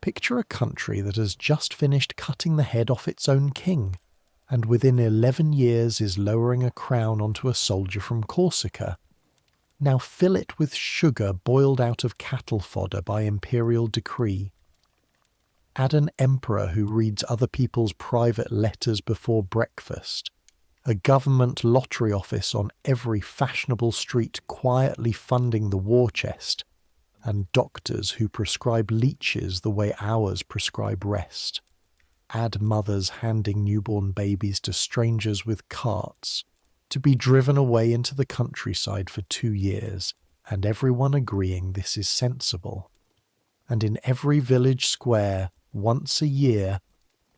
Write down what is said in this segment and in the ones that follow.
Picture a country that has just finished cutting the head off its own king, and within 11 years is lowering a crown onto a soldier from Corsica. Now fill it with sugar boiled out of cattle fodder by imperial decree. Add an emperor who reads other people's private letters before breakfast, a government lottery office on every fashionable street quietly funding the war chest, and doctors who prescribe leeches the way ours prescribe rest. Add mothers handing newborn babies to strangers with carts, to be driven away into the countryside for 2 years, and everyone agreeing this is sensible. And in every village square, once a year,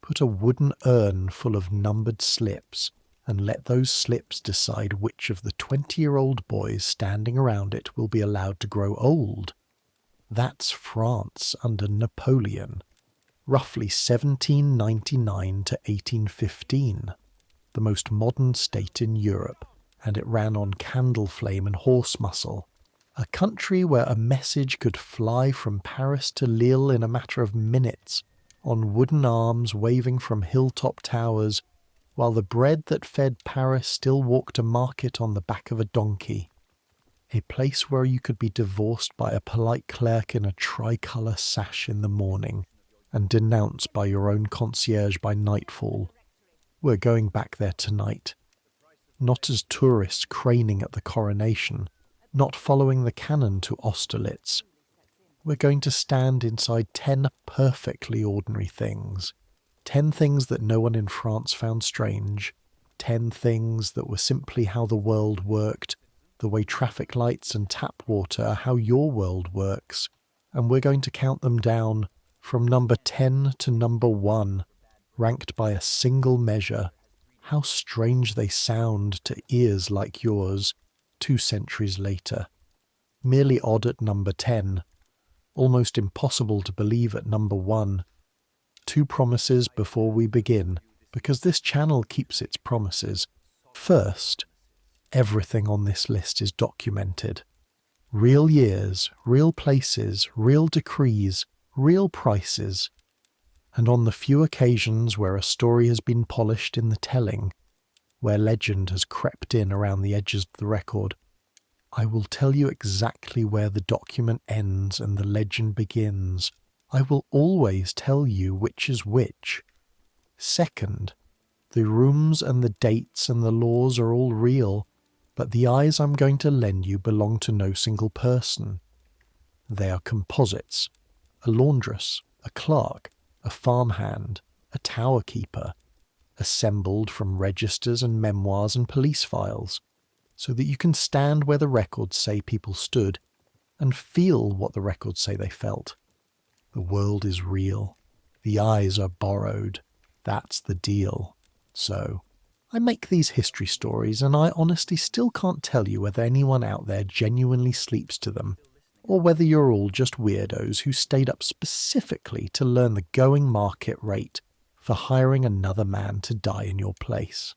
put a wooden urn full of numbered slips, and let those slips decide which of the 20-year-old boys standing around it will be allowed to grow old. That's France under Napoleon, roughly 1799 to 1815, the most modern state in Europe, and it ran on candle flame and horse muscle, a country where a message could fly from Paris to Lille in a matter of minutes, on wooden arms waving from hilltop towers, while the bread that fed Paris still walked to market on the back of a donkey. A place where you could be divorced by a polite clerk in a tricolour sash in the morning, and denounced by your own concierge by nightfall. We're going back there tonight. Not as tourists craning at the coronation, not following the cannon to Austerlitz. We're going to stand inside 10 perfectly ordinary things. 10 things that no one in France found strange. 10 things that were simply how the world worked, the way traffic lights and tap water are how your world works. And we're going to count them down from number 10 to number 1, ranked by a single measure. How strange they sound to ears like yours, 2 centuries later. Merely odd at number 10. Almost impossible to believe at number 1. 2 promises before we begin, because this channel keeps its promises. First, everything on this list is documented. Real years, real places, real decrees, real prices. And on the few occasions where a story has been polished in the telling, where legend has crept in around the edges of the record, I will tell you exactly where the document ends and the legend begins. I will always tell you which is which. Second, the rooms and the dates and the laws are all real, but the eyes I'm going to lend you belong to no single person. They are composites, a laundress, a clerk, a farmhand, a tower keeper, assembled from registers and memoirs and police files, so that you can stand where the records say people stood and feel what the records say they felt. The world is real. The eyes are borrowed. That's the deal. So, I make these history stories, and I honestly still can't tell you whether anyone out there genuinely sleeps to them, or whether you're all just weirdos who stayed up specifically to learn the going market rate for hiring another man to die in your place.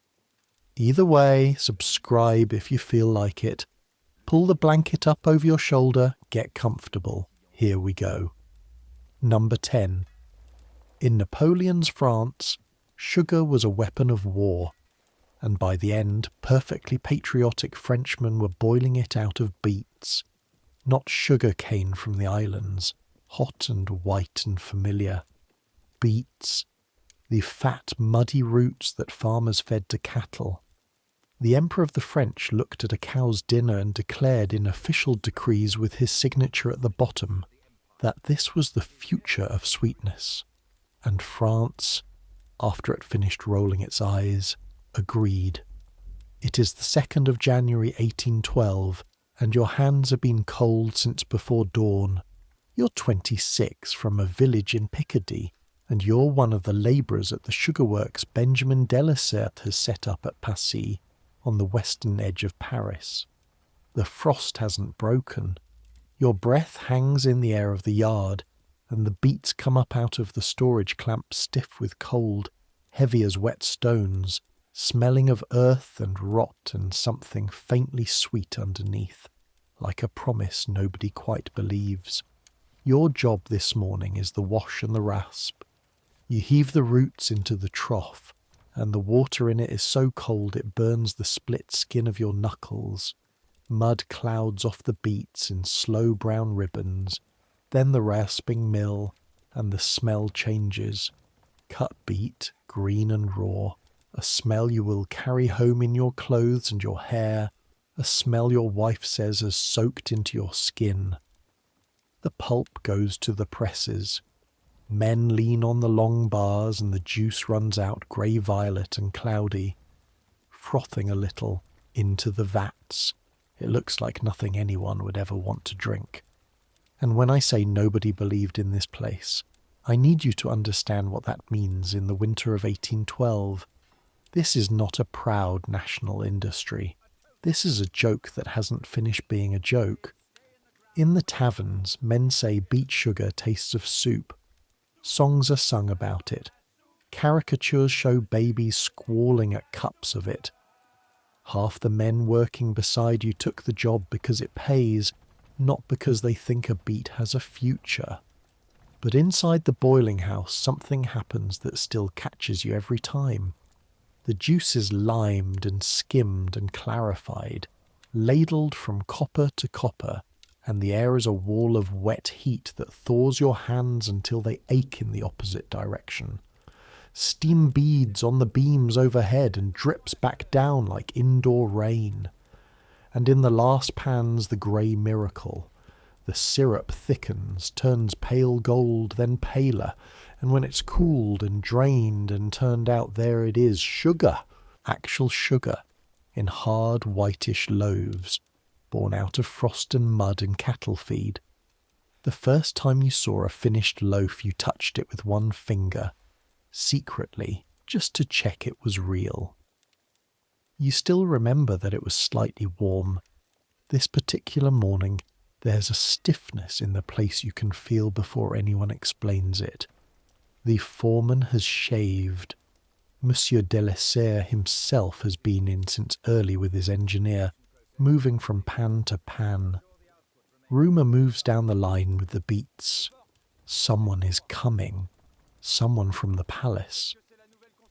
Either way, subscribe if you feel like it. Pull the blanket up over your shoulder, get comfortable. Here we go. Number 10. In Napoleon's France, sugar was a weapon of war, and by the end, perfectly patriotic Frenchmen were boiling it out of beets. Not sugar cane from the islands, hot and white and familiar. Beets, the fat, muddy roots that farmers fed to cattle. The Emperor of the French looked at a cow's dinner and declared in official decrees with his signature at the bottom that this was the future of sweetness. And France, after it finished rolling its eyes, agreed. It is the 2nd of January 1812, and your hands have been cold since before dawn. You're 26 from a village in Picardy, and you're one of the labourers at the sugar works Benjamin Delessert has set up at Passy, on the western edge of Paris. The frost hasn't broken. Your breath hangs in the air of the yard, and the beets come up out of the storage clamp stiff with cold, heavy as wet stones, smelling of earth and rot and something faintly sweet underneath, like a promise nobody quite believes. Your job this morning is the wash and the rasp. You heave the roots into the trough, and the water in it is so cold it burns the split skin of your knuckles. Mud clouds off the beets in slow brown ribbons, then the rasping mill, and the smell changes. Cut beet, green and raw, a smell you will carry home in your clothes and your hair, a smell your wife says has soaked into your skin. The pulp goes to the presses. Men lean on the long bars and the juice runs out grey-violet and cloudy, frothing a little into the vats. It looks like nothing anyone would ever want to drink. And when I say nobody believed in this place, I need you to understand what that means in the winter of 1812. This is not a proud national industry. This is a joke that hasn't finished being a joke. In the taverns, men say beet sugar tastes of soup. Songs are sung about it. Caricatures show babies squalling at cups of it. Half the men working beside you took the job because it pays, not because they think a beet has a future. But inside the boiling house, something happens that still catches you every time. The juice is limed and skimmed and clarified, ladled from copper to copper, and the air is a wall of wet heat that thaws your hands until they ache in the opposite direction. Steam beads on the beams overhead and drips back down like indoor rain. And in the last pans the grey miracle. The syrup thickens, turns pale gold, then paler, and when it's cooled and drained and turned out, there it is, sugar, actual sugar, in hard whitish loaves, born out of frost and mud and cattle feed. The first time you saw a finished loaf you touched it with one finger, secretly, just to check it was real. You still remember that it was slightly warm. This particular morning, there's a stiffness in the place you can feel before anyone explains it. The foreman has shaved. Monsieur Delessert himself has been in since early with his engineer, moving from pan to pan. Rumour moves down the line with the beets. Someone is coming. Someone from the palace.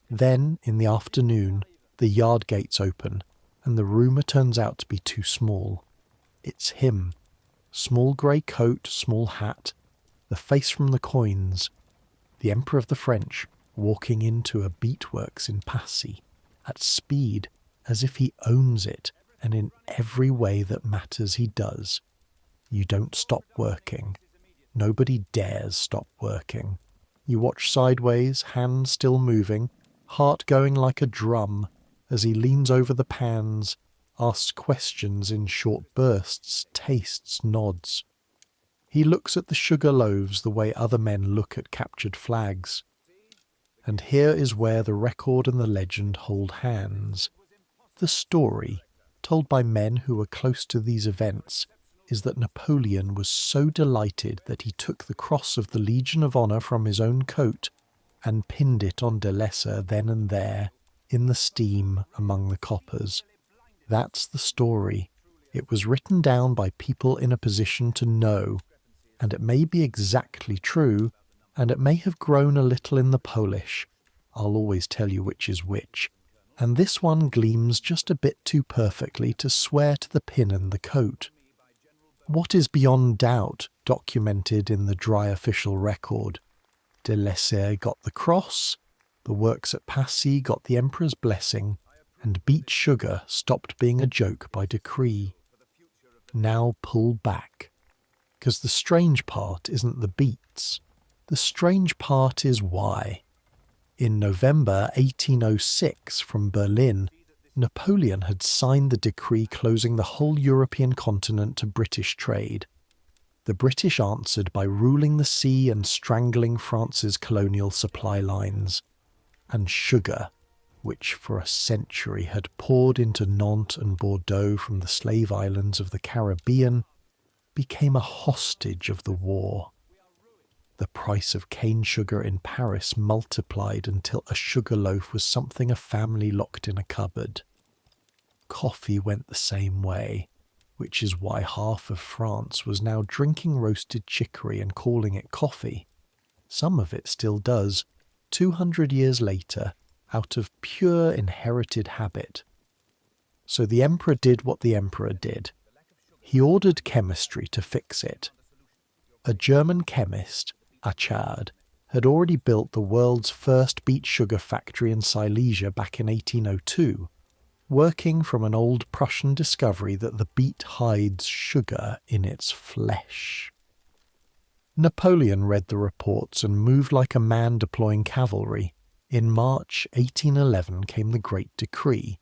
Then, in the afternoon, the yard gates open, and the rumour turns out to be too small. It's him. Small grey coat, small hat, the face from the coins. The Emperor of the French, walking into a beetworks in Passy, at speed, as if he owns it, and in every way that matters he does. You don't stop working. Nobody dares stop working. You watch sideways, hands still moving, heart going like a drum, as he leans over the pans, asks questions in short bursts, tastes, nods. He looks at the sugar loaves the way other men look at captured flags. And here is where the record and the legend hold hands. The story, told by men who were close to these events, is that Napoleon was so delighted that he took the cross of the Legion of Honour from his own coat and pinned it on Delessert then and there, in the steam among the coppers. That's the story. It was written down by people in a position to know, and it may be exactly true, and it may have grown a little in the Polish. I'll always tell you which is which. And this one gleams just a bit too perfectly to swear to the pin and the coat. What is beyond doubt documented in the dry official record? Delessert got the cross, the works at Passy got the Emperor's blessing, and beet sugar stopped being a joke by decree. Now pull back. Because the strange part isn't the beets. The strange part is why. In November 1806, from Berlin, Napoleon had signed the decree closing the whole European continent to British trade. The British answered by ruling the sea and strangling France's colonial supply lines. And sugar, which for a century had poured into Nantes and Bordeaux from the slave islands of the Caribbean, became a hostage of the war. The price of cane sugar in Paris multiplied until a sugar loaf was something a family locked in a cupboard. Coffee went the same way. which is why half of France was now drinking roasted chicory and calling it coffee. Some of it still does, 200 years later, out of pure inherited habit. So the emperor did what the emperor did. He ordered chemistry to fix it. A German chemist, Achard, had already built the world's first beet sugar factory in Silesia back in 1802, working from an old Prussian discovery that the beet hides sugar in its flesh. Napoleon read the reports and moved like a man deploying cavalry. In March 1811 came the Great Decree: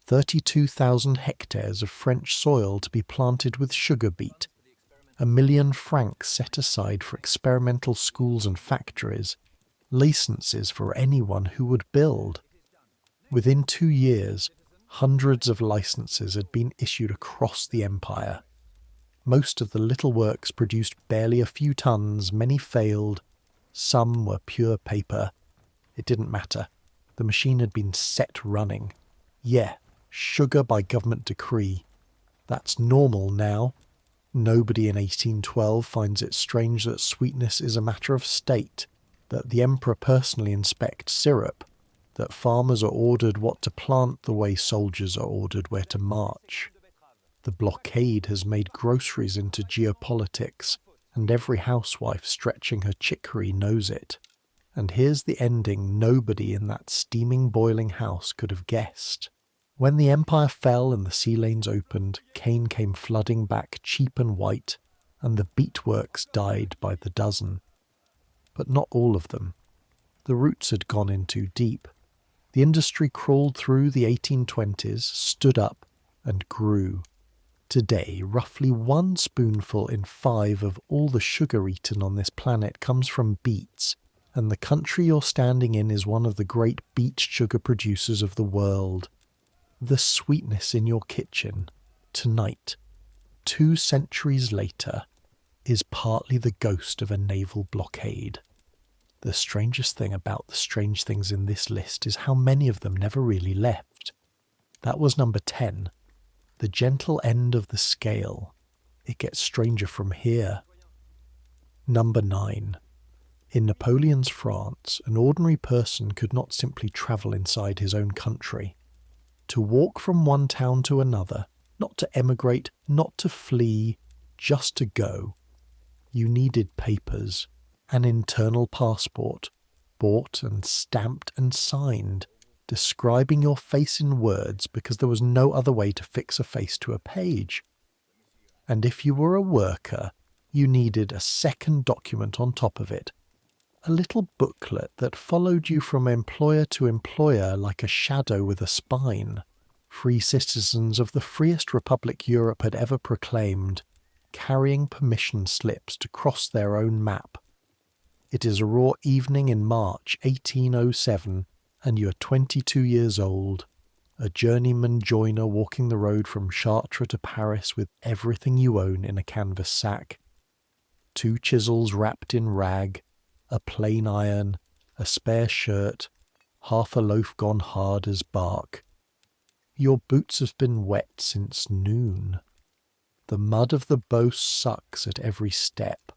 32,000 hectares of French soil to be planted with sugar beet, 1,000,000 francs set aside for experimental schools and factories, licenses for anyone who would build. Within 2 years, hundreds of licenses had been issued across the empire. Most of the little works produced barely a few tons, many failed, some were pure paper. It didn't matter. The machine had been set running. Yeah, sugar by government decree. That's normal now. Nobody in 1812 finds it strange that sweetness is a matter of state, that the emperor personally inspects syrup, that farmers are ordered what to plant the way soldiers are ordered where to march. The blockade has made groceries into geopolitics, and every housewife stretching her chicory knows it. And here's the ending nobody in that steaming, boiling house could have guessed. When the empire fell and the sea lanes opened, cane came flooding back cheap and white, and the beetworks died by the dozen. But not all of them. The roots had gone in too deep. The industry crawled through the 1820s, stood up, and grew. Today, roughly 1 spoonful in 5 of all the sugar eaten on this planet comes from beets, and the country you're standing in is one of the great beet sugar producers of the world. The sweetness in your kitchen, tonight, 2 centuries later, is partly the ghost of a naval blockade. The strangest thing about the strange things in this list is how many of them never really left. That was number 10. The gentle end of the scale. It gets stranger from here. Number 9. In Napoleon's France, an ordinary person could not simply travel inside his own country. To walk from one town to another, not to emigrate, not to flee, just to go. You needed papers, an internal passport, bought and stamped and signed, describing your face in words because there was no other way to fix a face to a page. And if you were a worker, you needed a second document on top of it, a little booklet that followed you from employer to employer like a shadow with a spine. Free citizens of the freest republic Europe had ever proclaimed, carrying permission slips to cross their own map. It is a raw evening in March 1807, and you are 22 years old, a journeyman joiner walking the road from Chartres to Paris with everything you own in a canvas sack. 2 chisels wrapped in rag, a plain iron, a spare shirt, half a loaf gone hard as bark. Your boots have been wet since noon. The mud of the Beauce sucks at every step.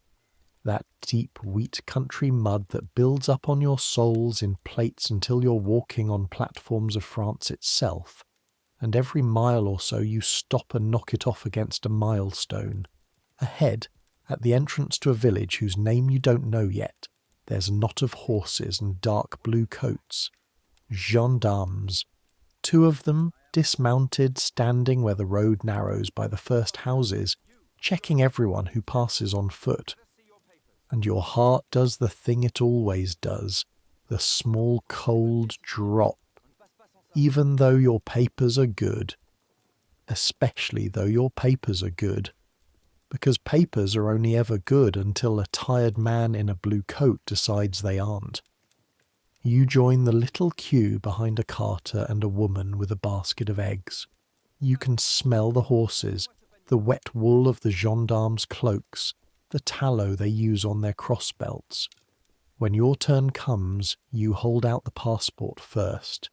That deep wheat country mud that builds up on your soles in plates until you're walking on platforms of France itself, and every mile or so you stop and knock it off against a milestone. Ahead, at the entrance to a village whose name you don't know yet, there's a knot of horses and dark blue coats. Gendarmes. 2 of them, dismounted, standing where the road narrows by the first houses, checking everyone who passes on foot. And your heart does the thing it always does, the small cold drop, even though your papers are good. Especially though your papers are good. Because papers are only ever good until a tired man in a blue coat decides they aren't. You join the little queue behind a carter and a woman with a basket of eggs. You can smell the horses, the wet wool of the gendarmes' cloaks, the tallow they use on their cross belts. When your turn comes, you hold out the passport first.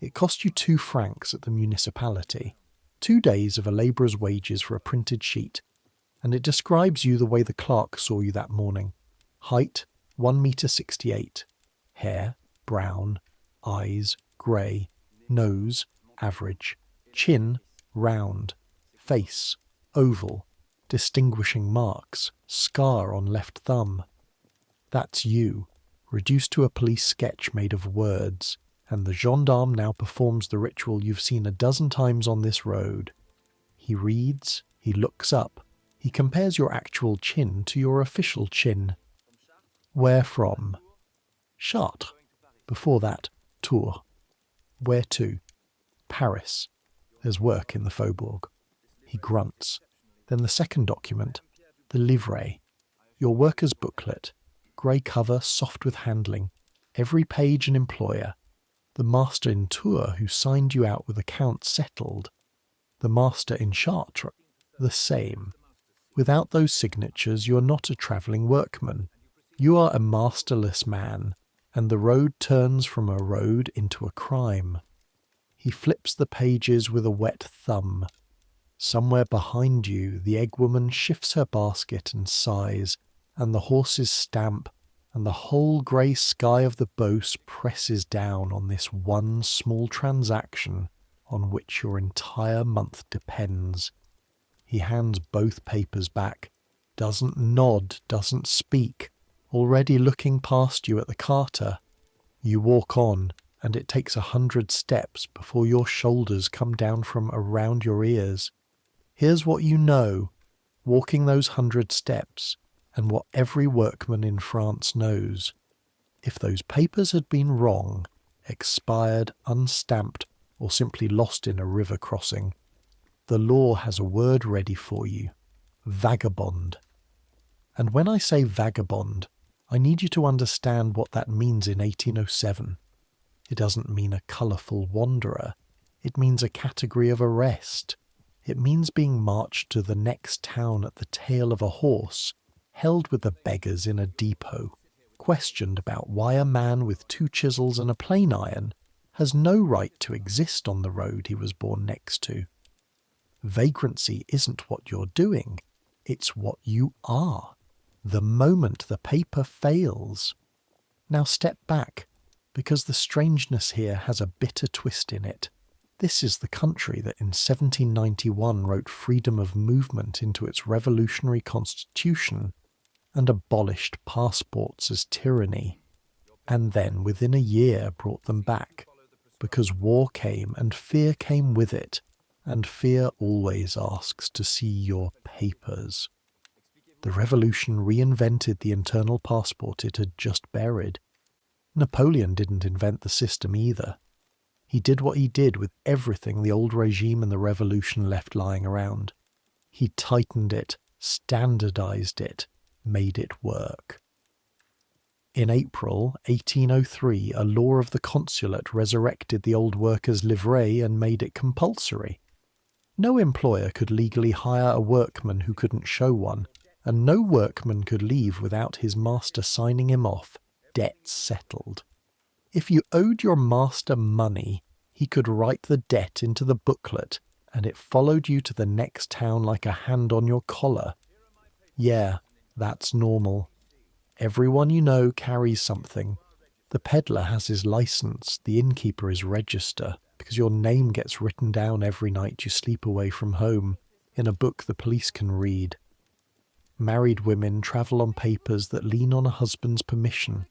It cost you 2 francs at the municipality. 2 days of a labourer's wages for a printed sheet, and it describes you the way the clerk saw you that morning. Height, 1 metre 68. Hair, brown. Eyes, grey. Nose, average. Chin, round. Face, oval. Distinguishing marks, scar on left thumb. That's you, reduced to a police sketch made of words, and the gendarme now performs the ritual you've seen a dozen times on this road. He reads, he looks up, he compares your actual chin to your official chin. Where from? Chartres. Before that, Tours. Where to? Paris. There's work in the faubourg. He grunts. Then the second document, the livret. Your worker's booklet. Grey cover, soft with handling. Every page an employer. The master in Tours who signed you out with accounts settled. The master in Chartres, the same. Without those signatures you are not a travelling workman. You are a masterless man, and the road turns from a road into a crime. He flips the pages with a wet thumb. Somewhere behind you the egg woman shifts her basket and sighs, and the horses stamp, and the whole grey sky of the Beauce presses down on this one small transaction on which your entire month depends. He hands both papers back, doesn't nod, doesn't speak, already looking past you at the carter. You walk on, and it takes 100 steps before your shoulders come down from around your ears. Here's what you know, walking those 100 steps, and what every workman in France knows. If those papers had been wrong, expired, unstamped, or simply lost in a river crossing, the law has a word ready for you: vagabond. And when I say vagabond, I need you to understand what that means in 1807. It doesn't mean a colourful wanderer. It means a category of arrest. It means being marched to the next town at the tail of a horse, held with the beggars in a depot, questioned about why a man with 2 chisels and a plane iron has no right to exist on the road he was born next to. Vagrancy isn't what you're doing, it's what you are, the moment the paper fails. Now step back, because the strangeness here has a bitter twist in it. This is the country that in 1791 wrote freedom of movement into its revolutionary constitution and abolished passports as tyranny, and then within a year brought them back, because war came and fear came with it, and fear always asks to see your papers. The revolution reinvented the internal passport it had just buried. Napoleon didn't invent the system either. He did what he did with everything the old regime and the revolution left lying around. He tightened it, standardized it, made it work. In April 1803, a law of the consulate resurrected the old workers' livret and made it compulsory. No employer could legally hire a workman who couldn't show one, and no workman could leave without his master signing him off, debts settled. If you owed your master money, he could write the debt into the booklet, and it followed you to the next town like a hand on your collar. Yeah, that's normal. Everyone you know carries something. The peddler has his license, the innkeeper his register, because your name gets written down every night you sleep away from home, in a book the police can read. Married women travel on papers that lean on a husband's permission.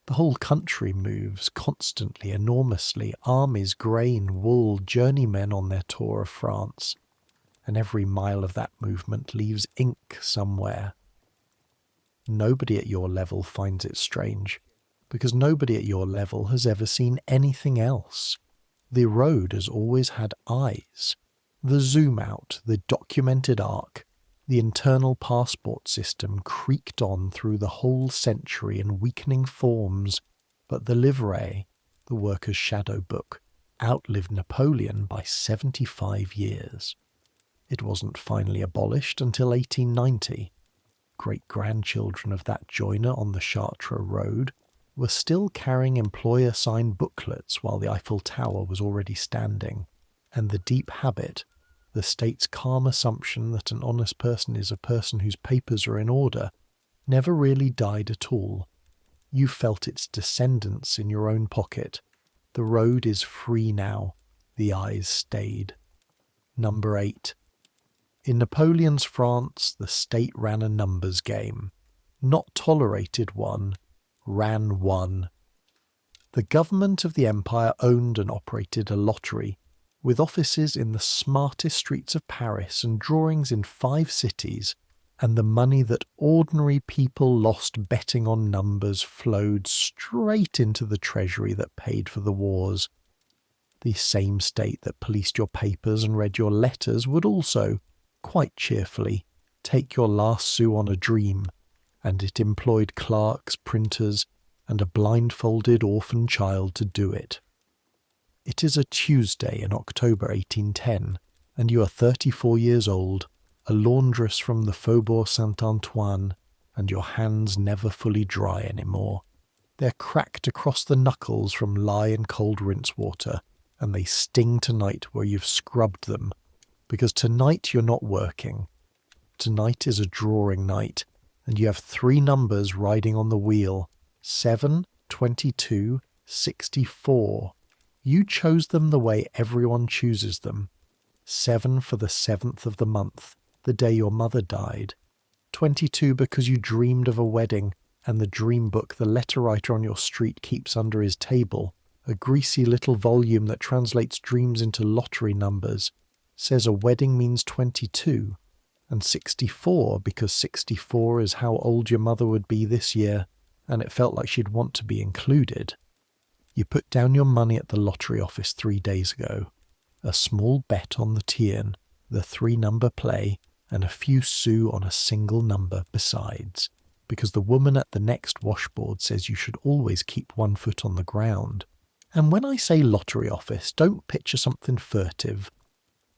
The whole country moves constantly, enormously, armies, grain, wool, journeymen on their tour of France, and every mile of that movement leaves ink somewhere. Nobody at your level finds it strange, because nobody at your level has ever seen anything else. The road has always had eyes. The zoom out, the documented arc, the internal passport system creaked on through the whole century in weakening forms, but the livret, the worker's shadow book, outlived Napoleon by 75 years. It wasn't finally abolished until 1890. Great-grandchildren of that joiner on the Chartres road were still carrying employer-signed booklets while the Eiffel Tower was already standing, and the deep habit, the state's calm assumption that an honest person is a person whose papers are in order, never really died at all. You felt its descendants in your own pocket. The road is free now. The eyes stayed. Number 8. In Napoleon's France, the state ran a numbers game. Not tolerated one, ran one. The government of the empire owned and operated a lottery, with offices in the smartest streets of Paris and drawings in 5 cities, and the money that ordinary people lost betting on numbers flowed straight into the treasury that paid for the wars. The same state that policed your papers and read your letters would also, quite cheerfully, take your last sou on a dream, and it employed clerks, printers, and a blindfolded orphan child to do it. It is a Tuesday in October 1810, and you are 34 years old, a laundress from the Faubourg Saint-Antoine, and your hands never fully dry anymore. They're cracked across the knuckles from lye and cold rinse water, and they sting tonight where you've scrubbed them, because tonight you're not working. Tonight is a drawing night, and you have 3 numbers riding on the wheel: 7, 22, 64. You chose them the way everyone chooses them. 7 for the 7th of the month, the day your mother died. 22 because you dreamed of a wedding, and the dream book the letter writer on your street keeps under his table, a greasy little volume that translates dreams into lottery numbers, says a wedding means 22, and 64 because 64 is how old your mother would be this year, and it felt like she'd want to be included. You put down your money at the lottery office 3 days ago. A small bet on the Tiern, the 3-number play, and a few sous on a single number besides, because the woman at the next washboard says you should always keep 1 foot on the ground. And when I say lottery office, don't picture something furtive.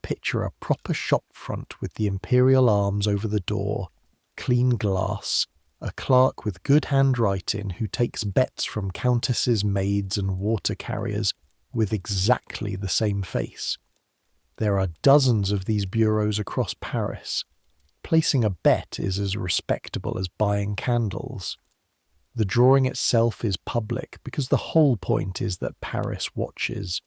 Picture a proper shop front with the imperial arms over the door, clean glass, a clerk with good handwriting who takes bets from countesses' maids and water carriers with exactly the same face. There are dozens of these bureaus across Paris. Placing a bet is as respectable as buying candles. The drawing itself is public because the whole point is that Paris watches.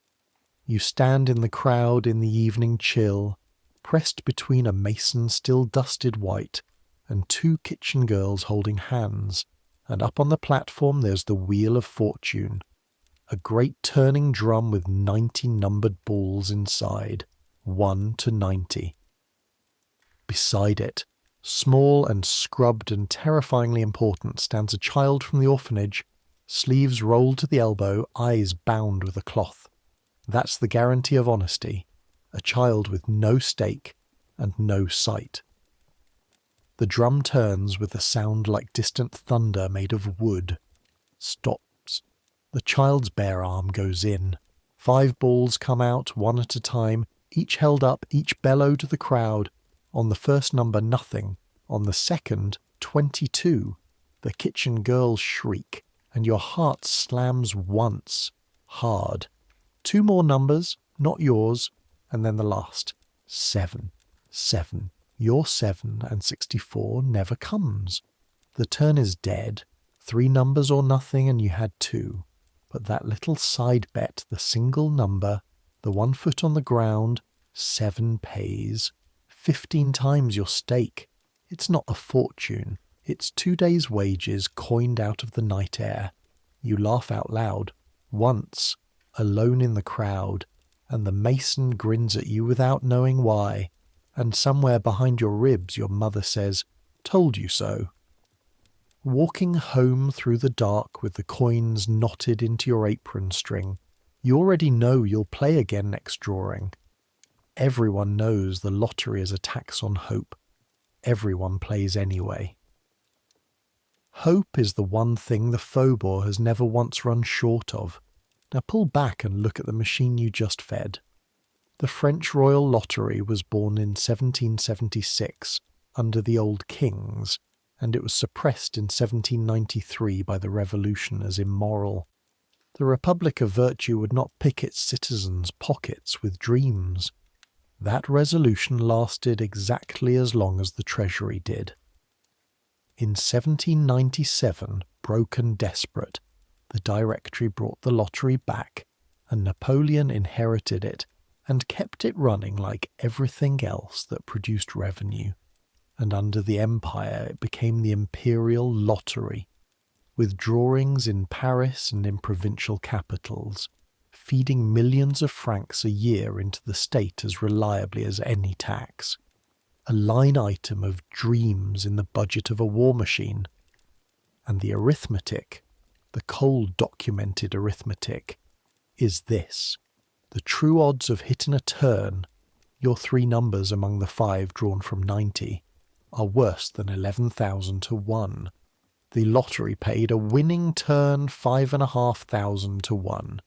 You stand in the crowd in the evening chill, pressed between a mason still dusted white and 2 kitchen girls holding hands, and up on the platform there's the Wheel of Fortune, a great turning drum with 90 numbered balls inside, 1 to 90. Beside it, small and scrubbed and terrifyingly important, stands a child from the orphanage, sleeves rolled to the elbow, eyes bound with a cloth. That's the guarantee of honesty, a child with no stake and no sight. The drum turns with a sound like distant thunder made of wood. Stops. The child's bare arm goes in. 5 balls come out, 1 at a time, each held up, each bellow to the crowd. On the first number, nothing. On the second, 22. The kitchen girls shriek, and your heart slams once, hard. 2 more numbers, not yours, and then the last. 7. 7. Your 7 and 64 never comes. The turn is dead. 3 numbers or nothing, and you had 2. But that little side bet, the single number, the 1 foot on the ground, 7 pays. 15 times your stake. It's not a fortune. It's 2 days' wages coined out of the night air. You laugh out loud. Once, alone in the crowd, and the mason grins at you without knowing why, and somewhere behind your ribs your mother says, "Told you so." Walking home through the dark with the coins knotted into your apron string, you already know you'll play again next drawing. Everyone knows the lottery is a tax on hope. Everyone plays anyway. Hope is the one thing the Faubourg has never once run short of. Now pull back and look at the machine you just fed. The French Royal Lottery was born in 1776 under the old kings, and it was suppressed in 1793 by the Revolution as immoral. The Republic of Virtue would not pick its citizens' pockets with dreams. That resolution lasted exactly as long as the treasury did. In 1797, broken desperate, the Directory brought the lottery back, and Napoleon inherited it and kept it running like everything else that produced revenue. And under the Empire it became the imperial lottery, with drawings in Paris and in provincial capitals, feeding millions of francs a year into the state as reliably as any tax. A line item of dreams in the budget of a war machine. And the arithmetic, the cold documented arithmetic, is this. The true odds of hitting a turn, your 3 numbers among the 5 drawn from 90, are worse than 11,000 to 1. The lottery paid a winning turn 5,500 to 1.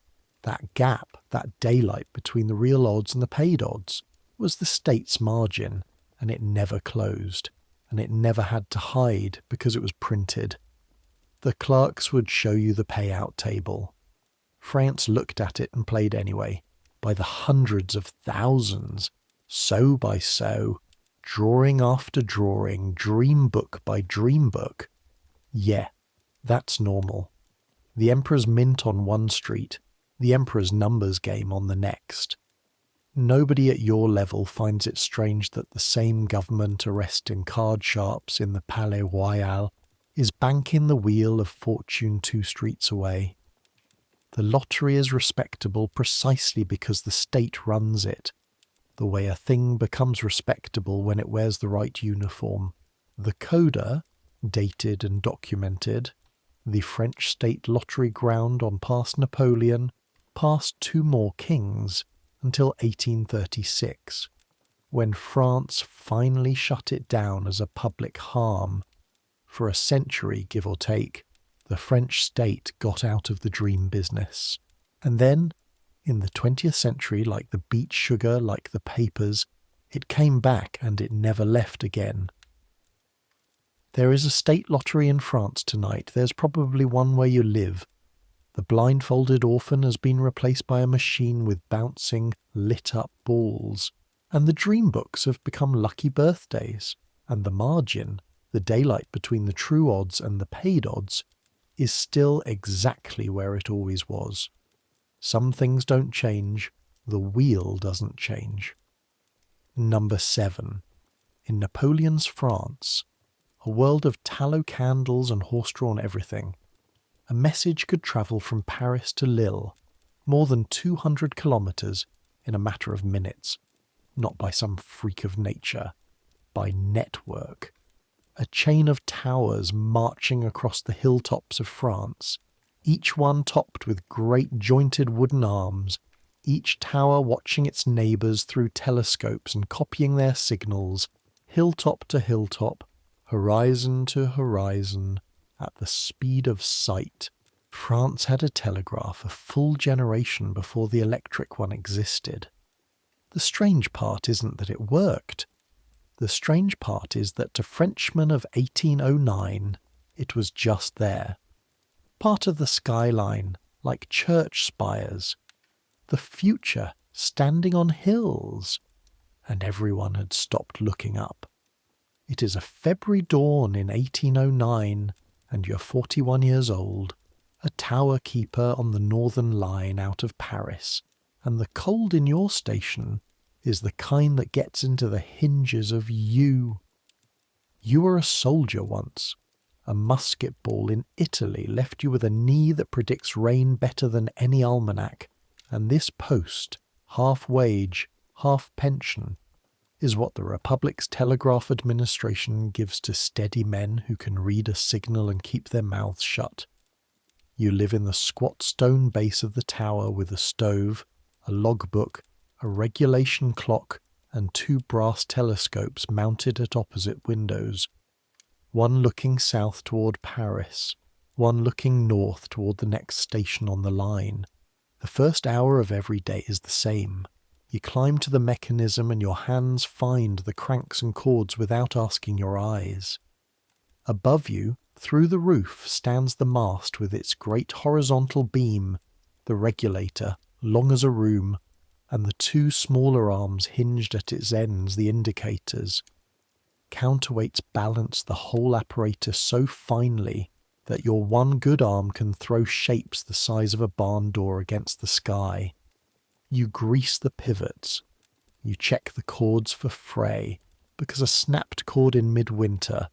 That gap, that daylight between the real odds and the paid odds, was the state's margin, and it never closed, and it never had to hide because it was printed. The clerks would show you the payout table. France looked at it and played anyway, by the hundreds of thousands, so by so, drawing after drawing, dream book by dream book. Yeah, that's normal. The Emperor's Mint on one street, the Emperor's numbers game on the next. Nobody at your level finds it strange that the same government arresting card sharps in the Palais Royal is banking the wheel of fortune 2 streets away. The lottery is respectable precisely because the state runs it, the way a thing becomes respectable when it wears the right uniform. The coda, dated and documented, the French state lottery ground on past Napoleon, past 2 more kings, until 1836, when France finally shut it down as a public harm. For a century, give or take, the French state got out of the dream business. And then, in the 20th century, like the beet sugar, like the papers, it came back and it never left again. There is a state lottery in France tonight. There's probably one where you live. The blindfolded orphan has been replaced by a machine with bouncing, lit-up balls. And the dream books have become lucky birthdays. And the margin, the daylight between the true odds and the paid odds, is still exactly where it always was. Some things don't change. The wheel doesn't change. Number 7. In Napoleon's France, a world of tallow candles and horse-drawn everything, a message could travel from Paris to Lille, more than 200 kilometres, in a matter of minutes, not by some freak of nature, by network. A chain of towers marching across the hilltops of France, each one topped with great jointed wooden arms, each tower watching its neighbours through telescopes and copying their signals, hilltop to hilltop, horizon to horizon, at the speed of sight. France had a telegraph a full generation before the electric one existed. The strange part isn't that it worked. The strange part is that to Frenchmen of 1809, it was just there. Part of the skyline, like church spires. The future standing on hills. And everyone had stopped looking up. It is a February dawn in 1809, and you're 41 years old, a tower keeper on the northern line out of Paris, and the cold in your station is the kind that gets into the hinges of you. You were a soldier once. A musket ball in Italy left you with a knee that predicts rain better than any almanac, and this post, half wage, half pension, is what the Republic's Telegraph Administration gives to steady men who can read a signal and keep their mouths shut. You live in the squat stone base of the tower with a stove, a logbook, a regulation clock, and 2 brass telescopes mounted at opposite windows, one looking south toward Paris, one looking north toward the next station on the line. The first hour of every day is the same. You climb to the mechanism and your hands find the cranks and cords without asking your eyes. Above you, through the roof, stands the mast with its great horizontal beam, the regulator, long as a room, and the two smaller arms hinged at its ends, the indicators. Counterweights balance the whole apparatus so finely that your one good arm can throw shapes the size of a barn door against the sky. You grease the pivots. You check the cords for fray, because a snapped cord in midwinter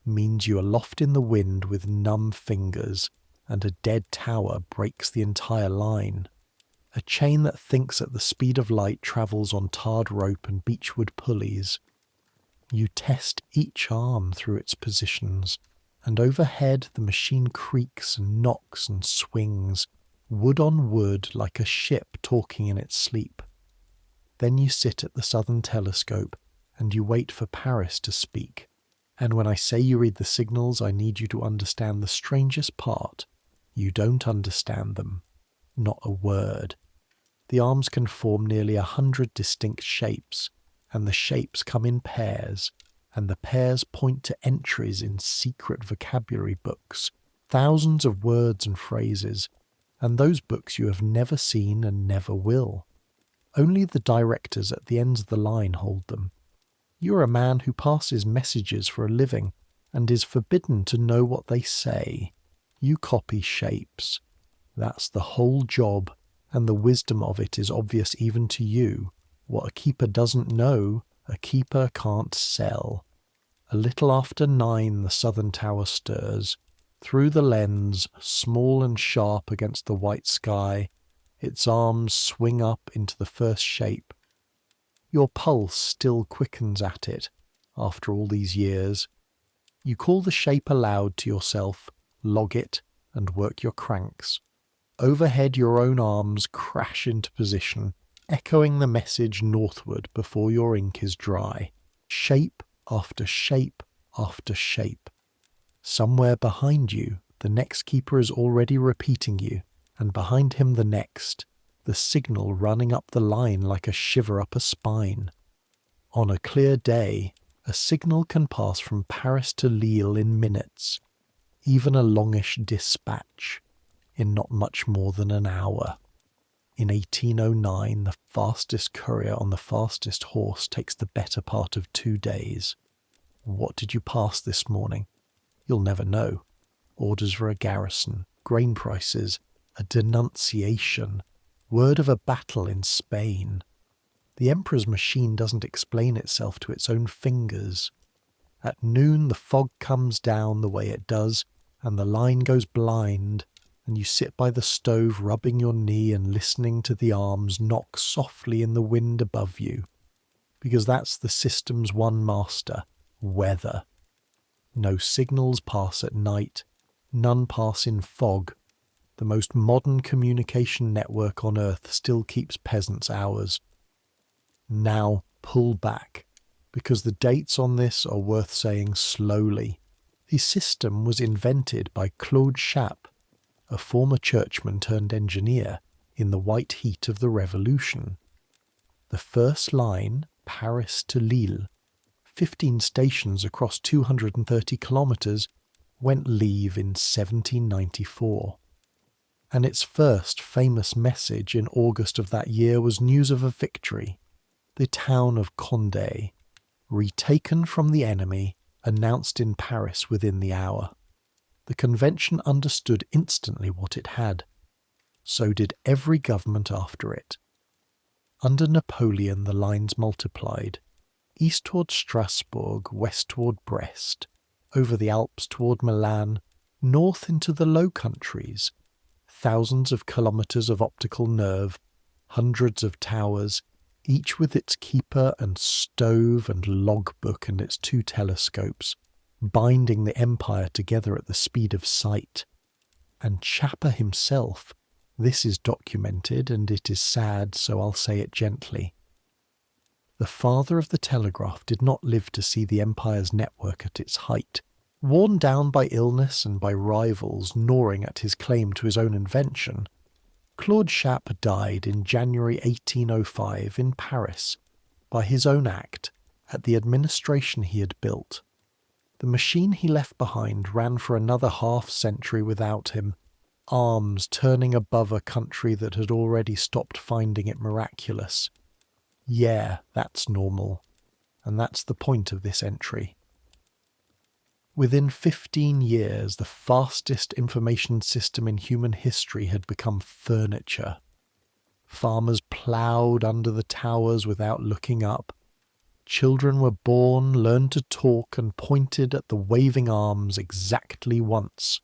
means you are aloft in the wind with numb fingers, and a dead tower breaks the entire line. A chain that thinks at the speed of light travels on tarred rope and beechwood pulleys. You test each arm through its positions, and overhead the machine creaks and knocks and swings, wood on wood like a ship talking in its sleep. Then you sit at the southern telescope, and you wait for Paris to speak. And when I say you read the signals, I need you to understand the strangest part. You don't understand them. Not a word. The arms can form nearly 100 distinct shapes, and the shapes come in pairs, and the pairs point to entries in secret vocabulary books, thousands of words and phrases, and those books you have never seen and never will. Only the directors at the ends of the line hold them. You are a man who passes messages for a living, and is forbidden to know what they say. You copy shapes. That's the whole job, and the wisdom of it is obvious even to you. What a keeper doesn't know, a keeper can't sell. A little after 9 the southern tower stirs. Through the lens, small and sharp against the white sky, its arms swing up into the first shape. Your pulse still quickens at it, after all these years. You call the shape aloud to yourself, log it, and work your cranks. Overhead your own arms crash into position, echoing the message northward before your ink is dry. Shape after shape after shape. Somewhere behind you, the next keeper is already repeating you, and behind him the next, the signal running up the line like a shiver up a spine. On a clear day, a signal can pass from Paris to Lille in minutes, even a longish dispatch, in not much more than an hour. In 1809, the fastest courier on the fastest horse takes the better part of 2 days. What did you pass this morning? You'll never know. Orders for a garrison, grain prices, a denunciation, word of a battle in Spain. The Emperor's machine doesn't explain itself to its own fingers. At noon the fog comes down the way it does, and the line goes blind, and you sit by the stove rubbing your knee and listening to the arms knock softly in the wind above you, because that's the system's one master, weather. No signals pass at night, none pass in fog. The most modern communication network on Earth still keeps peasants' hours. Now pull back, because the dates on this are worth saying slowly. The system was invented by Claude Chappe, a former churchman turned engineer, in the white heat of the Revolution. The first line, Paris to Lille, 15 stations across 230 kilometres, went live in 1794. And its first famous message in August of that year was news of a victory. The town of Condé, retaken from the enemy, announced in Paris within the hour. The convention understood instantly what it had. So did every government after it. Under Napoleon the lines multiplied. East toward Strasbourg, west toward Brest, over the Alps toward Milan, north into the Low Countries. Thousands of kilometres of optical nerve, hundreds of towers, each with its keeper and stove and logbook and its 2 telescopes, binding the empire together at the speed of sight. And Chappe himself, this is documented, and it is sad, so I'll say it gently. The father of the telegraph did not live to see the empire's network at its height, worn down by illness and by rivals gnawing at his claim to his own invention. Claude Chappe died in January 1805 in Paris, by his own act, at the administration he had built. The machine he left behind ran for another half-century without him, arms turning above a country that had already stopped finding it miraculous. Yeah, that's normal. And that's the point of this entry. Within 15 years, the fastest information system in human history had become furniture. Farmers ploughed under the towers without looking up. Children were born, learned to talk, and pointed at the waving arms exactly once.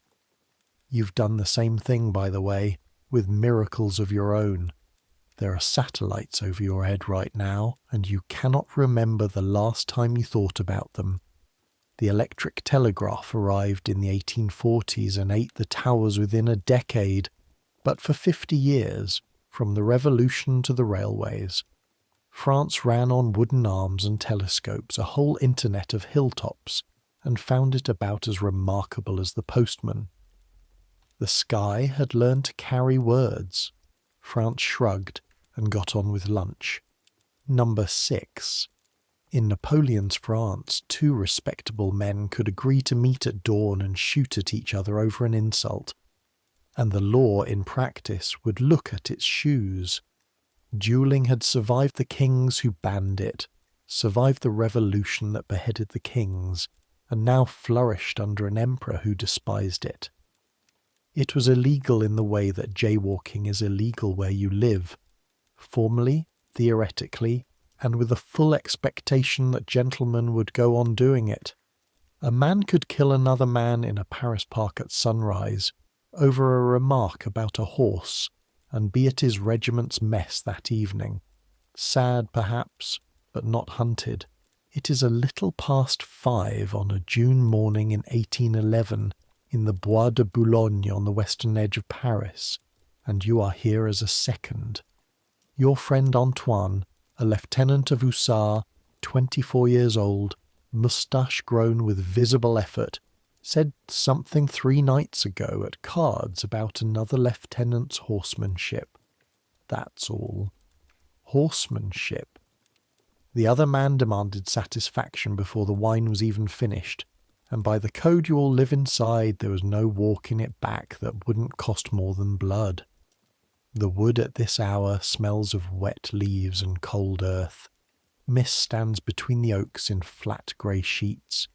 You've done the same thing, by the way, with miracles of your own. There are satellites over your head right now, and you cannot remember the last time you thought about them. The electric telegraph arrived in the 1840s and ate the towers within a decade, but for 50 years, from the Revolution to the railways, France ran on wooden arms and telescopes, a whole internet of hilltops, and found it about as remarkable as the postman. The sky had learned to carry words. France shrugged and got on with lunch. Number 6. In Napoleon's France, 2 respectable men could agree to meet at dawn and shoot at each other over an insult, and the law in practice would look at its shoes. Dueling had survived the kings who banned it, survived the revolution that beheaded the kings, and now flourished under an emperor who despised it. It was illegal in the way that jaywalking is illegal where you live, formally, theoretically, and with a full expectation that gentlemen would go on doing it. A man could kill another man in a Paris park at sunrise over a remark about a horse and be at his regiment's mess that evening. Sad, perhaps, but not hunted. It is a little past 5 on a June morning in 1811 in the Bois de Boulogne on the western edge of Paris, and you are here as a second. Your friend Antoine, a lieutenant of hussars, 24 years old, moustache grown with visible effort, said something 3 nights ago at cards about another lieutenant's horsemanship. That's all. Horsemanship. The other man demanded satisfaction before the wine was even finished, and by the code you all live inside, there was no walking it back that wouldn't cost more than blood. The wood at this hour smells of wet leaves and cold earth. Mist stands between the oaks in flat grey sheets.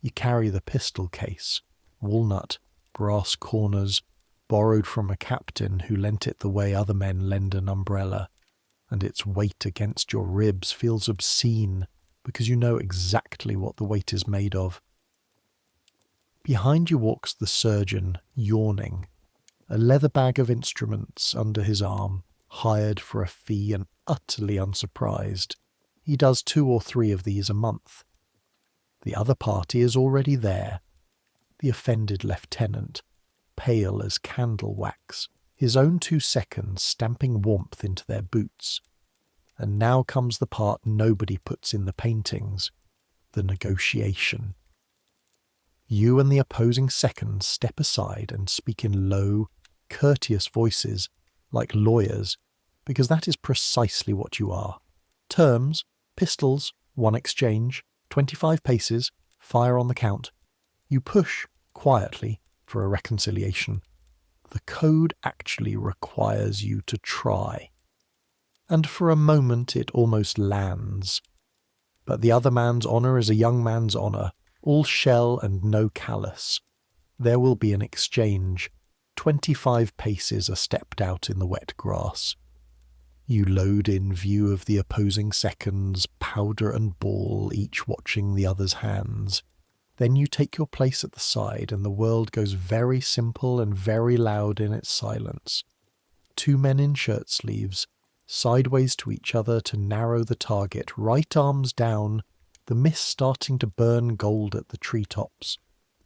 You carry the pistol case, walnut, brass corners, borrowed from a captain who lent it the way other men lend an umbrella, and its weight against your ribs feels obscene because you know exactly what the weight is made of. Behind you walks the surgeon, yawning, a leather bag of instruments under his arm, hired for a fee and utterly unsurprised. He does 2 or 3 of these a month. The other party is already there. The offended lieutenant, pale as candle wax, his own 2 seconds stamping warmth into their boots. And now comes the part nobody puts in the paintings, the negotiation. You and the opposing seconds step aside and speak in low, courteous voices, like lawyers, because that is precisely what you are. Terms, pistols, 1 exchange, 25 paces, fire on the count. You push, quietly, for a reconciliation. The code actually requires you to try. And for a moment it almost lands. But the other man's honour is a young man's honour, all shell and no callous. There will be an exchange. 25 paces are stepped out in the wet grass. You load in view of the opposing seconds, powder and ball, each watching the other's hands. Then you take your place at the side, and the world goes very simple and very loud in its silence. 2 men in shirt sleeves, sideways to each other to narrow the target, right arms down, the mist starting to burn gold at the treetops.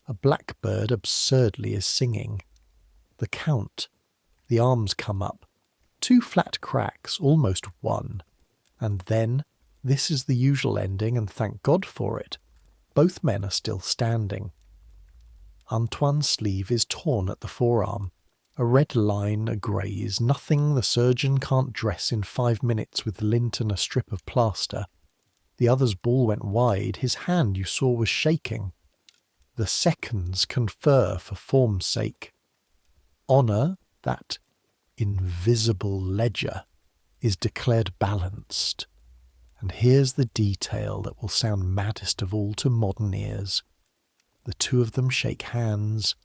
A blackbird absurdly is singing. The count. The arms come up. 2 flat cracks, almost 1. And then, this is the usual ending, and thank God for it. Both men are still standing. Antoine's sleeve is torn at the forearm. A red line, a graze, nothing the surgeon can't dress in 5 minutes with lint and a strip of plaster. The other's ball went wide, his hand you saw was shaking. The seconds confer for form's sake. honour, that invisible ledger, is declared balanced. And here's the detail that will sound maddest of all to modern ears. The two of them shake hands.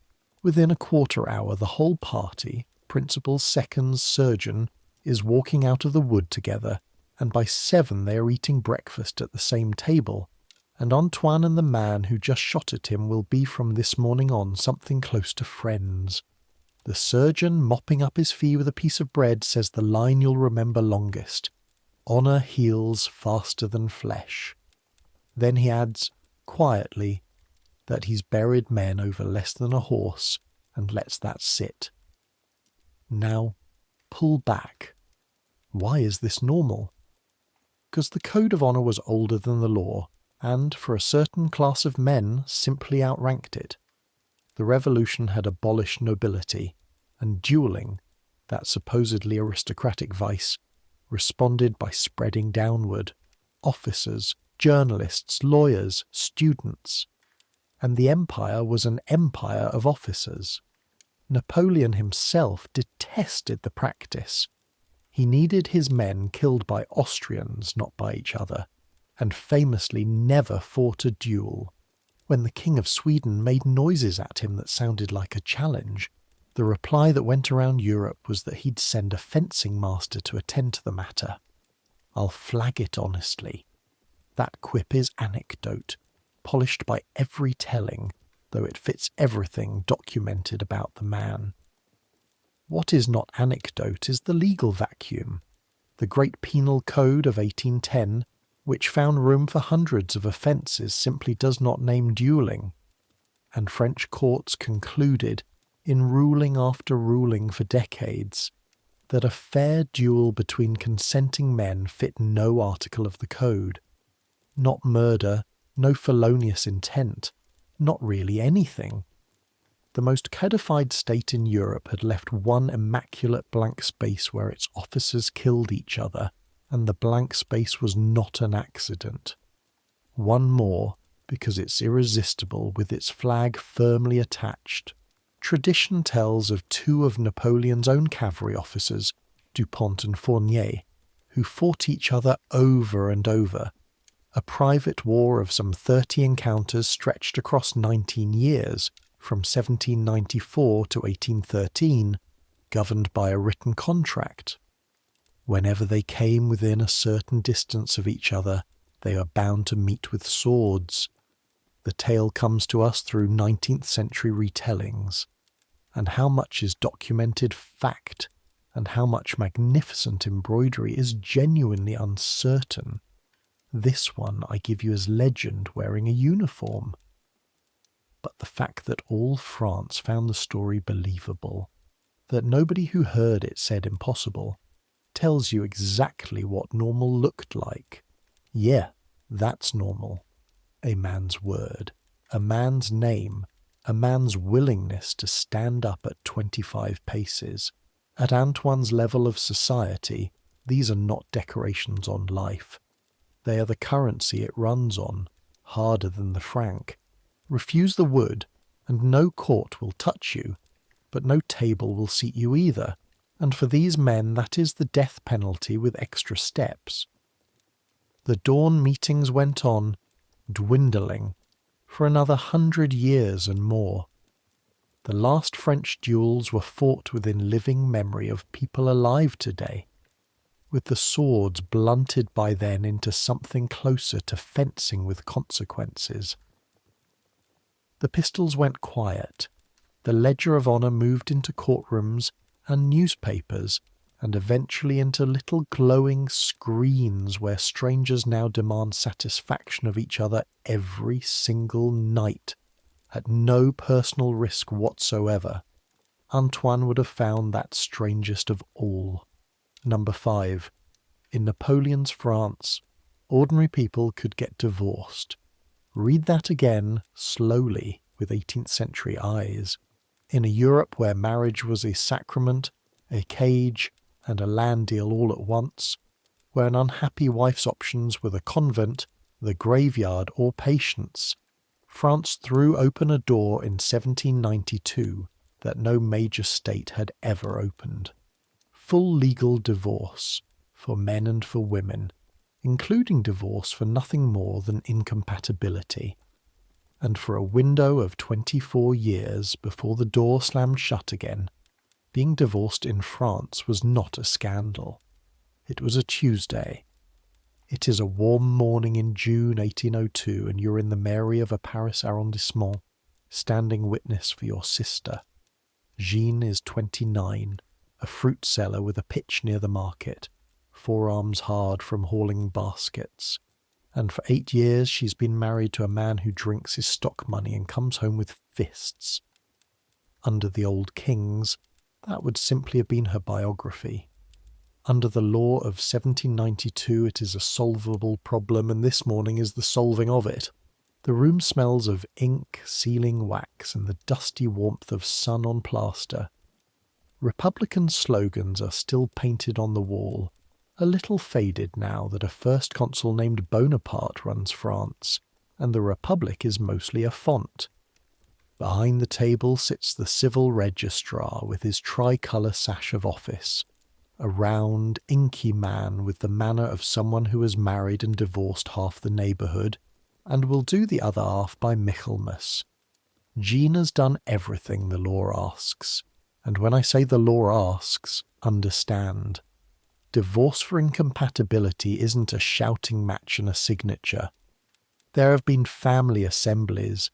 Within a quarter hour, the whole party, principals, seconds, surgeon, is walking out of the wood together, and by 7 they are eating breakfast at the same table, and Antoine and the man who just shot at him will be from this morning on something close to friends. The surgeon, mopping up his fee with a piece of bread, says the line you'll remember longest: "Honour heals faster than flesh." Then he adds, quietly, that he's buried men over less than a horse, and lets that sit. Now, pull back. Why is this normal? Because the code of honour was older than the law, and, for a certain class of men, simply outranked it. The revolution had abolished nobility, and duelling, that supposedly aristocratic vice, responded by spreading downward. Officers, journalists, lawyers, students. And the empire was an empire of officers. Napoleon himself detested the practice. He needed his men killed by Austrians, not by each other, and famously never fought a duel. When the King of Sweden made noises at him that sounded like a challenge, the reply that went around Europe was that he'd send a fencing master to attend to the matter. I'll flag it honestly. That quip is anecdote, polished by every telling, though it fits everything documented about the man. What is not anecdote is the legal vacuum. The Great Penal Code of 1810, which found room for hundreds of offences, simply does not name duelling. And French courts concluded, in ruling after ruling for decades, that a fair duel between consenting men fit no article of the code. Not murder, no felonious intent, not really anything. The most codified state in Europe had left one immaculate blank space where its officers killed each other, and the blank space was not an accident. One more, because it's irresistible with its flag firmly attached. Tradition tells of 2 of Napoleon's own cavalry officers, Dupont and Fournier, who fought each other over and over. A private war of some 30 encounters stretched across 19 years, from 1794 to 1813, governed by a written contract. Whenever they came within a certain distance of each other, they are bound to meet with swords. The tale comes to us through 19th century retellings. And how much is documented fact, and how much magnificent embroidery is genuinely uncertain. This one I give you as legend wearing a uniform. But the fact that all France found the story believable, that nobody who heard it said impossible, tells you exactly what normal looked like. Yeah, that's normal. A man's word, a man's name, a man's willingness to stand up at 25 paces. At Antoine's level of society, these are not decorations on life. They are the currency it runs on, harder than the franc. Refuse the wood, and no court will touch you, but no table will seat you either, and for these men that is the death penalty with extra steps. The dawn meetings went on, dwindling, for another 100 years and more. The last French duels were fought within living memory of people alive today, with the swords blunted by then into something closer to fencing with consequences. The pistols went quiet. The ledger of honour moved into courtrooms and newspapers, and eventually into little glowing screens where strangers now demand satisfaction of each other every single night, at no personal risk whatsoever. Antoine would have found that strangest of all. Number 5. In Napoleon's France, ordinary people could get divorced. Read that again, slowly, with 18th century eyes. In a Europe where marriage was a sacrament, a cage, and a land deal all at once, where an unhappy wife's options were the convent, the graveyard, or patience, France threw open a door in 1792, that no major state had ever opened. Full legal divorce for men and for women, including divorce for nothing more than incompatibility. And for a window of 24 years before the door slammed shut again, being divorced in France was not a scandal. It was a Tuesday. It is a warm morning in June 1802, and you're in the mairie of a Paris arrondissement, standing witness for your sister. Jean is 29, a fruit seller with a pitch near the market, forearms hard from hauling baskets. And for 8 years she's been married to a man who drinks his stock money and comes home with fists. Under the old kings, that would simply have been her biography. Under the law of 1792 it is a solvable problem, and this morning is the solving of it. The room smells of ink, sealing wax, and the dusty warmth of sun on plaster. Republican slogans are still painted on the wall, a little faded now that a first consul named Bonaparte runs France, and the Republic is mostly a font. Behind the table sits the civil registrar with his tricolour sash of office, a round, inky man with the manner of someone who has married and divorced half the neighbourhood, and will do the other half by Michaelmas. Jean has done everything the law asks, and when I say the law asks, understand. Divorce for incompatibility isn't a shouting match and a signature. There have been family assemblies,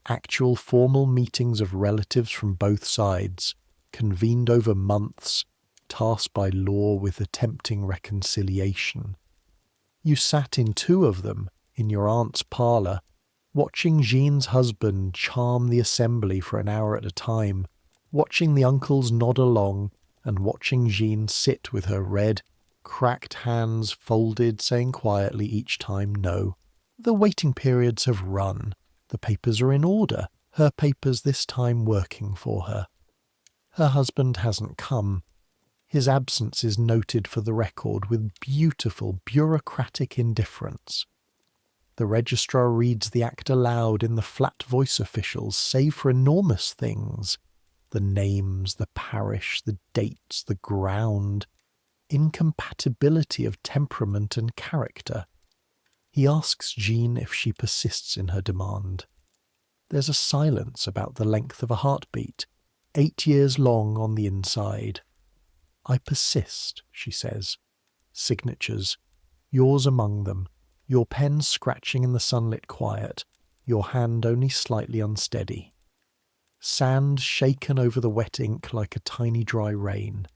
actual formal meetings of relatives from both sides, convened over months, tasked by law with attempting reconciliation. You sat in 2 of them, in your aunt's parlour, watching Jean's husband charm the assembly for an hour at a time, watching the uncles nod along, and watching Jean sit with her red, cracked hands folded, saying quietly each time no. The waiting periods have run. The papers are in order, her papers this time working for her. Her husband hasn't come. His absence is noted for the record with beautiful bureaucratic indifference. The registrar reads the act aloud in the flat voice officials, save for enormous things. The names, the parish, the dates, the ground. Incompatibility of temperament and character. He asks Jean if she persists in her demand. There's a silence about the length of a heartbeat, 8 years long on the inside. I persist, she says. Signatures, yours among them, your pen scratching in the sunlit quiet, your hand only slightly unsteady. Sand shaken over the wet ink like a tiny dry rain.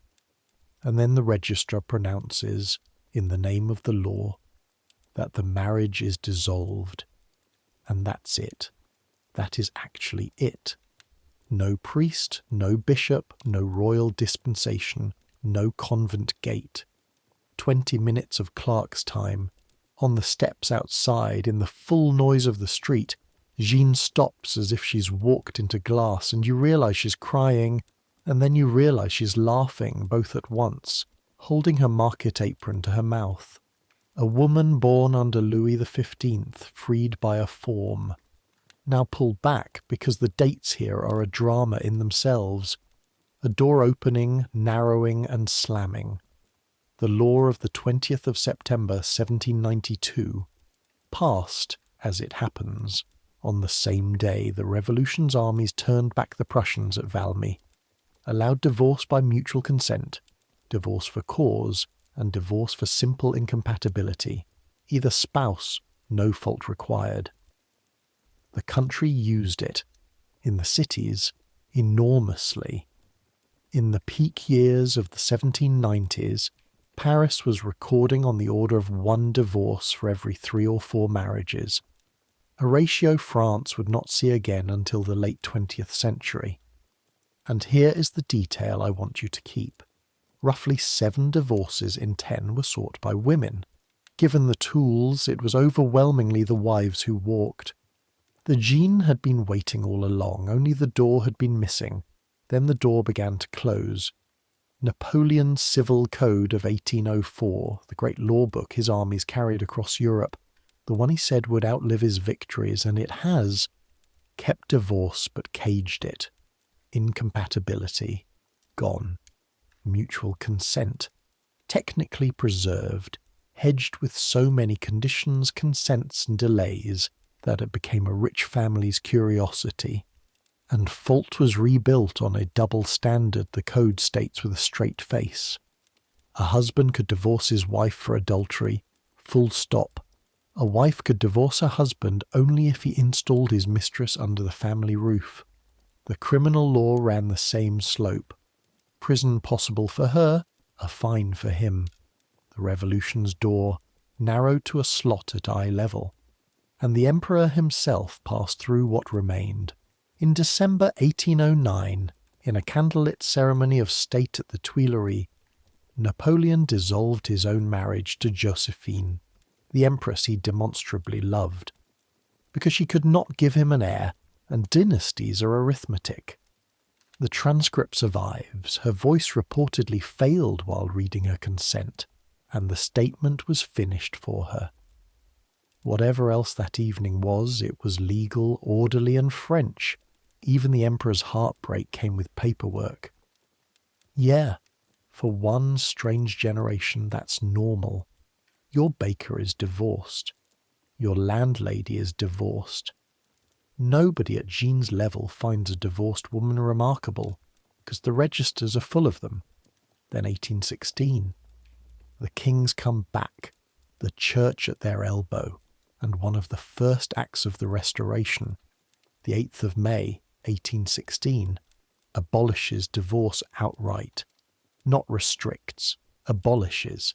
And then the registrar pronounces, in the name of the law, that the marriage is dissolved. And that's it. That is actually it. No priest, no bishop, no royal dispensation, no convent gate. 20 minutes of clerk's time. On the steps outside, in the full noise of the street, Jean stops as if she's walked into glass, and you realise she's crying, and then you realise she's laughing both at once, holding her market apron to her mouth. A woman born under Louis XV, freed by a form. Now pulled back because the dates here are a drama in themselves. A door opening, narrowing and slamming. The law of the 20th of September 1792, passed, as it happens, on the same day the Revolution's armies turned back the Prussians at Valmy, allowed divorce by mutual consent, divorce for cause, and divorce for simple incompatibility, either spouse, no fault required. The country used it, in the cities, enormously. In the peak years of the 1790s, Paris was recording on the order of 1 divorce for every 3 or 4 marriages, a ratio France would not see again until the late 20th century. And here is the detail I want you to keep. Roughly 7 divorces in 10 were sought by women. Given the tools, it was overwhelmingly the wives who walked. The Jean had been waiting all along, only the door had been missing. Then the door began to close. Napoleon's Civil Code of 1804, the great law book his armies carried across Europe, the one he said would outlive his victories, and it has, kept divorce but caged it. incompatibility, gone. Mutual consent, technically preserved, hedged with so many conditions, consents, and delays that it became a rich family's curiosity. And fault was rebuilt on a double standard the code states with a straight face. A husband could divorce his wife for adultery, full stop. A wife could divorce her husband only if he installed his mistress under the family roof. The criminal law ran the same slope. Prison possible for her, a fine for him. The revolution's door narrowed to a slot at eye level, and the emperor himself passed through what remained. In December 1809, in a candlelit ceremony of state at the Tuileries, Napoleon dissolved his own marriage to Josephine, the empress he demonstrably loved, because she could not give him an heir, and dynasties are arithmetic. The transcript survives. Her voice reportedly failed while reading her consent, and the statement was finished for her. Whatever else that evening was, it was legal, orderly, and French. Even the emperor's heartbreak came with paperwork. Yeah, for one strange generation that's normal. Your baker is divorced. Your landlady is divorced. Nobody at Jean's level finds a divorced woman remarkable, because the registers are full of them. Then 1816. The kings come back, the church at their elbow, and one of the first acts of the Restoration, the 8th of May, 1816, abolishes divorce outright, not restricts, abolishes.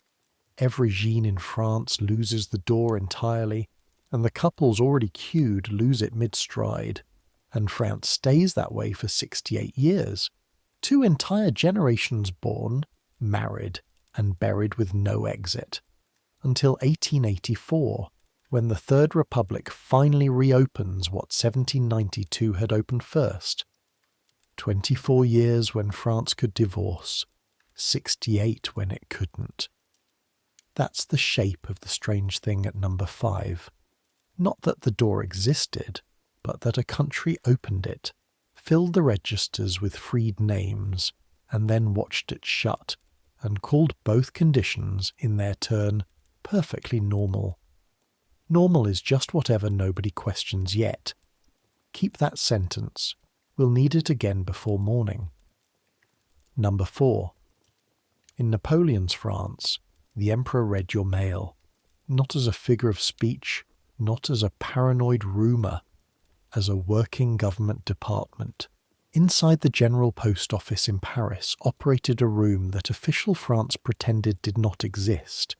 Every Jean in France loses the door entirely, and the couples already queued lose it mid-stride. And France stays that way for 68 years. 2 entire generations born, married, and buried with no exit. Until 1884, when the Third Republic finally reopens what 1792 had opened first. 24 years when France could divorce, 68 when it couldn't. That's the shape of the strange thing at number 5. Not that the door existed, but that a country opened it, filled the registers with freed names, and then watched it shut, and called both conditions, in their turn, perfectly normal. Normal is just whatever nobody questions yet. Keep that sentence. We'll need it again before morning. Number 4. In Napoleon's France, the emperor read your mail, not as a figure of speech, not as a paranoid rumour, as a working government department. Inside the General Post Office in Paris operated a room that official France pretended did not exist,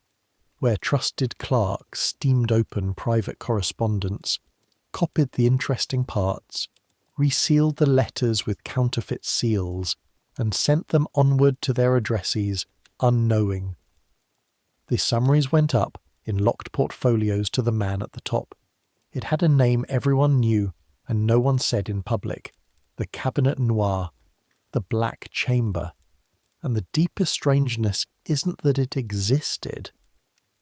where trusted clerks steamed open private correspondence, copied the interesting parts, resealed the letters with counterfeit seals, and sent them onward to their addressees, unknowing. The summaries went up in locked portfolios to the man at the top. It had a name everyone knew and no one said in public: the Cabinet Noir, the Black Chamber. And the deepest strangeness isn't that it existed.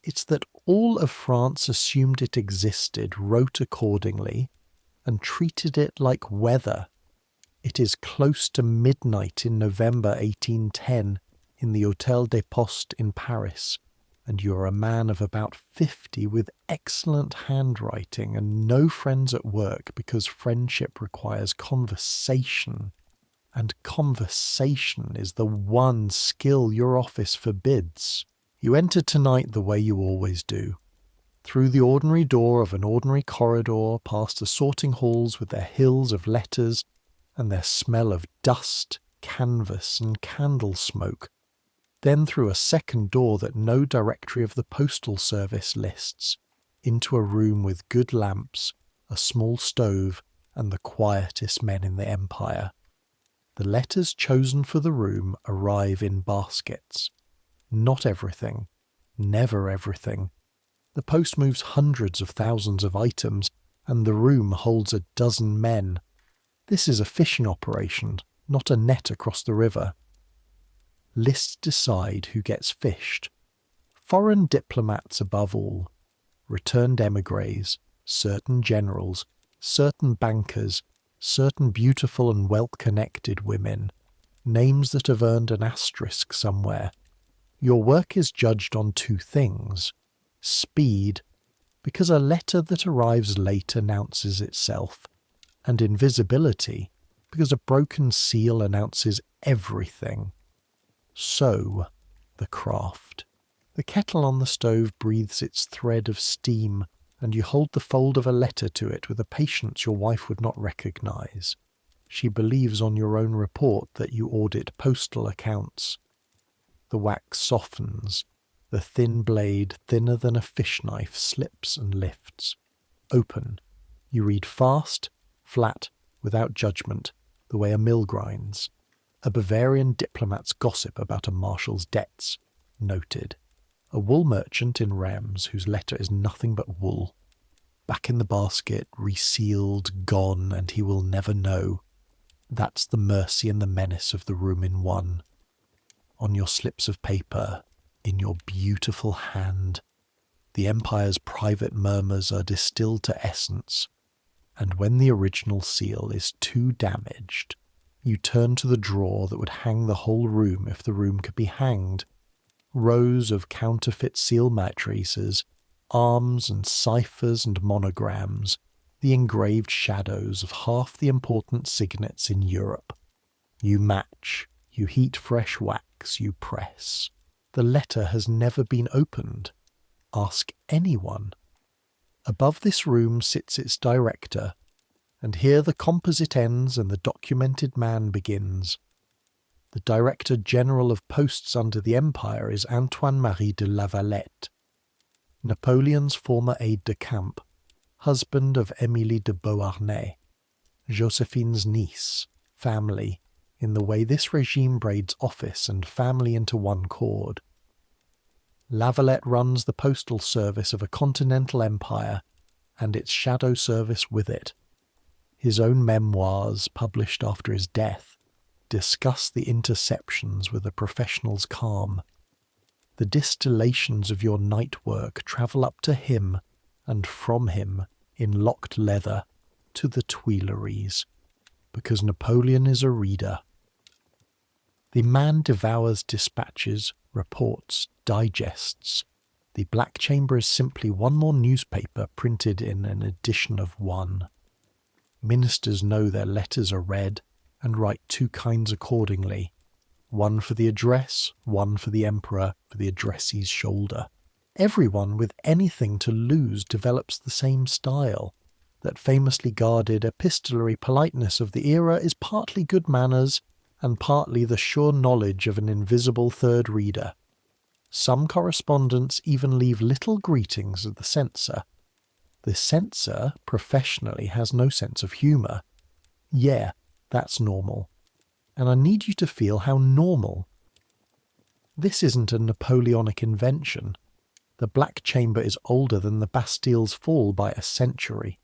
It's that all of France assumed it existed, wrote accordingly, and treated it like weather. It is close to midnight in November 1810 in the Hôtel des Postes in Paris, and you're a man of about 50 with excellent handwriting and no friends at work because friendship requires conversation, and conversation is the one skill your office forbids. You enter tonight the way you always do, through the ordinary door of an ordinary corridor, past the sorting halls with their hills of letters and their smell of dust, canvas, and candle smoke, then through a second door that no directory of the postal service lists, into a room with good lamps, a small stove, and the quietest men in the empire. The letters chosen for the room arrive in baskets. Not everything, never everything. The post moves hundreds of thousands of items, and the room holds a dozen men. This is a fishing operation, not a net across the river. Lists decide who gets fished. Foreign diplomats above all, returned émigrés, certain generals, certain bankers, certain beautiful and well-connected women, names that have earned an asterisk somewhere. Your work is judged on two things: speed, because a letter that arrives late announces itself, and invisibility, because a broken seal announces everything. So, the craft. The kettle on the stove breathes its thread of steam, and you hold the fold of a letter to it with a patience your wife would not recognize. She believes on your own report that you audit postal accounts. The wax softens. The thin blade, thinner than a fish knife, slips and lifts. Open. You read fast, flat, without judgment, the way a mill grinds. A Bavarian diplomat's gossip about a marshal's debts. Noted. A wool merchant in Rams whose letter is nothing but wool. Back in the basket, resealed, gone, and he will never know. That's the mercy and the menace of the room in one. On your slips of paper, in your beautiful hand, the Empire's private murmurs are distilled to essence, and when the original seal is too damaged, you turn to the drawer that would hang the whole room if the room could be hanged. Rows of counterfeit seal matrices, arms and ciphers and monograms, the engraved shadows of half the important signets in Europe. You match, you heat fresh wax, you press. The letter has never been opened. Ask anyone. Above this room sits its director, and here the composite ends and the documented man begins. The Director General of Posts under the Empire is Antoine-Marie de Lavalette, Napoleon's former aide-de-camp, husband of Émilie de Beauharnais, Josephine's niece, family, in the way this regime braids office and family into one cord. Lavalette runs the postal service of a continental empire, and its shadow service with it. His own memoirs, published after his death, discuss the interceptions with a professional's calm. The distillations of your night work travel up to him and from him in locked leather to the Tuileries, because Napoleon is a reader. The man devours dispatches, reports, digests. The Black Chamber is simply one more newspaper printed in an edition of one. Ministers know their letters are read, and write two kinds accordingly, one for the address, one for the emperor, for the addressee's shoulder. Everyone with anything to lose develops the same style. That famously guarded epistolary politeness of the era is partly good manners, and partly the sure knowledge of an invisible third reader. Some correspondents even leave little greetings of the censor. The censor, professionally, has no sense of humour. Yeah, that's normal. And I need you to feel how normal. This isn't a Napoleonic invention. The Black Chamber is older than the Bastille's fall by a century.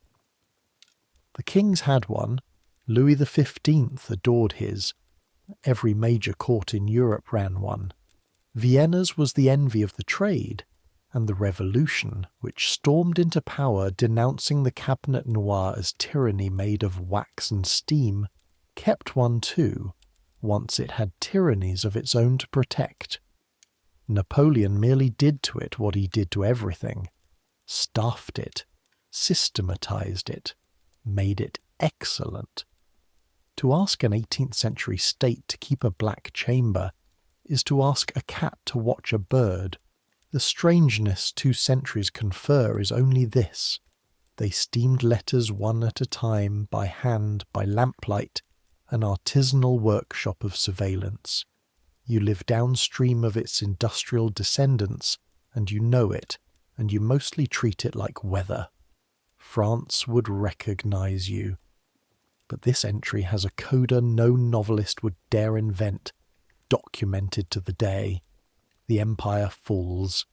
The kings had one. Louis XV adored his. Every major court in Europe ran one. Vienna's was the envy of the trade, and the Revolution, which stormed into power denouncing the Cabinet Noir as tyranny made of wax and steam, kept one too, once it had tyrannies of its own to protect. Napoleon merely did to it what he did to everything: staffed it, systematized it, made it excellent. To ask an 18th century state to keep a black chamber is to ask a cat to watch a bird. The strangeness 2 centuries confer is only this: they steamed letters one at a time, by hand, by lamplight, an artisanal workshop of surveillance. You live downstream of its industrial descendants, and you know it, and you mostly treat it like weather. France would recognize you. But this entry has a coda no novelist would dare invent, documented to the day. The empire falls.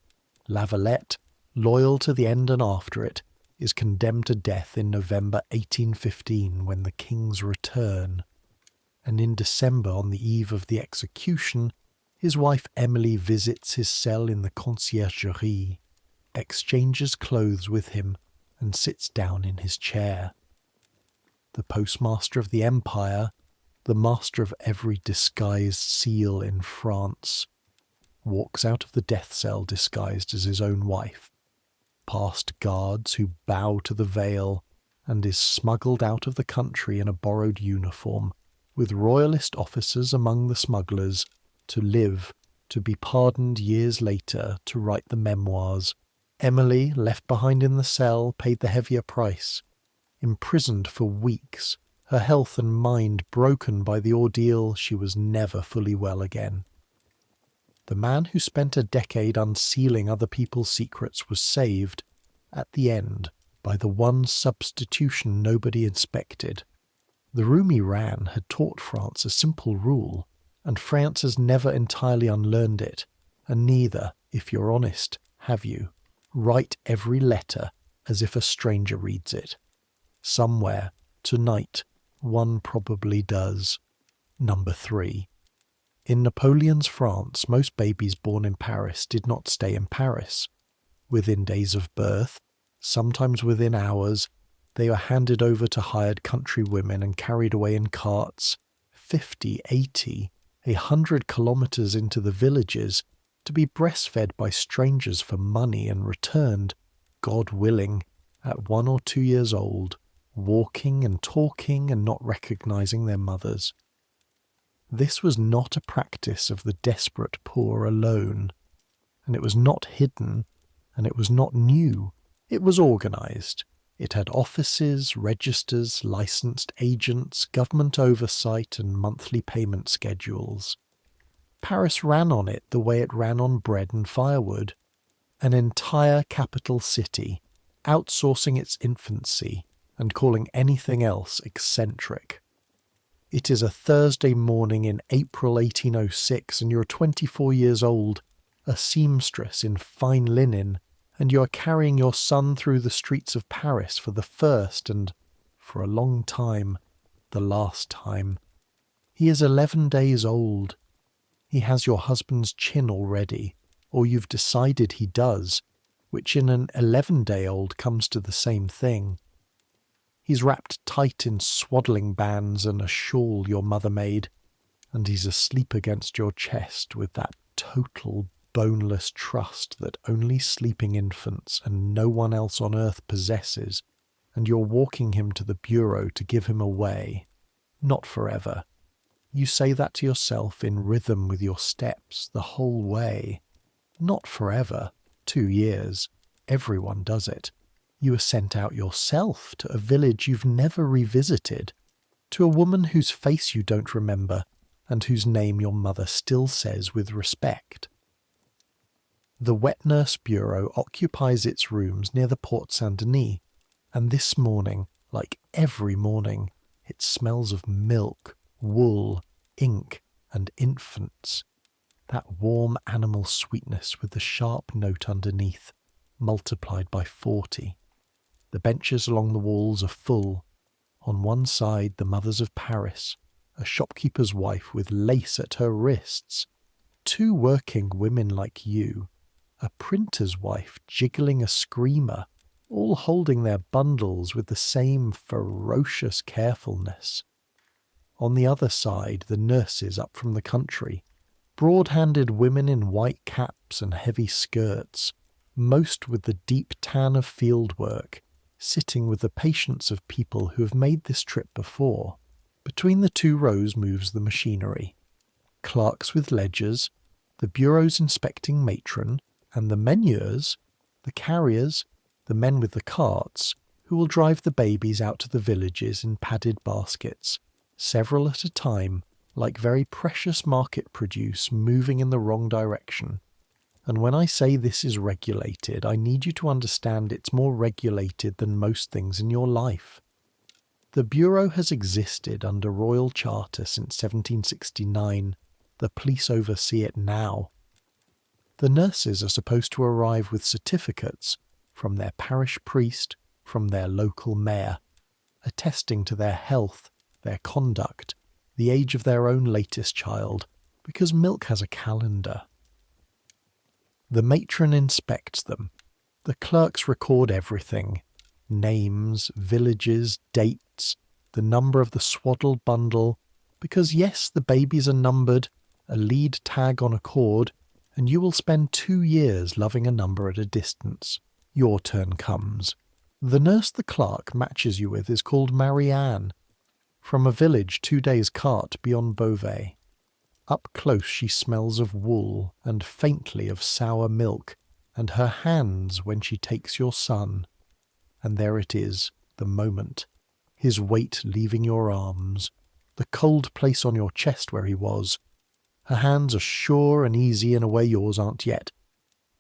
Lavalette, loyal to the end and after it, is condemned to death in November 1815 when the kings return. And in December, on the eve of the execution, his wife Emily visits his cell in the conciergerie, exchanges clothes with him, and sits down in his chair. the postmaster of the empire, the master of every disguised seal in France, walks out of the death cell disguised as his own wife, past guards who bow to the veil, and is smuggled out of the country in a borrowed uniform, with royalist officers among the smugglers, to live, to be pardoned years later, to write the memoirs. Emily, left behind in the cell, paid the heavier price. Imprisoned for weeks, her health and mind broken by the ordeal, she was never fully well again. The man who spent a decade unsealing other people's secrets was saved, at the end, by the one substitution nobody inspected. The room he ran had taught France a simple rule, and France has never entirely unlearned it, and neither, if you're honest, have you. Write every letter as if a stranger reads it. Somewhere, tonight, one probably does. Number 3. In Napoleon's France, most babies born in Paris did not stay in Paris. Within days of birth, sometimes within hours, they were handed over to hired country women and carried away in carts, 50, 80, 100 kilometres into the villages, to be breastfed by strangers for money and returned, God willing, at 1 or 2 years old, walking and talking and not recognising their mothers. This was not a practice of the desperate poor alone, and it was not hidden, and it was not new. It was organised. It had offices, registers, licensed agents, government oversight, and monthly payment schedules. Paris ran on it the way it ran on bread and firewood. An entire capital city, outsourcing its infancy and calling anything else eccentric. It is a Thursday morning in April 1806, and you're 24 years old, a seamstress in fine linen, and you are carrying your son through the streets of Paris for the first and, for a long time, the last time. He is 11 days old. He has your husband's chin already, or you've decided he does, which in an 11-day-old comes to the same thing. He's wrapped tight in swaddling bands and a shawl your mother made, and he's asleep against your chest with that total boneless trust that only sleeping infants and no one else on earth possesses, and you're walking him to the bureau to give him away. Not forever. You say that to yourself in rhythm with your steps the whole way. Not forever. 2 years. Everyone does it. You are sent out yourself to a village you've never revisited, to a woman whose face you don't remember, and whose name your mother still says with respect. The wet nurse bureau occupies its rooms near the Porte Saint-Denis, and this morning, like every morning, it smells of milk, wool, ink, and infants. That warm animal sweetness with the sharp note underneath, multiplied by 40. The benches along the walls are full. On one side, the mothers of Paris, a shopkeeper's wife with lace at her wrists, 2 working women like you, a printer's wife jiggling a screamer, all holding their bundles with the same ferocious carefulness. On the other side, the nurses up from the country, broad-handed women in white caps and heavy skirts, most with the deep tan of field work, sitting with the patience of people who have made this trip before. Between the 2 rows moves the machinery. Clerks with ledgers, the bureau's inspecting matron, and the meneurs, the carriers, the men with the carts, who will drive the babies out to the villages in padded baskets, several at a time, like very precious market produce moving in the wrong direction. And when I say this is regulated, I need you to understand it's more regulated than most things in your life. The Bureau has existed under Royal Charter since 1769. The police oversee it now. The nurses are supposed to arrive with certificates from their parish priest, from their local mayor, attesting to their health, their conduct, the age of their own latest child, because milk has a calendar. The matron inspects them. The clerks record everything. Names, villages, dates. the number of the swaddled bundle, because yes, the babies are numbered, a lead tag on a cord, and you will spend 2 years loving a number at a distance. Your turn comes. The nurse the clerk matches you with is called Marianne, from a village 2 days' cart beyond Beauvais. Up close she smells of wool and faintly of sour milk, and her hands when she takes your son. And there it is, the moment, his weight leaving your arms, the cold place on your chest where he was. Her hands are sure and easy in a way yours aren't yet.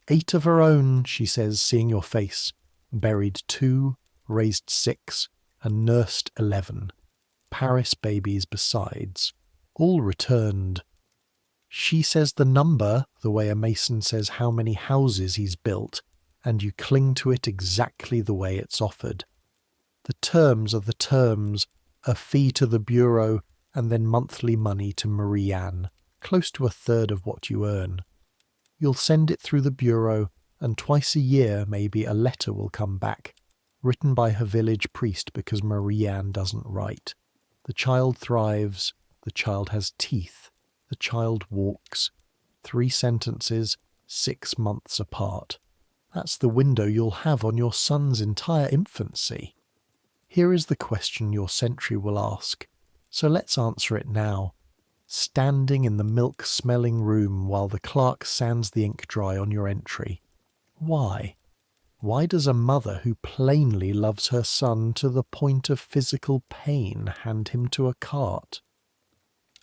8 of her own, she says, seeing your face, buried 2, raised 6, and nursed 11. Paris babies besides, all returned. She says the number, the way a mason says how many houses he's built, and you cling to it exactly the way it's offered. The terms are the terms, a fee to the bureau, and then monthly money to Marie-Anne, close to 1/3 of what you earn. You'll send it through the bureau, and twice a year maybe a letter will come back, written by her village priest because Marie-Anne doesn't write. The child thrives, the child has teeth, the child walks. 3 sentences, 6 months apart. That's the window you'll have on your son's entire infancy. Here is the question your sentry will ask, so let's answer it now. Standing in the milk-smelling room while the clerk sands the ink dry on your entry. Why? Why does a mother who plainly loves her son to the point of physical pain hand him to a cart?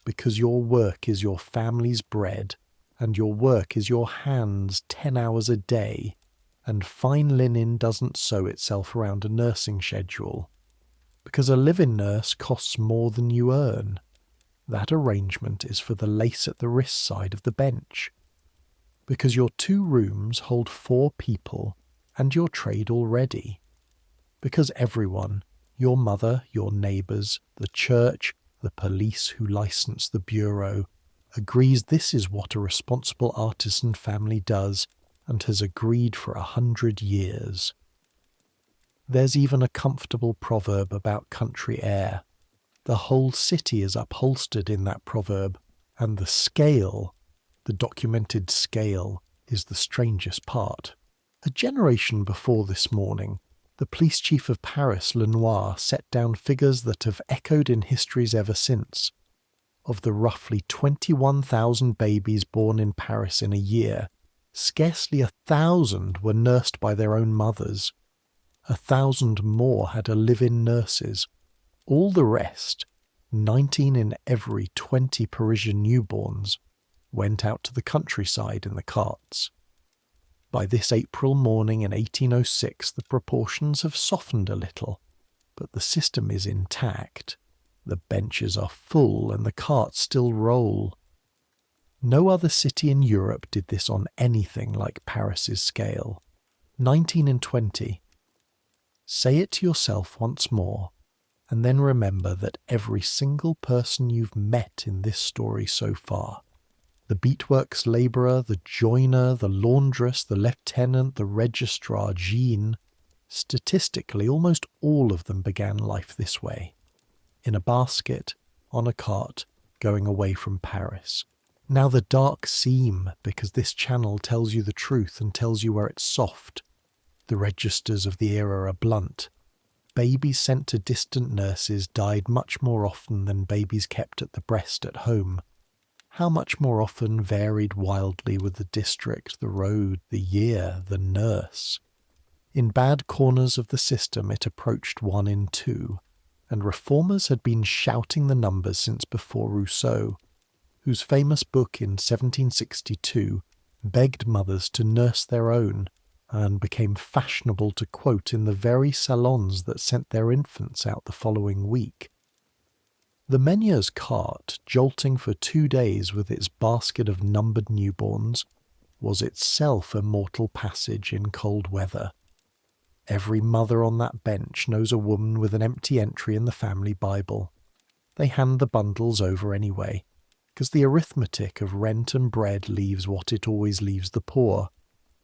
Because your work is your family's bread, and your work is your hands 10 hours a day, and fine linen doesn't sew itself around a nursing schedule. Because a live-in nurse costs more than you earn. That arrangement is for the lace at the wrist side of the bench. Because your 2 rooms hold 4 people, and your trade already. Because everyone, your mother, your neighbours, the church, the police who license the bureau, agrees this is what a responsible artisan family does, and has agreed for 100 years. There's even a comfortable proverb about country air. The whole city is upholstered in that proverb, and the scale, the documented scale, is the strangest part. A generation before this morning, the police chief of Paris, Lenoir, set down figures that have echoed in histories ever since. Of the roughly 21,000 babies born in Paris in a year, scarcely 1,000 were nursed by their own mothers. 1,000 more had a live-in nurses. All the rest, 19 in every 20 Parisian newborns, went out to the countryside in the carts. By this April morning in 1806 the proportions have softened a little, but the system is intact. The benches are full and the carts still roll. No other city in Europe did this on anything like Paris's scale. 19 in 20. Say it to yourself once more, and then remember that every single person you've met in this story so far, the beatworks labourer, the joiner, the laundress, the lieutenant, the registrar, Jean, statistically almost all of them began life this way. In a basket, on a cart, going away from Paris. Now the dark seam, because this channel tells you the truth and tells you where it's soft. The registers of the era are blunt. Babies sent to distant nurses died much more often than babies kept at the breast at home. How much more often varied wildly with the district, the road, the year, the nurse. In bad corners of the system it approached 1 in 2, and reformers had been shouting the numbers since before Rousseau, whose famous book in 1762 begged mothers to nurse their own, and became fashionable to quote in the very salons that sent their infants out the following week. The Meunier's cart, jolting for 2 days with its basket of numbered newborns, was itself a mortal passage in cold weather. Every mother on that bench knows a woman with an empty entry in the family Bible. They hand the bundles over anyway, because the arithmetic of rent and bread leaves what it always leaves the poor,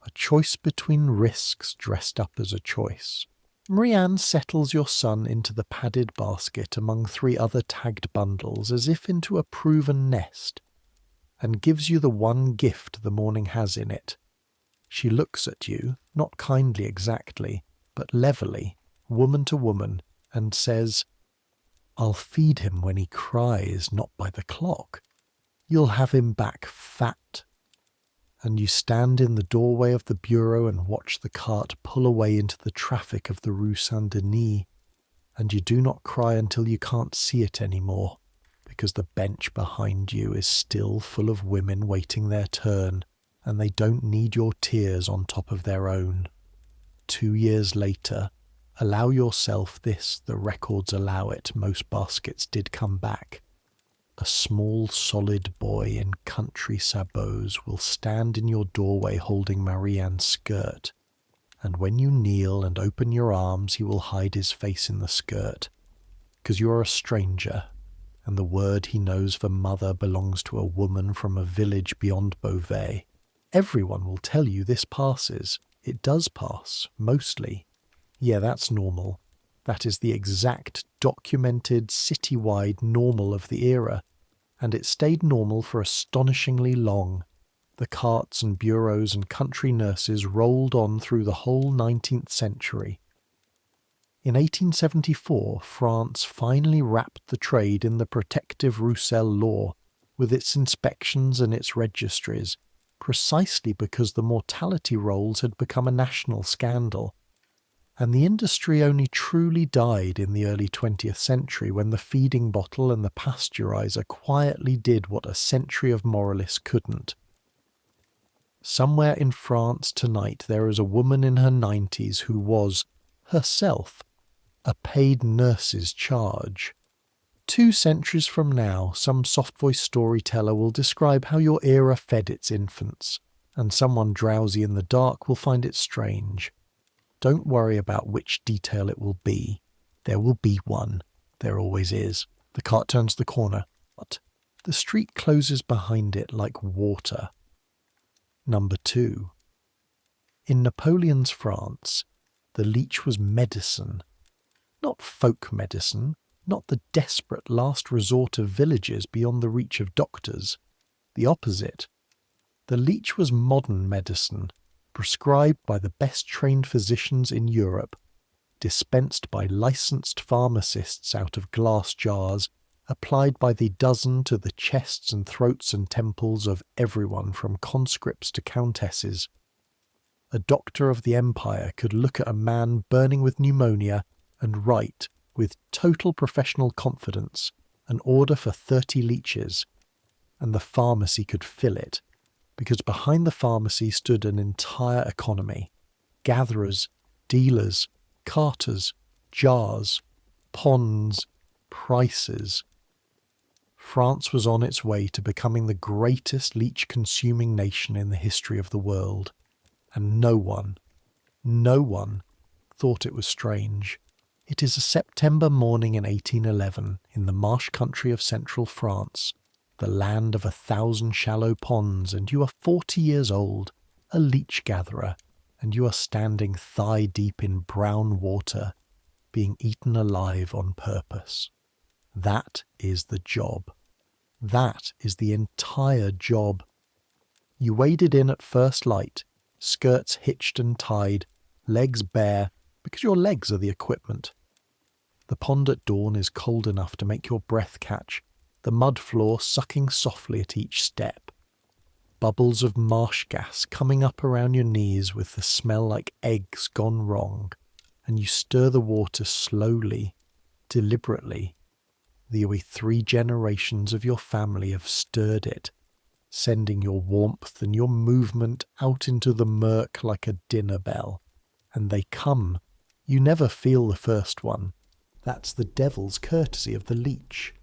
a choice between risks dressed up as a choice. Marianne settles your son into the padded basket among 3 other tagged bundles as if into a proven nest, and gives you the one gift the morning has in it. She looks at you, not kindly exactly, but levelly, woman to woman, and says, "I'll feed him when he cries, not by the clock. You'll have him back fat." And you stand in the doorway of the bureau and watch the cart pull away into the traffic of the Rue Saint-Denis, and you do not cry until you can't see it anymore, because the bench behind you is still full of women waiting their turn, and they don't need your tears on top of their own. 2 years later, allow yourself this, the records allow it, most baskets did come back. A small solid boy in country sabots will stand in your doorway holding Marianne's skirt, and when you kneel and open your arms he will hide his face in the skirt, because you are a stranger, and the word he knows for mother belongs to a woman from a village beyond Beauvais. Everyone will tell you this passes. It does pass, mostly. Yeah, that's normal. That is the exact, documented, city-wide normal of the era, and it stayed normal for astonishingly long. The carts and bureaus and country nurses rolled on through the whole 19th century. In 1874, France finally wrapped the trade in the protective Roussel law, with its inspections and its registries, precisely because the mortality rolls had become a national scandal. And the industry only truly died in the early 20th century when the feeding bottle and the pasteurizer quietly did what a century of moralists couldn't. Somewhere in France tonight there is a woman in her 90s who was, herself, a paid nurse's charge. 2 centuries from now, some soft-voiced storyteller will describe how your era fed its infants, and someone drowsy in the dark will find it strange. Don't worry about which detail it will be. There will be one. There always is. The cart turns the corner, but the street closes behind it like water. Number 2. In Napoleon's France, the leech was medicine. Not folk medicine, not the desperate last resort of villages beyond the reach of doctors. The opposite. The leech was modern medicine, prescribed by the best trained physicians in Europe, dispensed by licensed pharmacists out of glass jars, applied by the dozen to the chests and throats and temples of everyone from conscripts to countesses. A doctor of the empire could look at a man burning with pneumonia and write, with total professional confidence, an order for 30 leeches, and the pharmacy could fill it, because behind the pharmacy stood an entire economy. Gatherers, dealers, carters, jars, ponds, prices. France was on its way to becoming the greatest leech-consuming nation in the history of the world, and no one thought it was strange. It is a September morning in 1811 in the marsh country of central France, the land of 1,000 shallow ponds, and you are 40 years old, a leech gatherer, and you are standing thigh-deep in brown water, being eaten alive on purpose. That is the job. That is the entire job. You waded in at first light, skirts hitched and tied, legs bare, because your legs are the equipment. The pond at dawn is cold enough to make your breath catch, the mud floor sucking softly at each step. Bubbles of marsh gas coming up around your knees with the smell like eggs gone wrong, and you stir the water slowly, deliberately. The 3 generations of your family have stirred it, sending your warmth and your movement out into the murk like a dinner bell. And they come. You never feel the first one. That's the devil's courtesy of the leech.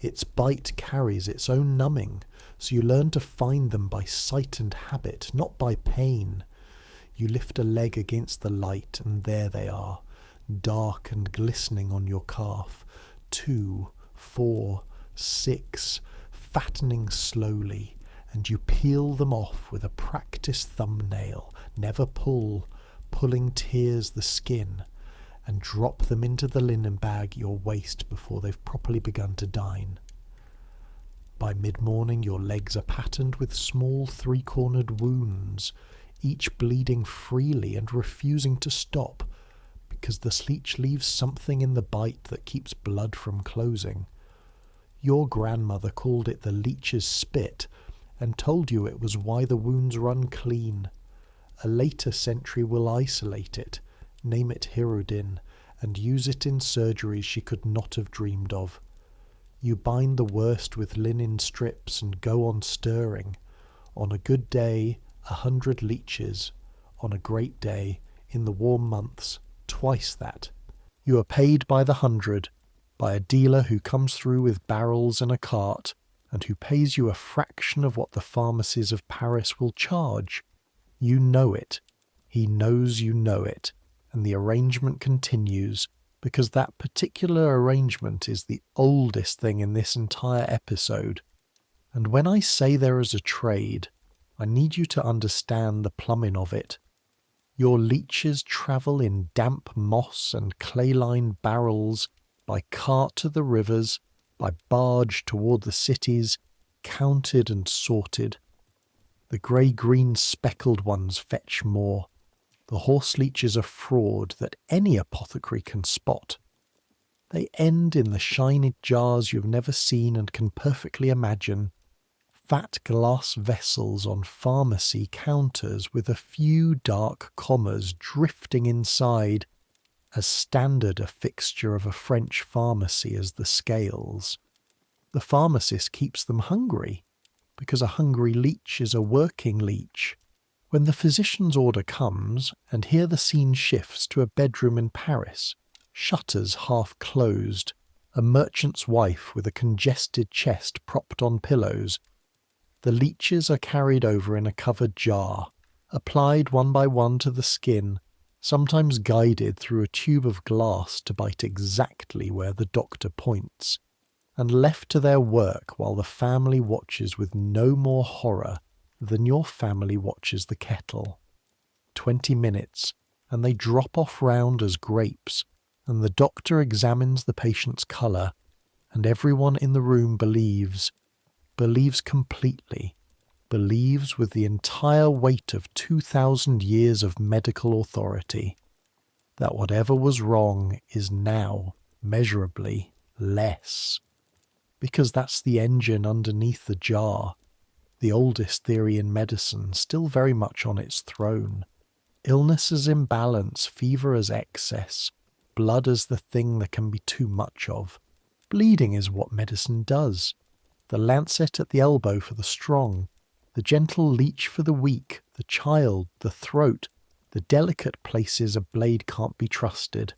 Its bite carries its own numbing, so you learn to find them by sight and habit, not by pain. You lift a leg against the light, and there they are, dark and glistening on your calf. 2, 4, 6, fattening slowly, and you peel them off with a practiced thumbnail. Never pull. Pulling tears the skin. and drop them into the linen bag at your waist before they've properly begun to dine. By mid-morning your legs are patterned with small three-cornered wounds, each bleeding freely and refusing to stop, because the leech leaves something in the bite that keeps blood from closing. Your grandmother called it the leech's spit, and told you it was why the wounds run clean. A later century will isolate it, name it Hirudin, and use it in surgeries she could not have dreamed of. You bind the worst with linen strips and go on stirring. On a good day, 100 leeches. On a great day, in the warm months, twice that. You are paid by the 100, by a dealer who comes through with barrels and a cart, and who pays you a fraction of what the pharmacies of Paris will charge. You know it. He knows you know it, and the arrangement continues, because that particular arrangement is the oldest thing in this entire episode. And when I say there is a trade, I need you to understand the plumbing of it. Your leeches travel in damp moss and clay-lined barrels, by cart to the rivers, by barge toward the cities, counted and sorted. The grey-green speckled ones fetch more. The horse leech is a fraud that any apothecary can spot. They end in the shiny jars you've never seen and can perfectly imagine. Fat glass vessels on pharmacy counters with a few dark commas drifting inside, as standard a fixture of a French pharmacy as the scales. The pharmacist keeps them hungry, because a hungry leech is a working leech. When the physician's order comes, and here the scene shifts to a bedroom in Paris, shutters half closed, a merchant's wife with a congested chest propped on pillows, the leeches are carried over in a covered jar, applied one by one to the skin, sometimes guided through a tube of glass to bite exactly where the doctor points, and left to their work while the family watches with no more horror than your family watches the kettle. 20 minutes, and they drop off round as grapes, and the doctor examines the patient's colour, and everyone in the room believes completely, believes with the entire weight of 2,000 years of medical authority, that whatever was wrong is now measurably less. Because that's the engine underneath the jar, the oldest theory in medicine, still very much on its throne. Illness as imbalance, fever as excess, blood as the thing there can be too much of. Bleeding is what medicine does. The lancet at the elbow for the strong, the gentle leech for the weak, the child, the throat, the delicate places a blade can't be trusted.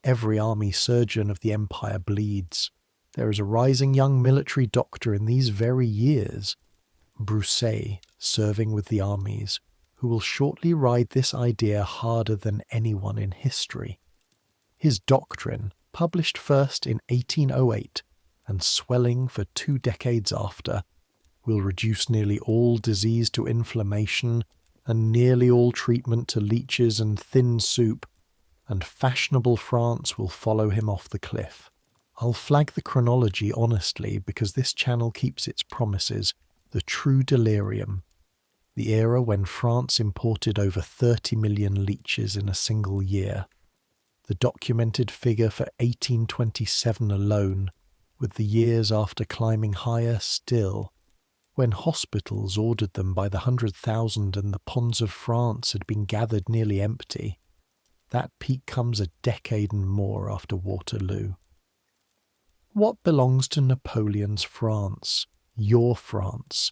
Every army surgeon of the empire bleeds. There is a rising young military doctor in these very years, Broussais, serving with the armies, who will shortly ride this idea harder than anyone in history. His doctrine, published first in 1808 and swelling for 2 decades after, will reduce nearly all disease to inflammation and nearly all treatment to leeches and thin soup, and fashionable France will follow him off the cliff. I'll flag the chronology honestly because this channel keeps its promises. The true delirium, the era when France imported over 30 million leeches in a single year, the documented figure for 1827 alone, with the years after climbing higher still, when hospitals ordered them by the 100,000 and the ponds of France had been gathered nearly empty. That peak comes a decade and more after Waterloo. What belongs to Napoleon's France? Your France,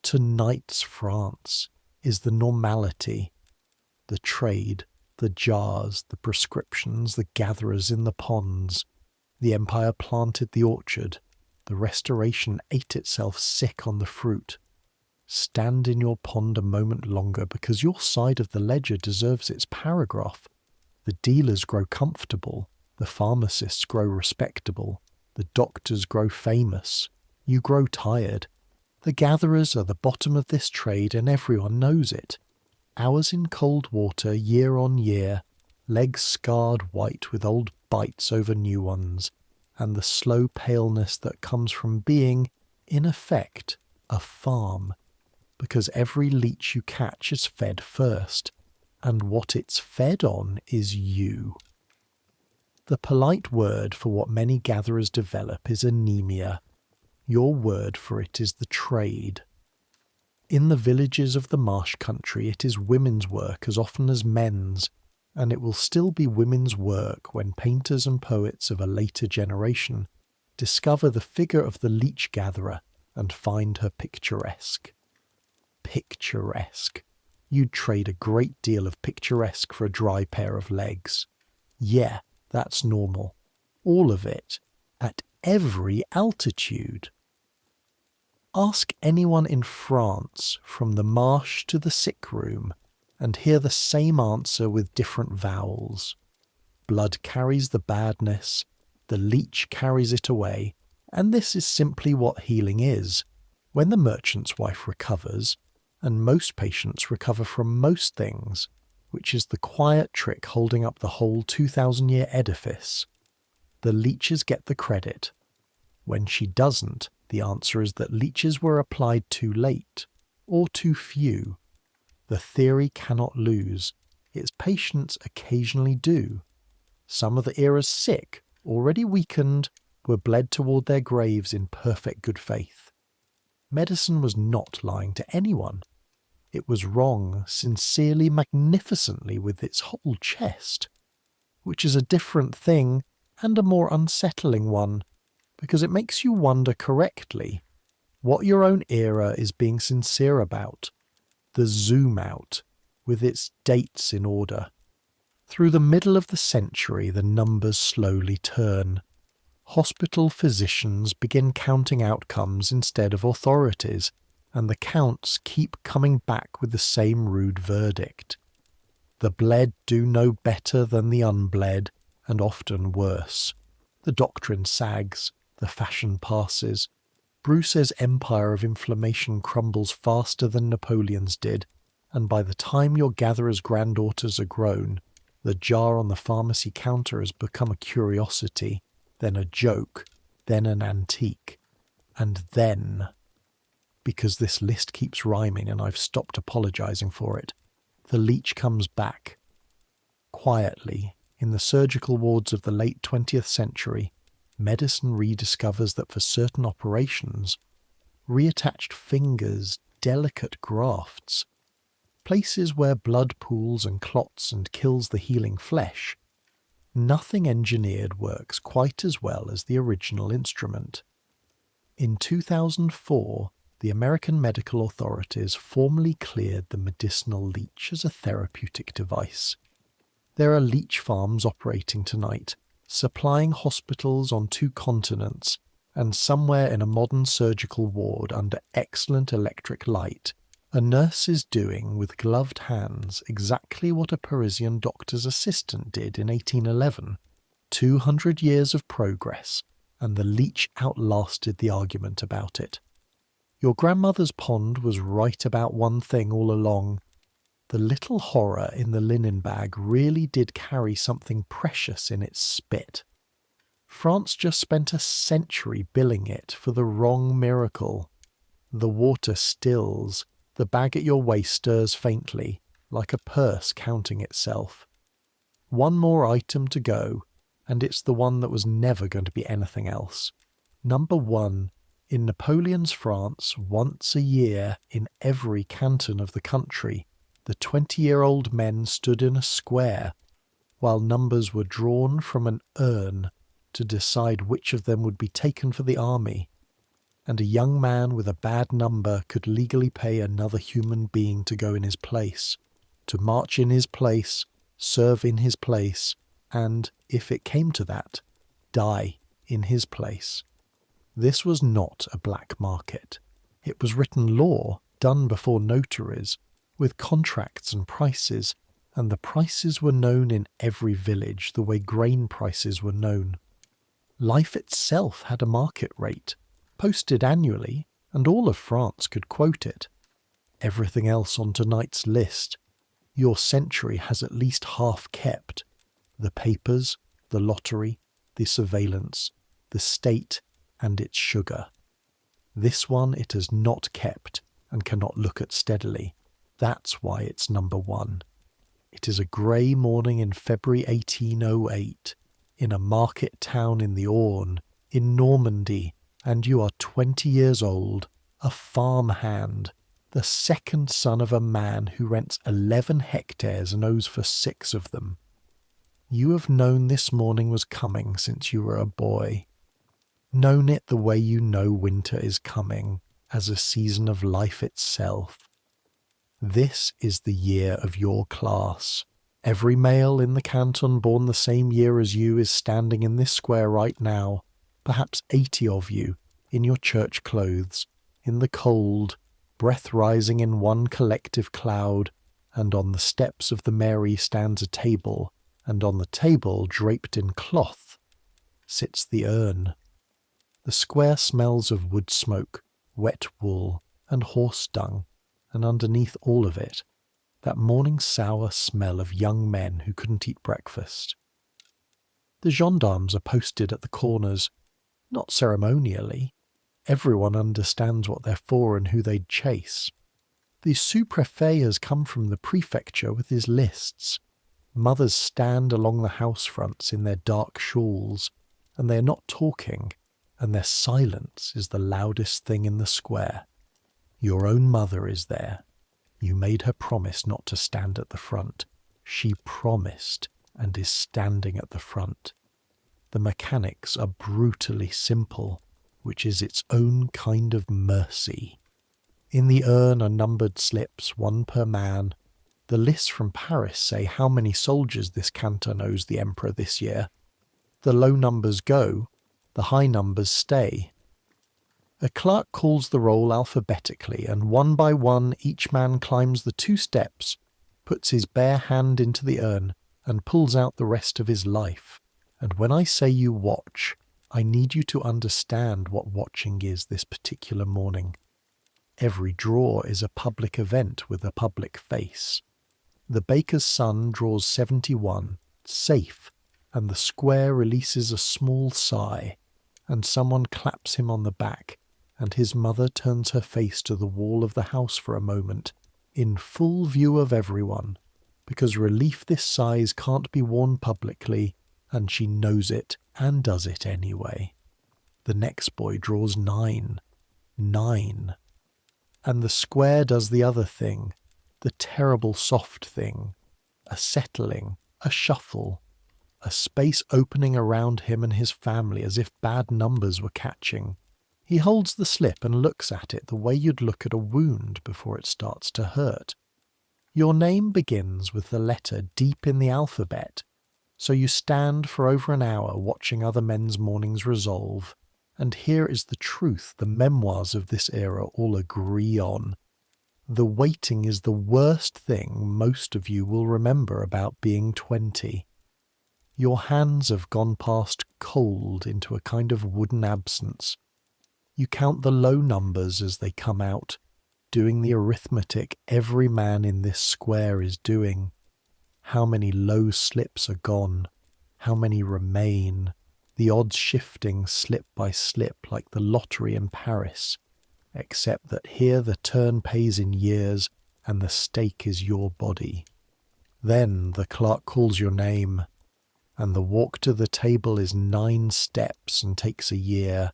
tonight's France, is the normality, the trade, the jars, the prescriptions, the gatherers in the ponds. The empire planted the orchard, the restoration ate itself sick on the fruit. Stand in your pond a moment longer because your side of the ledger deserves its paragraph. The dealers grow comfortable, the pharmacists grow respectable, the doctors grow famous. You grow tired. The gatherers are the bottom of this trade and everyone knows it. Hours in cold water year on year, legs scarred white with old bites over new ones, and the slow paleness that comes from being, in effect, a farm, because every leech you catch is fed first, and what it's fed on is you. The polite word for what many gatherers develop is anemia. Your word for it is the trade. In the villages of the marsh country, it is women's work as often as men's, and it will still be women's work when painters and poets of a later generation discover the figure of the leech gatherer and find her picturesque. Picturesque. You'd trade a great deal of picturesque for a dry pair of legs. Yeah, that's normal. All of it. At every altitude. Ask anyone in France from the marsh to the sick room and hear the same answer with different vowels. Blood carries the badness, the leech carries it away, and this is simply what healing is. When the merchant's wife recovers, and most patients recover from most things, which is the quiet trick holding up the whole 2,000-year edifice, the leeches get the credit. When she doesn't, the answer is that leeches were applied too late, or too few. The theory cannot lose. Its patients occasionally do. Some of the era's sick, already weakened, were bled toward their graves in perfect good faith. Medicine was not lying to anyone. It was wrong, sincerely, magnificently, with its whole chest, which is a different thing and a more unsettling one, because it makes you wonder correctly what your own era is being sincere about. The zoom out, with its dates in order. Through the middle of the century, the numbers slowly turn. Hospital physicians begin counting outcomes instead of authorities, and the counts keep coming back with the same rude verdict. The bled do no better than the unbled, and often worse. The doctrine sags, the fashion passes. Bruce's empire of inflammation crumbles faster than Napoleon's did, and by the time your gatherer's granddaughters are grown, the jar on the pharmacy counter has become a curiosity, then a joke, then an antique, and then, because this list keeps rhyming and I've stopped apologizing for it, the leech comes back. Quietly, in the surgical wards of the late 20th century, medicine rediscovers that for certain operations, reattached fingers, delicate grafts, places where blood pools and clots and kills the healing flesh, nothing engineered works quite as well as the original instrument. In 2004, the American medical authorities formally cleared the medicinal leech as a therapeutic device. There are leech farms operating tonight, supplying hospitals on 2 continents, and somewhere in a modern surgical ward under excellent electric light, a nurse is doing with gloved hands exactly what a Parisian doctor's assistant did in 1811. 200 years of progress, and the leech outlasted the argument about it. Your grandmother's pond was right about one thing all along. The little horror in the linen bag really did carry something precious in its spit. France just spent a century billing it for the wrong miracle. The water stills, the bag at your waist stirs faintly, like a purse counting itself. One more item to go, and it's the one that was never going to be anything else. Number 1. In Napoleon's France, once a year, in every canton of the country, the 20-year-old men stood in a square, while numbers were drawn from an urn to decide which of them would be taken for the army, and a young man with a bad number could legally pay another human being to go in his place, to march in his place, serve in his place, and, if it came to that, die in his place. This was not a black market. It was written law, done before notaries, with contracts and prices, and the prices were known in every village the way grain prices were known. Life itself had a market rate, posted annually, and all of France could quote it. Everything else on tonight's list, your century has at least half kept, The papers, the lottery, the surveillance, the state and its sugar. This one it has not kept and cannot look at steadily. That's why it's number one. It is a grey morning in February 1808, in a market town in the Orne, in Normandy, and you are 20 years old, a farm hand, the second son of a man who rents 11 hectares and owes for 6 of them. You have known this morning was coming since you were a boy. Known it the way you know winter is coming, as a season of life itself. This is the year of your class. Every male in the canton born the same year as you is standing in this square right now, perhaps 80 of you, in your church clothes, in the cold, breath rising in one collective cloud, and on the steps of the Mary stands a table, and on the table, draped in cloth, sits the urn. The square smells of wood smoke, wet wool, and horse dung, and underneath all of it, that morning sour smell of young men who couldn't eat breakfast. The gendarmes are posted at the corners, not ceremonially. Everyone understands what they're for and who they'd chase. The sous-préfet has come from the prefecture with his lists. Mothers stand along the house fronts in their dark shawls, and they are not talking, and their silence is the loudest thing in the square. Your own mother is there. You made her promise not to stand at the front. She promised and is standing at the front. The mechanics are brutally simple, which is its own kind of mercy. In the urn are numbered slips, 1 per man. The lists from Paris say how many soldiers this canton owes the emperor this year. The low numbers go, the high numbers stay. A clerk calls the roll alphabetically, and one by one each man climbs the 2 steps, puts his bare hand into the urn, and pulls out the rest of his life. And when I say you watch, I need you to understand what watching is this particular morning. Every draw is a public event with a public face. The baker's son draws 71, safe, and the square releases a small sigh, and someone claps him on the back, and his mother turns her face to the wall of the house for a moment, in full view of everyone, because relief this size can't be worn publicly, and she knows it and does it anyway. The next boy draws 9. 9. And the square does the other thing, the terrible soft thing, a settling, a shuffle, a space opening around him and his family as if bad numbers were catching. He holds the slip and looks at it the way you'd look at a wound before it starts to hurt. Your name begins with the letter deep in the alphabet, so you stand for over an hour watching other men's mornings resolve, and here is the truth the memoirs of this era all agree on. The waiting is the worst thing most of you will remember about being 20. Your hands have gone past cold into a kind of wooden absence. You count the low numbers as they come out, doing the arithmetic every man in this square is doing. How many low slips are gone? How many remain? The odds shifting slip by slip like the lottery in Paris, except that here the turn pays in years and the stake is your body. Then the clerk calls your name, and the walk to the table is 9 steps and takes a year,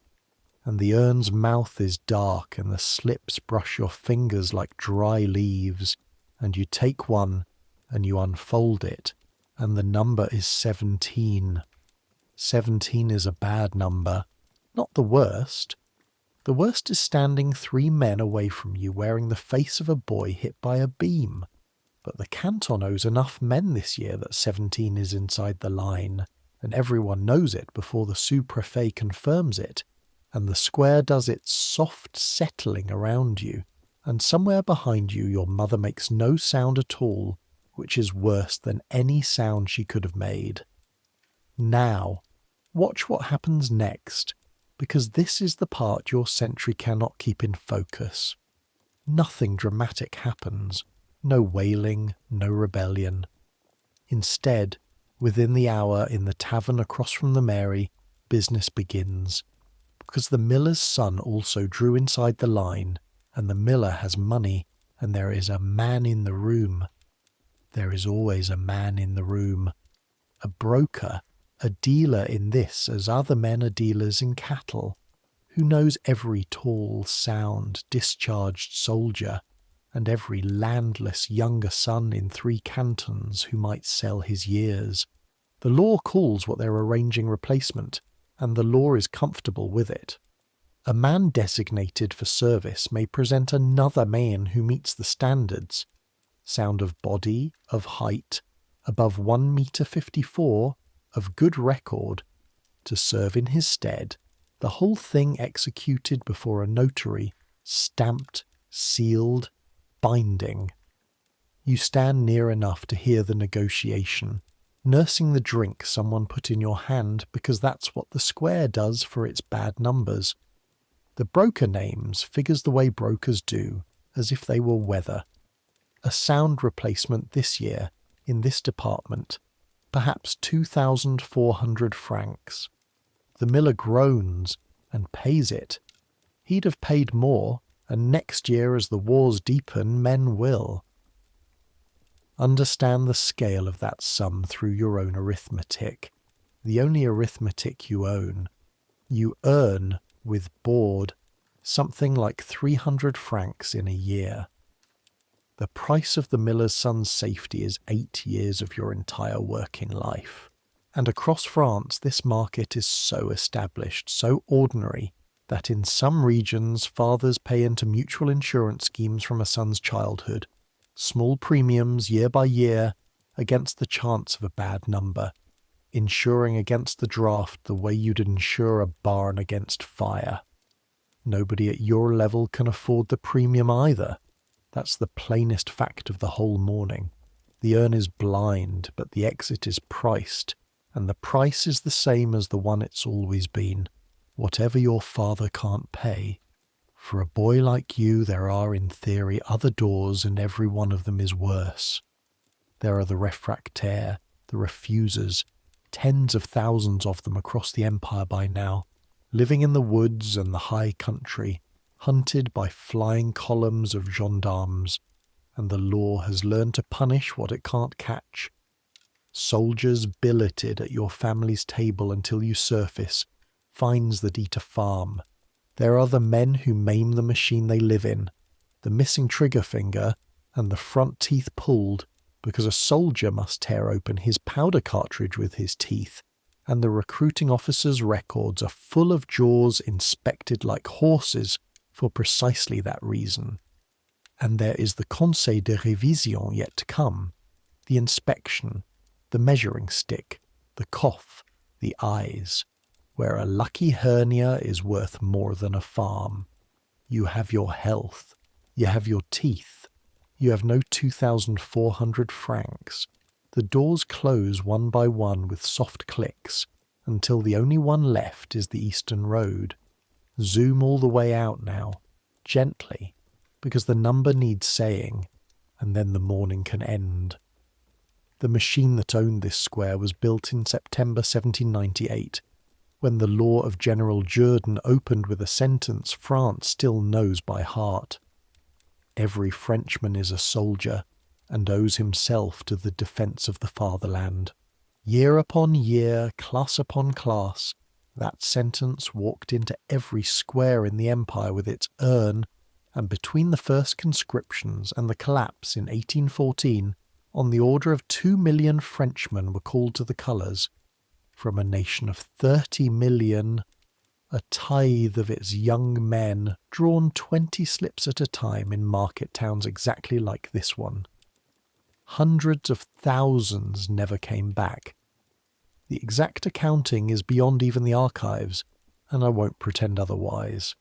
and the urn's mouth is dark and the slips brush your fingers like dry leaves, and you take one and you unfold it, and the number is 17. 17 is a bad number, not the worst. The worst is standing 3 men away from you wearing the face of a boy hit by a beam. But the canton owes enough men this year that 17 is inside the line, and everyone knows it before the sous-préfet confirms it, and the square does its soft settling around you, and somewhere behind you your mother makes no sound at all, which is worse than any sound she could have made. Now, watch what happens next, because this is the part your sentry cannot keep in focus. Nothing dramatic happens, no wailing, no rebellion. Instead, Within the hour, in the tavern across from the Mary, business begins. Because the miller's son also drew inside the line, and the miller has money, and there is a man in the room. There is always a man in the room. A broker, a dealer in this as other men are dealers in cattle, who knows every tall, sound, discharged soldier, and every landless younger son in 3 cantons who might sell his years. The law calls what they're arranging replacement, and the law is comfortable with it. A man designated for service may present another man who meets the standards. Sound of body, of height, above 1 meter 54, of good record, to serve in his stead, the whole thing executed before a notary, stamped, sealed, binding. You stand near enough to hear the negotiation, nursing the drink someone put in your hand because that's what the square does for its bad numbers. The broker names figures the way brokers do, as if they were weather. A sound replacement this year, in this department, perhaps 2,400 francs. The miller groans and pays it. He'd have paid more, and next year as the wars deepen, men will. Understand the scale of that sum through your own arithmetic, the only arithmetic you own. You earn, with board, something like 300 francs in a year. The price of the miller's son's safety is 8 years of your entire working life. And across France this market is so established, so ordinary, that in some regions fathers pay into mutual insurance schemes from a son's childhood, small premiums year by year against the chance of a bad number, insuring against the draft the way you'd insure a barn against fire. Nobody at your level can afford the premium either. That's the plainest fact of the whole morning. The urn is blind, but the exit is priced, and the price is the same as the one it's always been, whatever your father can't pay. For a boy like you, there are, in theory, other doors, and every one of them is worse. There are the refractaires, the refusers, tens of thousands of them across the empire by now, living in the woods and the high country, hunted by flying columns of gendarmes, and the law has learned to punish what it can't catch. Soldiers billeted at your family's table until you surface, fines that eat a farm. There are the men who maim the machine they live in, the missing trigger finger and the front teeth pulled because a soldier must tear open his powder cartridge with his teeth, and the recruiting officer's records are full of jaws inspected like horses for precisely that reason. And there is the Conseil de Révision yet to come, the inspection, the measuring stick, the cough, the eyes, where a lucky hernia is worth more than a farm. You have your health, you have your teeth, you have no 2,400 francs. The doors close one by one with soft clicks, until the only one left is the Eastern Road. Zoom all the way out now, gently, because the number needs saying, and then the morning can end. The machine that owned this square was built in September 1798, when the law of General Jourdan opened with a sentence France still knows by heart. Every Frenchman is a soldier, and owes himself to the defence of the fatherland. Year upon year, class upon class, that sentence walked into every square in the empire with its urn, and between the first conscriptions and the collapse in 1814, on the order of 2 million Frenchmen were called to the colours. From a nation of 30 million, a tithe of its young men, drawn 20 slips at a time in market towns exactly like this one. Hundreds of thousands never came back. The exact accounting is beyond even the archives, and I won't pretend otherwise.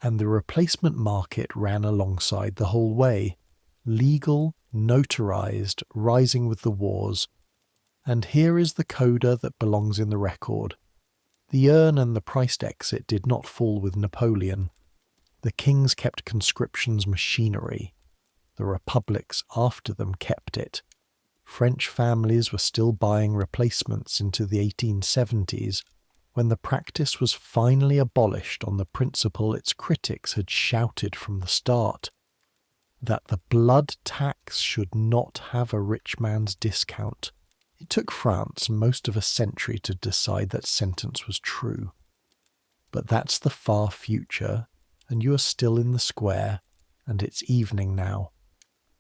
And the replacement market ran alongside the whole way, legal, notarized, rising with the wars. And here is the coda that belongs in the record. The urn and the priced exit did not fall with Napoleon. The kings kept conscription's machinery. The republics after them kept it. French families were still buying replacements into the 1870s, when the practice was finally abolished on the principle its critics had shouted from the start, that the blood tax should not have a rich man's discount. It took France most of a century to decide that sentence was true. But that's the far future, and you are still in the square, and it's evening now.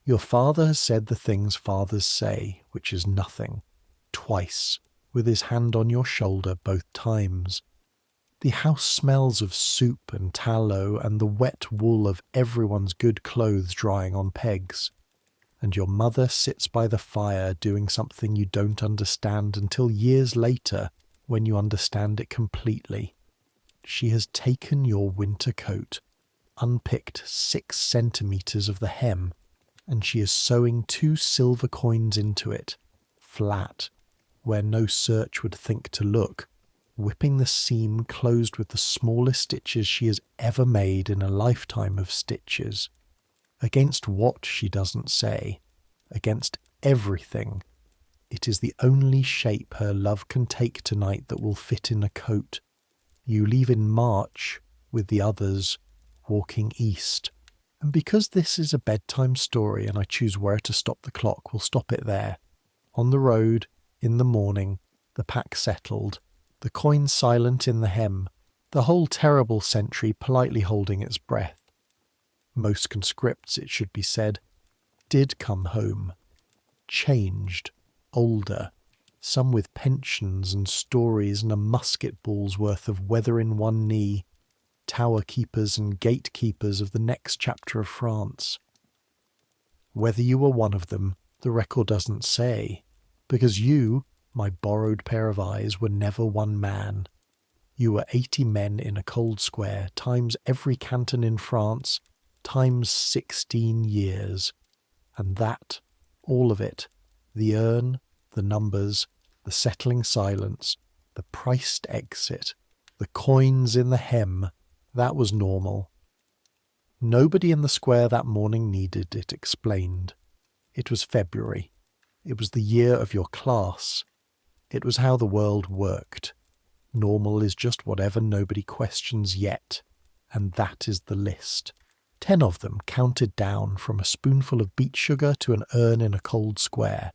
Your father has said the things fathers say, which is nothing, twice, with his hand on your shoulder both times. The house smells of soup and tallow and the wet wool of everyone's good clothes drying on pegs. And your mother sits by the fire doing something you don't understand until years later, when you understand it completely. She has taken your winter coat, unpicked 6 centimetres of the hem, and she is sewing 2 silver coins into it, flat, where no search would think to look, whipping the seam closed with the smallest stitches she has ever made in a lifetime of stitches. Against what, she doesn't say. Against everything. It is the only shape her love can take tonight that will fit in a coat. You leave in March, with the others, walking east. And because this is a bedtime story and I choose where to stop the clock, we'll stop it there. On the road, in the morning, the pack settled, the coin silent in the hem, the whole terrible century politely holding its breath. Most conscripts, it should be said, did come home. Changed, older, some with pensions and stories and a musket ball's worth of weather in one knee, tower keepers and gatekeepers of the next chapter of France. Whether you were one of them, the record doesn't say, because you, my borrowed pair of eyes, were never one man. You were 80 men in a cold square, times every canton in France, times 16 years. And that, all of it, the urn, the numbers, the settling silence, the priced exit, the coins in the hem, that was normal. Nobody in the square that morning needed it explained. It was February. It was the year of your class. It was how the world worked. Normal is just whatever nobody questions yet, and that is the list. 10 of them counted down from a spoonful of beet sugar to an urn in a cold square.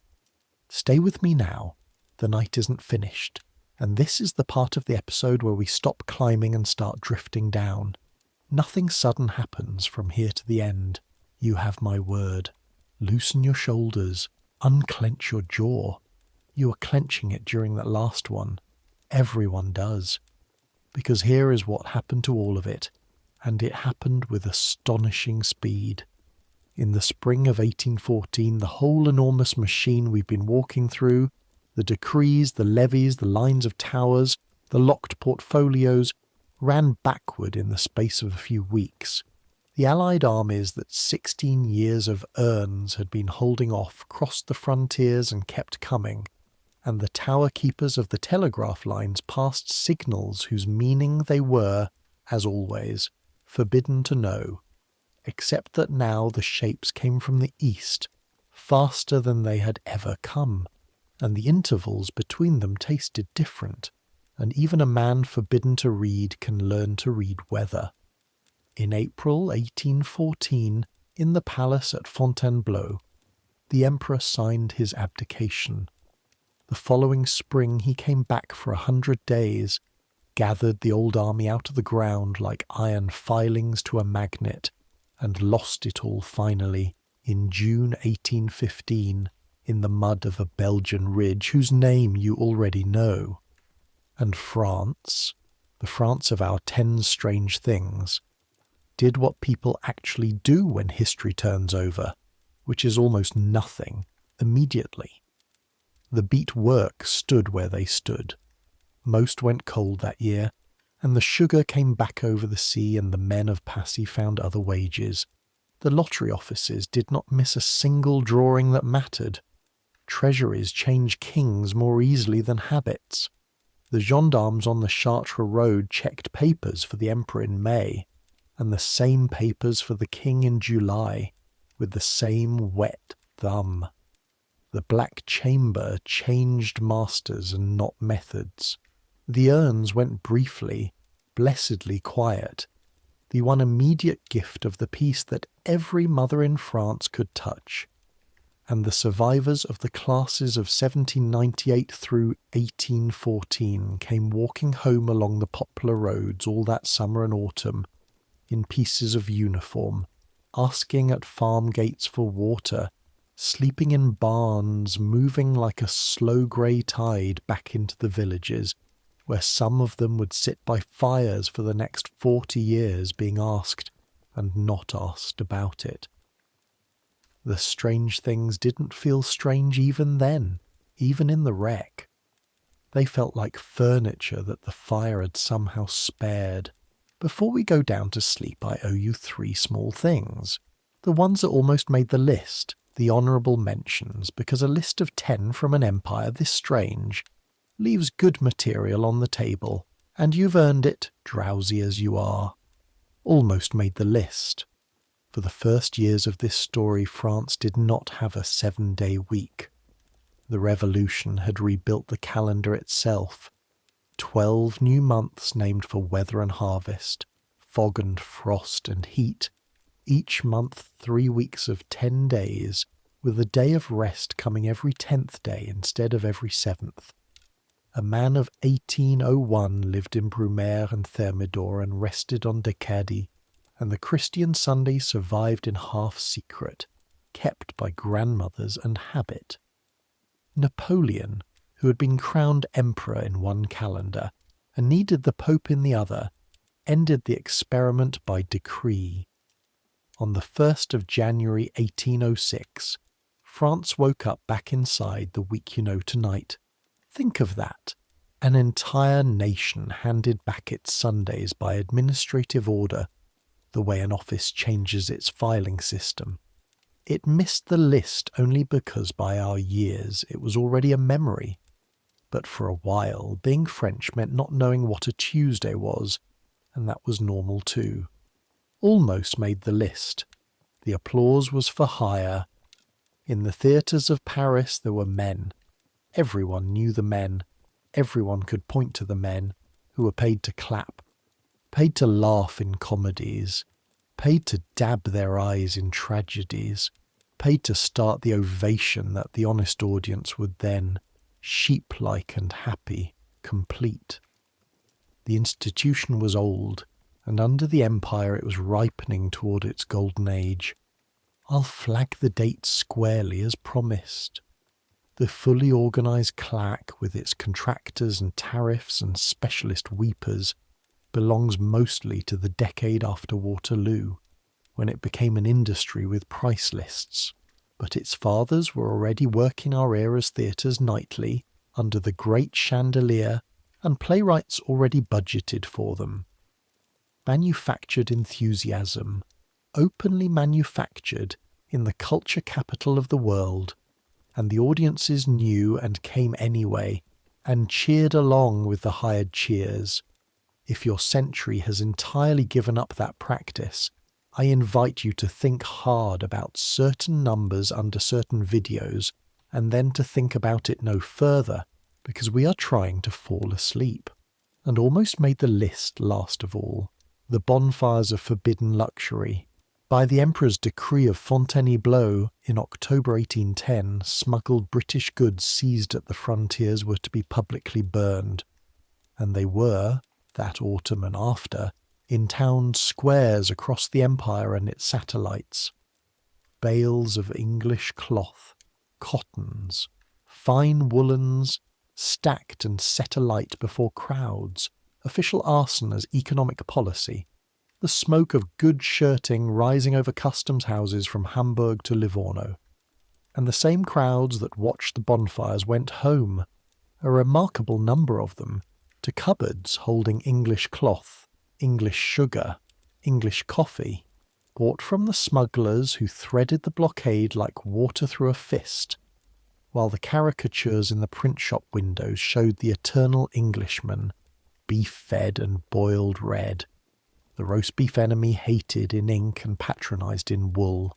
Stay with me now. The night isn't finished, and this is the part of the episode where we stop climbing and start drifting down. Nothing sudden happens from here to the end. You have my word. Loosen your shoulders. Unclench your jaw. You were clenching it during that last one. Everyone does. Because here is what happened to all of it, and it happened with astonishing speed. In the spring of 1814, the whole enormous machine we've been walking through, the decrees, the levies, the lines of towers, the locked portfolios, ran backward in the space of a few weeks. The Allied armies that 16 years of urns had been holding off crossed the frontiers and kept coming, and the tower keepers of the telegraph lines passed signals whose meaning they were, as always, forbidden to know, except that now the shapes came from the east, faster than they had ever come, and the intervals between them tasted different, and even a man forbidden to read can learn to read weather. In April 1814, in the palace at Fontainebleau, the emperor signed his abdication. The following spring he came back for 100 days, gathered the old army out of the ground like iron filings to a magnet, and lost it all finally in June 1815 in the mud of a Belgian ridge whose name you already know. And France, the France of our 10 strange things, did what people actually do when history turns over, which is almost nothing, immediately. The beet work stood where they stood. Most went cold that year, and the sugar came back over the sea, and the men of Passy found other wages. The lottery offices did not miss a single drawing that mattered. Treasuries change kings more easily than habits. The gendarmes on the Chartres road checked papers for the emperor in May, and the same papers for the king in July, with the same wet thumb. The Black Chamber changed masters and not methods. The urns went briefly, blessedly quiet, the one immediate gift of the peace that every mother in France could touch. And the survivors of the classes of 1798 through 1814 came walking home along the poplar roads all that summer and autumn, in pieces of uniform, asking at farm gates for water, sleeping in barns, moving like a slow grey tide back into the villages, where some of them would sit by fires for the next 40 years being asked and not asked about it. The strange things didn't feel strange even then, even in the wreck. They felt like furniture that the fire had somehow spared. Before we go down to sleep, I owe you 3 small things. The ones that almost made the list, the honourable mentions, because a list of 10 from an empire this strange leaves good material on the table, and you've earned it, drowsy as you are. Almost made the list. For the first years of this story, France did not have a 7-day week. The revolution had rebuilt the calendar itself. 12 new months named for weather and harvest, fog and frost and heat, each month 3 weeks of 10 days, with a day of rest coming every 10th day instead of every 7th. A man of 1801 lived in Brumaire and Thermidor and rested on Decadi, and the Christian Sunday survived in half secret, kept by grandmothers and habit. Napoleon, who had been crowned emperor in one calendar and needed the Pope in the other, ended the experiment by decree. On the 1st of January 1806, France woke up back inside the week you know tonight. Think of that. An entire nation handed back its Sundays by administrative order, the way an office changes its filing system. It missed the list only because by our years it was already a memory. But for a while, being French meant not knowing what a Tuesday was, and that was normal too. Almost made the list. The applause was for hire. In the theatres of Paris there were men. Everyone knew the men. Everyone could point to the men, who were paid to clap, paid to laugh in comedies, paid to dab their eyes in tragedies, paid to start the ovation that the honest audience would then, sheep-like and happy, complete. The institution was old, and under the Empire it was ripening toward its golden age. I'll flag the date squarely as promised. The fully organised claque, with its contractors and tariffs and specialist weepers, belongs mostly to the decade after Waterloo, when it became an industry with price lists. But its fathers were already working our era's theatres nightly, under the great chandelier, and playwrights already budgeted for them. Manufactured enthusiasm, openly manufactured in the culture capital of the world, and the audiences knew and came anyway, and cheered along with the hired cheers. If your century has entirely given up that practice, I invite you to think hard about certain numbers under certain videos, and then to think about it no further, because we are trying to fall asleep. And almost made the list last of all, the bonfires of forbidden luxury. By the Emperor's decree of Fontainebleau in October 1810, smuggled British goods seized at the frontiers were to be publicly burned, and they were, that autumn and after, in town squares across the Empire and its satellites. Bales of English cloth, cottons, fine woolens, stacked and set alight before crowds, official arson as economic policy, the smoke of good shirting rising over customs houses from Hamburg to Livorno. And the same crowds that watched the bonfires went home, a remarkable number of them, to cupboards holding English cloth, English sugar, English coffee, bought from the smugglers who threaded the blockade like water through a fist, while the caricatures in the print shop windows showed the eternal Englishman, beef-fed and boiled red, the roast beef enemy hated in ink and patronised in wool.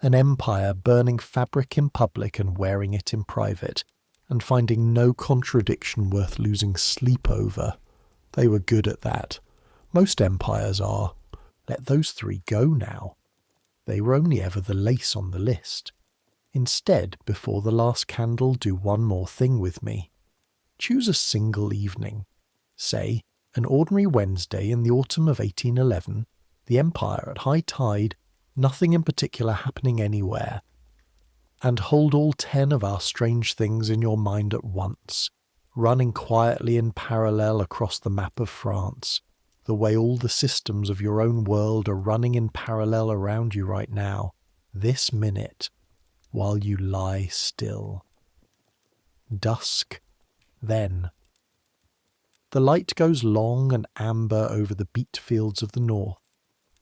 An empire burning fabric in public and wearing it in private, and finding no contradiction worth losing sleep over. They were good at that. Most empires are. Let those three go now. They were only ever the lace on the list. Instead, before the last candle, do one more thing with me. Choose a single evening. Say, an ordinary Wednesday in the autumn of 1811, the Empire at high tide, nothing in particular happening anywhere. And hold all 10 of our strange things in your mind at once, running quietly in parallel across the map of France, the way all the systems of your own world are running in parallel around you right now, this minute, while you lie still. Dusk, then. The light goes long and amber over the beet fields of the north,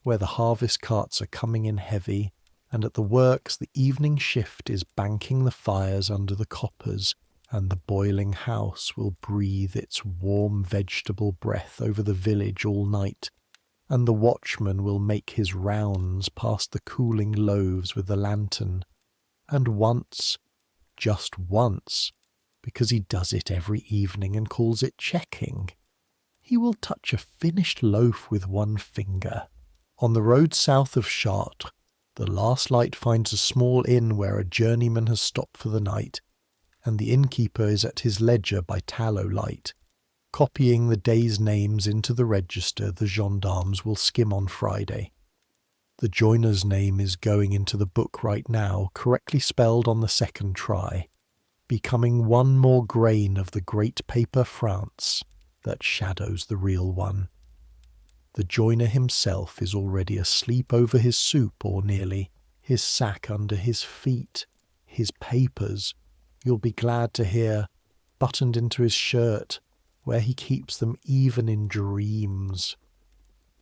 where the harvest carts are coming in heavy, and at the works the evening shift is banking the fires under the coppers, and the boiling house will breathe its warm vegetable breath over the village all night, and the watchman will make his rounds past the cooling loaves with the lantern, and once, just once, because he does it every evening and calls it checking, he will touch a finished loaf with one finger. On the road south of Chartres, the last light finds a small inn where a journeyman has stopped for the night, and the innkeeper is at his ledger by tallow light, copying the day's names into the register the gendarmes will skim on Friday. The joiner's name is going into the book right now, correctly spelled on the second try, becoming one more grain of the great paper France that shadows the real one. The joiner himself is already asleep over his soup, or nearly, his sack under his feet, his papers, you'll be glad to hear, buttoned into his shirt, where he keeps them even in dreams.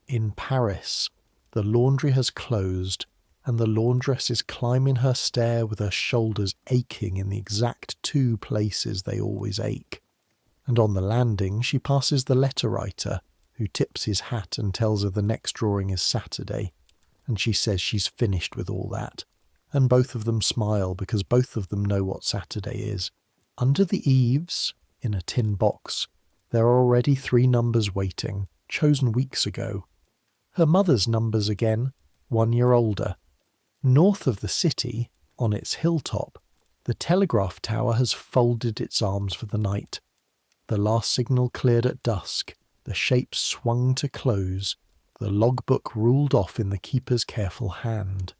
In Paris, the laundry has closed, and the laundress is climbing her stair with her shoulders aching in the exact 2 places they always ache. And on the landing she passes the letter writer, who tips his hat and tells her the next drawing is Saturday, and she says she's finished with all that, and both of them smile because both of them know what Saturday is. Under the eaves, in a tin box, there are already 3 numbers waiting, chosen weeks ago. Her mother's numbers again, 1 year older. North of the city, on its hilltop, the telegraph tower has folded its arms for the night. The last signal cleared at dusk, the shapes swung to close, the logbook ruled off in the keeper's careful hand.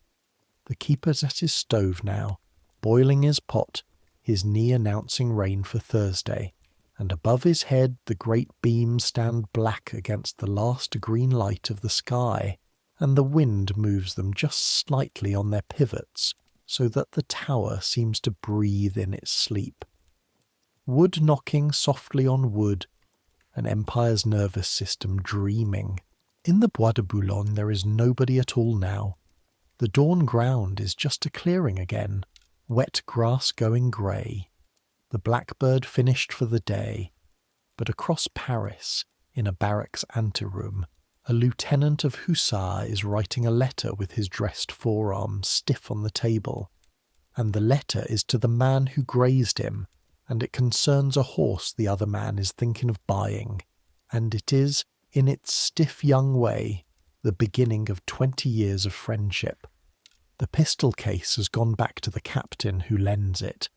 The keeper's at his stove now, boiling his pot, his knee announcing rain for Thursday, and above his head the great beams stand black against the last green light of the sky, and the wind moves them just slightly on their pivots, so that the tower seems to breathe in its sleep. Wood knocking softly on wood, an empire's nervous system dreaming. In the Bois de Boulogne there is nobody at all now. The dawn ground is just a clearing again, wet grass going grey. The blackbird finished for the day. But across Paris, in a barracks anteroom, a lieutenant of hussar is writing a letter with his dressed forearms stiff on the table. And the letter is to the man who grazed him, and it concerns a horse the other man is thinking of buying, and it is, in its stiff young way, the beginning of 20 years of friendship. The pistol case has gone back to the captain who lends it.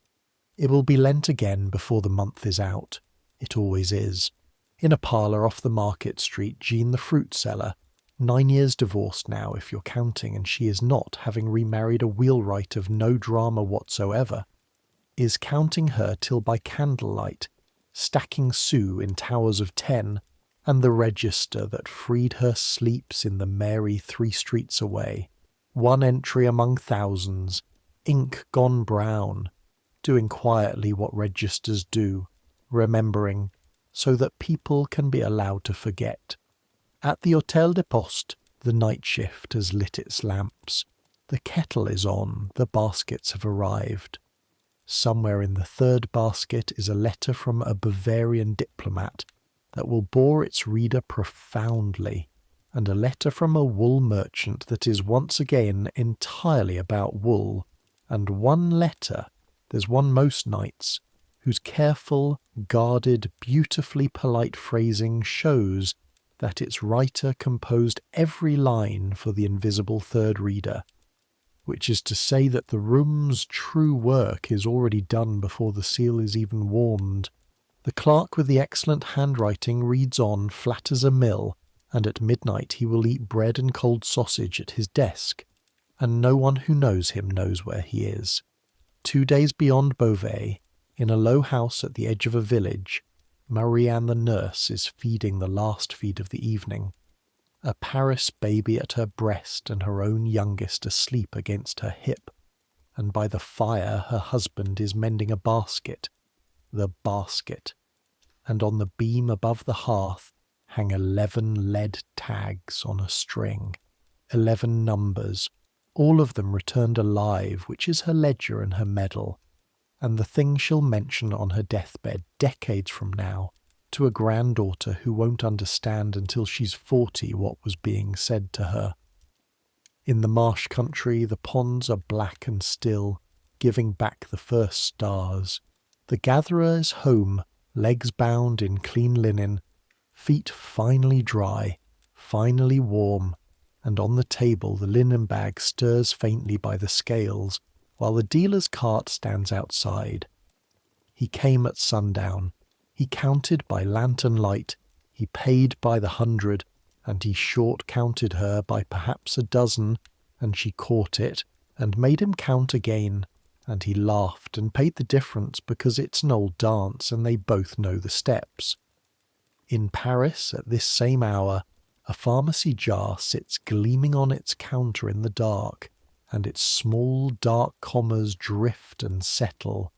It will be lent again before the month is out. It always is. In a parlour off the Market Street, Jean the fruit seller, 9 years divorced now if you're counting, and she is not, having remarried a wheelwright of no drama whatsoever, is counting her till by candlelight, stacking sous in towers of 10, and the register that freed her sleeps in the Mary 3 streets away, 1 entry among thousands, ink gone brown, doing quietly what registers do, remembering, so that people can be allowed to forget. At the Hôtel de Poste, the night shift has lit its lamps. The kettle is on, the baskets have arrived. Somewhere in the 3rd basket is a letter from a Bavarian diplomat that will bore its reader profoundly, and a letter from a wool merchant that is once again entirely about wool, and one letter, there's one most nights, whose careful, guarded, beautifully polite phrasing shows that its writer composed every line for the invisible third reader, which is to say that the room's true work is already done before the seal is even warmed. The clerk with the excellent handwriting reads on flat as a mill, and at midnight he will eat bread and cold sausage at his desk, and no one who knows him knows where he is. 2 days beyond Beauvais, in a low house at the edge of a village, Marie-Anne the nurse is feeding the last feed of the evening, a Paris baby at her breast and her own youngest asleep against her hip, and by the fire her husband is mending a basket, the basket, and on the beam above the hearth hang 11 lead tags on a string, 11 numbers, all of them returned alive, which is her ledger and her medal, and the thing she'll mention on her deathbed decades from now to a granddaughter who won't understand until she's 40 what was being said to her. In the marsh country the ponds are black and still, giving back the first stars. The gatherer is home, legs bound in clean linen, feet finally dry, finally warm, and on the table the linen bag stirs faintly by the scales, while the dealer's cart stands outside. He came at sundown. He counted by lantern light, he paid by the 100, and he short-counted her by perhaps a dozen, and she caught it, and made him count again, and he laughed and paid the difference because it's an old dance and they both know the steps. In Paris, at this same hour, a pharmacy jar sits gleaming on its counter in the dark, and its small dark commas drift and settle,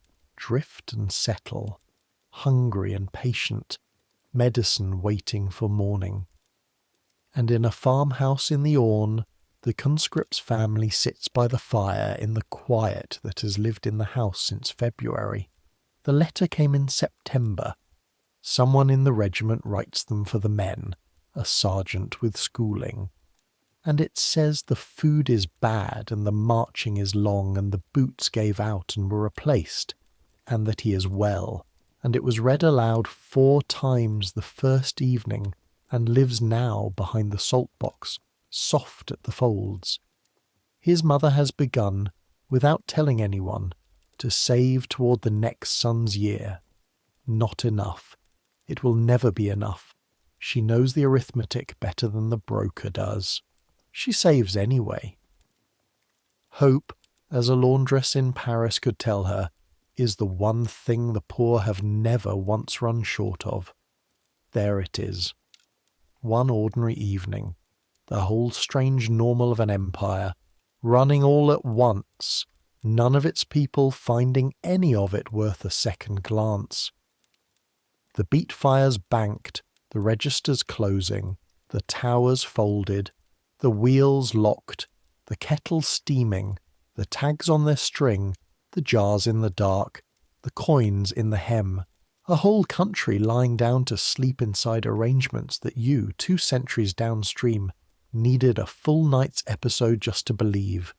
hungry and patient, medicine waiting for morning. And in a farmhouse in the Orne, the conscript's family sits by the fire in the quiet that has lived in the house since February. The letter came in September. Someone in the regiment writes them for the men, a sergeant with schooling. And it says the food is bad and the marching is long and the boots gave out and were replaced, and that he is well, and it was read aloud 4 times the first evening, and lives now behind the salt box, soft at the folds. His mother has begun, without telling anyone, to save toward the next son's year. Not enough. It will never be enough. She knows the arithmetic better than the broker does. She saves anyway. Hope, as a laundress in Paris could tell her, is the one thing the poor have never once run short of. There it is. One ordinary evening, the whole strange normal of an empire, running all at once, none of its people finding any of it worth a second glance. The beet fires banked, the registers closing, the towers folded, the wheels locked, the kettles steaming, the tags on their string, the jars in the dark, the coins in the hem, a whole country lying down to sleep inside arrangements that you, 2 centuries downstream, needed a full night's episode just to believe.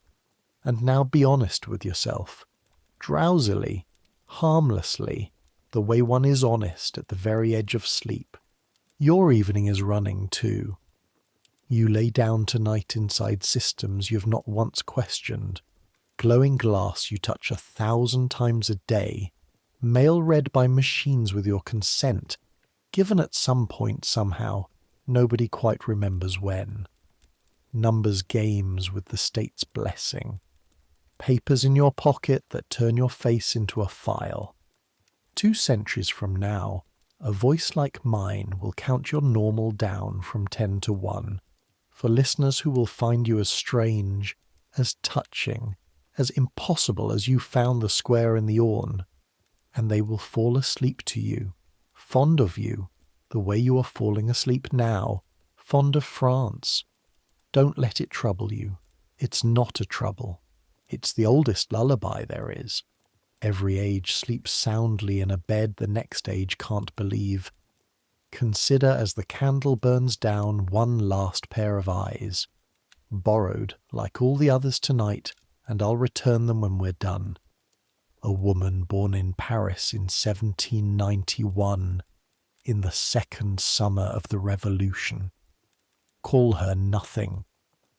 And now be honest with yourself. Drowsily, harmlessly, the way one is honest at the very edge of sleep. Your evening is running too. You lay down tonight inside systems you have not once questioned, glowing glass you touch 1,000 times a day, mail read by machines with your consent, given at some point somehow, nobody quite remembers when. Numbers games with the state's blessing. Papers in your pocket that turn your face into a file. 2 centuries from now, a voice like mine will count your normal down from 10 to 1, for listeners who will find you as strange, as touching, as impossible as you found the square in the Orne, and they will fall asleep to you, fond of you, the way you are falling asleep now, fond of France. Don't let it trouble you. It's not a trouble. It's the oldest lullaby there is. Every age sleeps soundly in a bed the next age can't believe. Consider as the candle burns down one last pair of eyes. Borrowed, like all the others tonight, and I'll return them when we're done. A woman born in Paris in 1791, in the second summer of the Revolution. Call her nothing.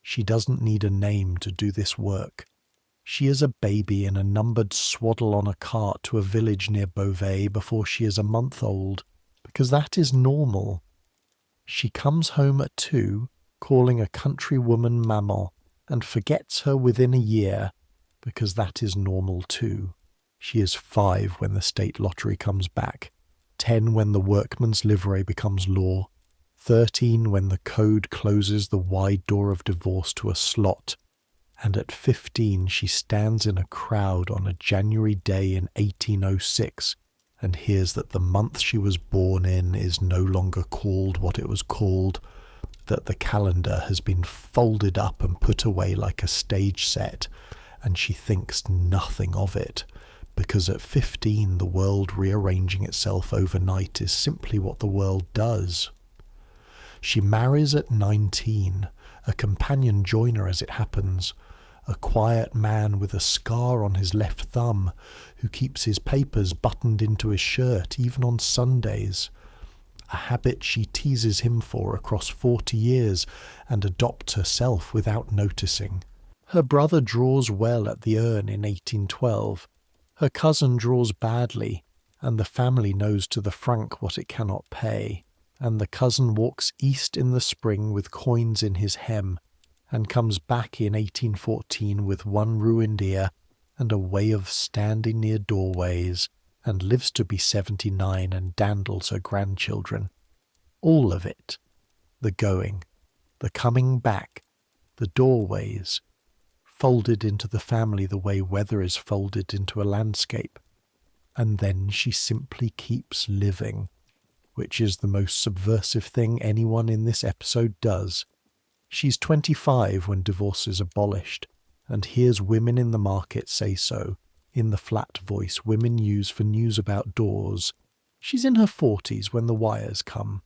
She doesn't need a name to do this work. She is a baby in a numbered swaddle on a cart to a village near Beauvais before she is a month old, because that is normal. She comes home at 2, calling a countrywoman maman, and forgets her within a year, because that is normal too. She is 5 when the state lottery comes back, 10 when the workman's livery becomes law, 13 when the code closes the wide door of divorce to a slot, and at 15 she stands in a crowd on a January day in 1806 and hears that the month she was born in is no longer called what it was called, that the calendar has been folded up and put away like a stage set, and she thinks nothing of it, because at 15 the world rearranging itself overnight is simply what the world does. She marries at 19, a companion joiner as it happens, a quiet man with a scar on his left thumb who keeps his papers buttoned into his shirt even on Sundays, a habit she teases him for across 40 years and adopts herself without noticing. Her brother draws well at the urn in 1812. Her cousin draws badly, and the family knows to the franc what it cannot pay, and the cousin walks east in the spring with coins in his hem, and comes back in 1814 with one ruined ear and a way of standing near doorways, and lives to be 79 and dandles her grandchildren. All of it. The going, the coming back, the doorways, folded into the family the way weather is folded into a landscape. And then she simply keeps living, which is the most subversive thing anyone in this episode does. She's 25 when divorce is abolished, and hears women in the market say so, in the flat voice women use for news about doors. She's in her 40s when the wires come.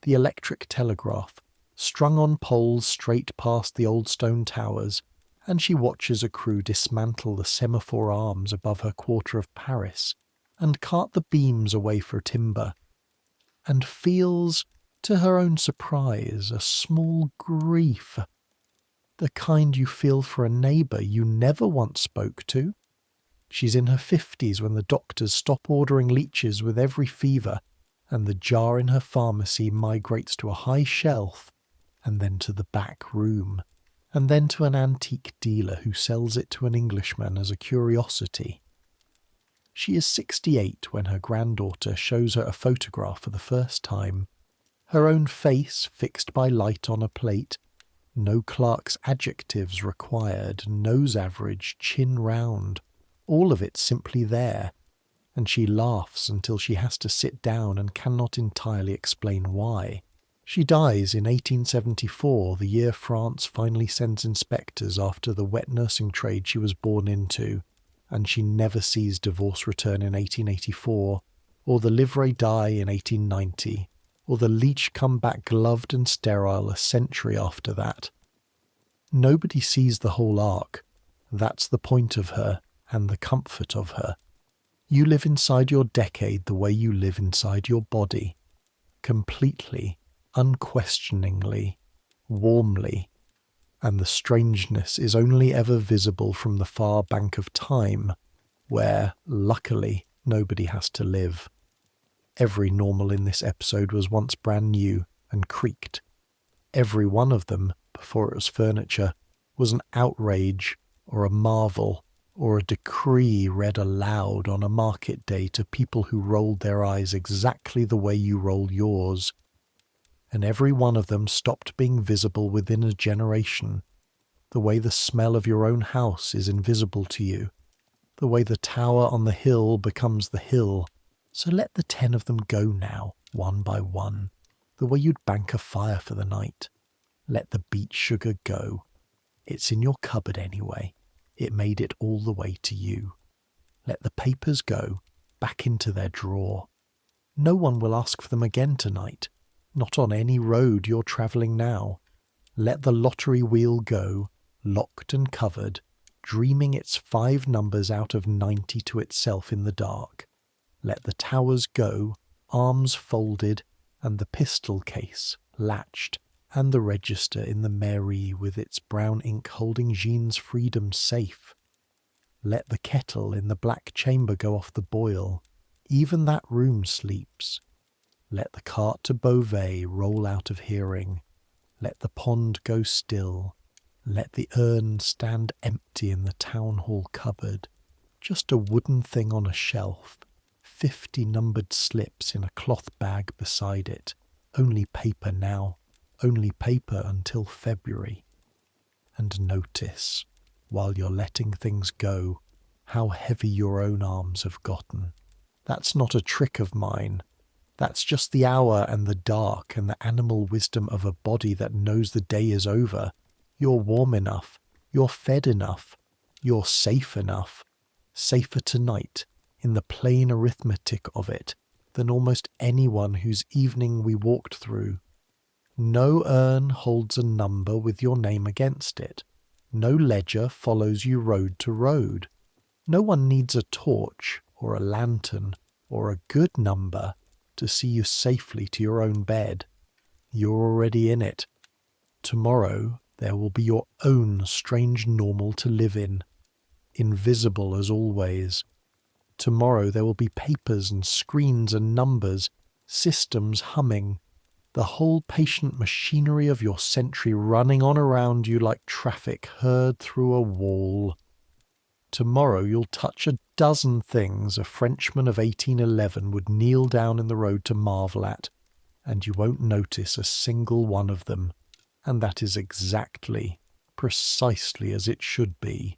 The electric telegraph, strung on poles straight past the old stone towers, and she watches a crew dismantle the semaphore arms above her quarter of Paris, and cart the beams away for timber, and feels, to her own surprise, a small grief, the kind you feel for a neighbour you never once spoke to. She's in her 50s when the doctors stop ordering leeches with every fever, and the jar in her pharmacy migrates to a high shelf, and then to the back room, and then to an antique dealer who sells it to an Englishman as a curiosity. She is 68 when her granddaughter shows her a photograph for the first time. Her own face fixed by light on a plate, no clerk's adjectives required, nose average, chin round, all of it simply there, and she laughs until she has to sit down and cannot entirely explain why. She dies in 1874, the year France finally sends inspectors after the wet nursing trade she was born into, and she never sees divorce return in 1884, or the livery die in 1890, or the leech come back gloved and sterile a century after that. Nobody sees the whole arc. That's the point of her, and the comfort of her. You live inside your decade the way you live inside your body. Completely, unquestioningly, warmly. And the strangeness is only ever visible from the far bank of time, where, luckily, nobody has to live. Every normal in this episode was once brand new and creaked. Every one of them, before it was furniture, was an outrage or a marvel or a decree read aloud on a market day to people who rolled their eyes exactly the way you roll yours. And every one of them stopped being visible within a generation, the way the smell of your own house is invisible to you, the way the tower on the hill becomes the hill. So let the 10 of them go now, one by one, the way you'd bank a fire for the night. Let the beet sugar go. It's in your cupboard anyway. It made it all the way to you. Let the papers go, back into their drawer. No one will ask for them again tonight, not on any road you're travelling now. Let the lottery wheel go, locked and covered, dreaming its 5 numbers out of 90 to itself in the dark. Let the towers go, arms folded, and the pistol case latched, and the register in the mairie with its brown ink holding Jean's freedom safe. Let the kettle in the black chamber go off the boil. Even that room sleeps. Let the cart to Beauvais roll out of hearing. Let the pond go still. Let the urn stand empty in the town hall cupboard. Just a wooden thing on a shelf. 50 numbered slips in a cloth bag beside it. Only paper now. Only paper until February. And notice, while you're letting things go, how heavy your own arms have gotten. That's not a trick of mine. That's just the hour and the dark and the animal wisdom of a body that knows the day is over. You're warm enough. You're fed enough. You're safe enough. Safer tonight, in the plain arithmetic of it, than almost anyone whose evening we walked through. No urn holds a number with your name against it. No ledger follows you road to road. No one needs a torch or a lantern or a good number to see you safely to your own bed. You're already in it. Tomorrow there will be your own strange normal to live in, invisible as always. Tomorrow there will be papers and screens and numbers, systems humming, the whole patient machinery of your century running on around you like traffic heard through a wall. Tomorrow you'll touch a dozen things a Frenchman of 1811 would kneel down in the road to marvel at, and you won't notice a single one of them. And that is exactly, precisely as it should be.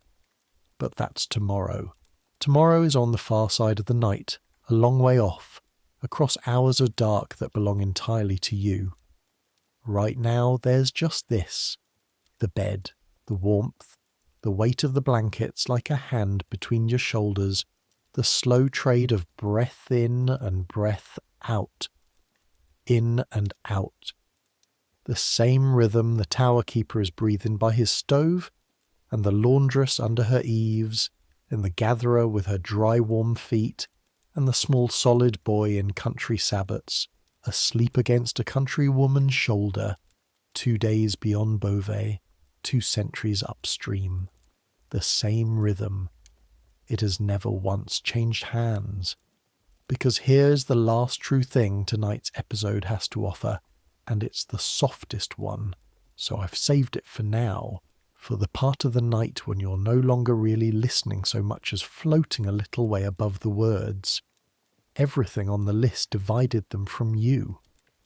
But that's tomorrow. Tomorrow is on the far side of the night, a long way off, across hours of dark that belong entirely to you. Right now there's just this, the bed, the warmth, the weight of the blankets like a hand between your shoulders, the slow trade of breath in and breath out, in and out. The same rhythm the tower keeper is breathing by his stove, and the laundress under her eaves, and the gatherer with her dry warm feet, and the small solid boy in country sabots, asleep against a country woman's shoulder, 2 days beyond Beauvais, 2 centuries upstream. The same rhythm. It has never once changed hands. Because here's the last true thing tonight's episode has to offer, and it's the softest one, so I've saved it for now, for the part of the night when you're no longer really listening so much as floating a little way above the words. Everything on the list divided them from you.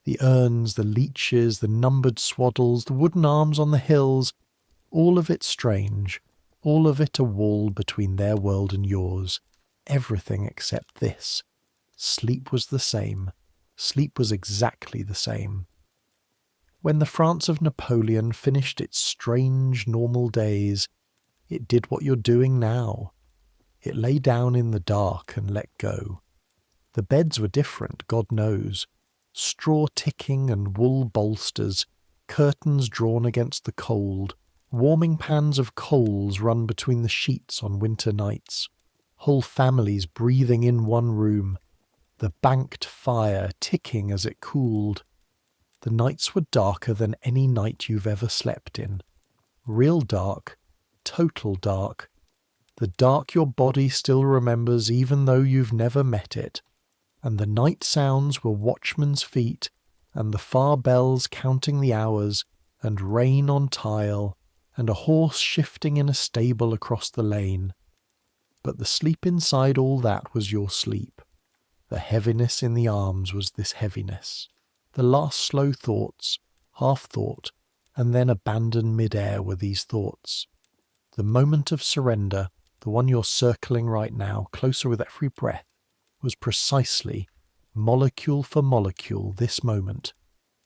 The urns, the leeches, the numbered swaddles, the wooden arms on the hills, all of it strange, all of it a wall between their world and yours. Everything except this. Sleep was the same. Sleep was exactly the same. When the France of Napoleon finished its strange normal days, it did what you're doing now. It lay down in the dark and let go. The beds were different, God knows. Straw ticking and wool bolsters, curtains drawn against the cold, warming pans of coals run between the sheets on winter nights, whole families breathing in one room, the banked fire ticking as it cooled. The nights were darker than any night you've ever slept in. Real dark, total dark. The dark your body still remembers even though you've never met it. And the night sounds were watchmen's feet, and the far bells counting the hours, and rain on tile, and a horse shifting in a stable across the lane. But the sleep inside all that was your sleep. The heaviness in the arms was this heaviness. The last slow thoughts, half-thought, and then abandoned mid-air were these thoughts. The moment of surrender, the one you're circling right now, closer with every breath, was precisely, molecule for molecule, this moment.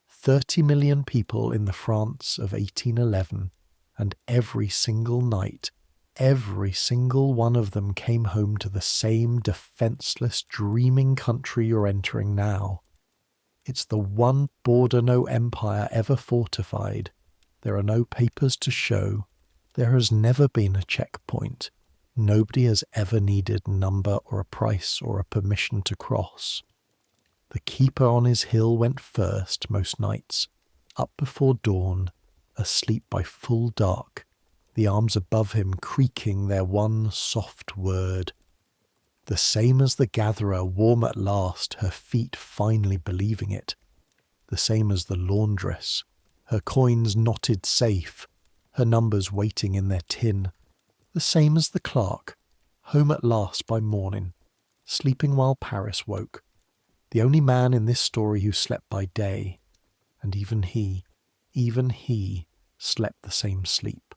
30 million people in the France of 1811, and every single night, every single one of them came home to the same defenseless, dreaming country you're entering now. It's the one border no empire ever fortified. There are no papers to show. There has never been a checkpoint. Nobody has ever needed a number or a price or a permission to cross. The keeper on his hill went first most nights, up before dawn, asleep by full dark, the arms above him creaking their one soft word. The same as the gatherer, warm at last, her feet finally believing it. The same as the laundress, her coins knotted safe, her numbers waiting in their tin. The same as the clerk, home at last by morning, sleeping while Paris woke. The only man in this story who slept by day, and even he, slept the same sleep.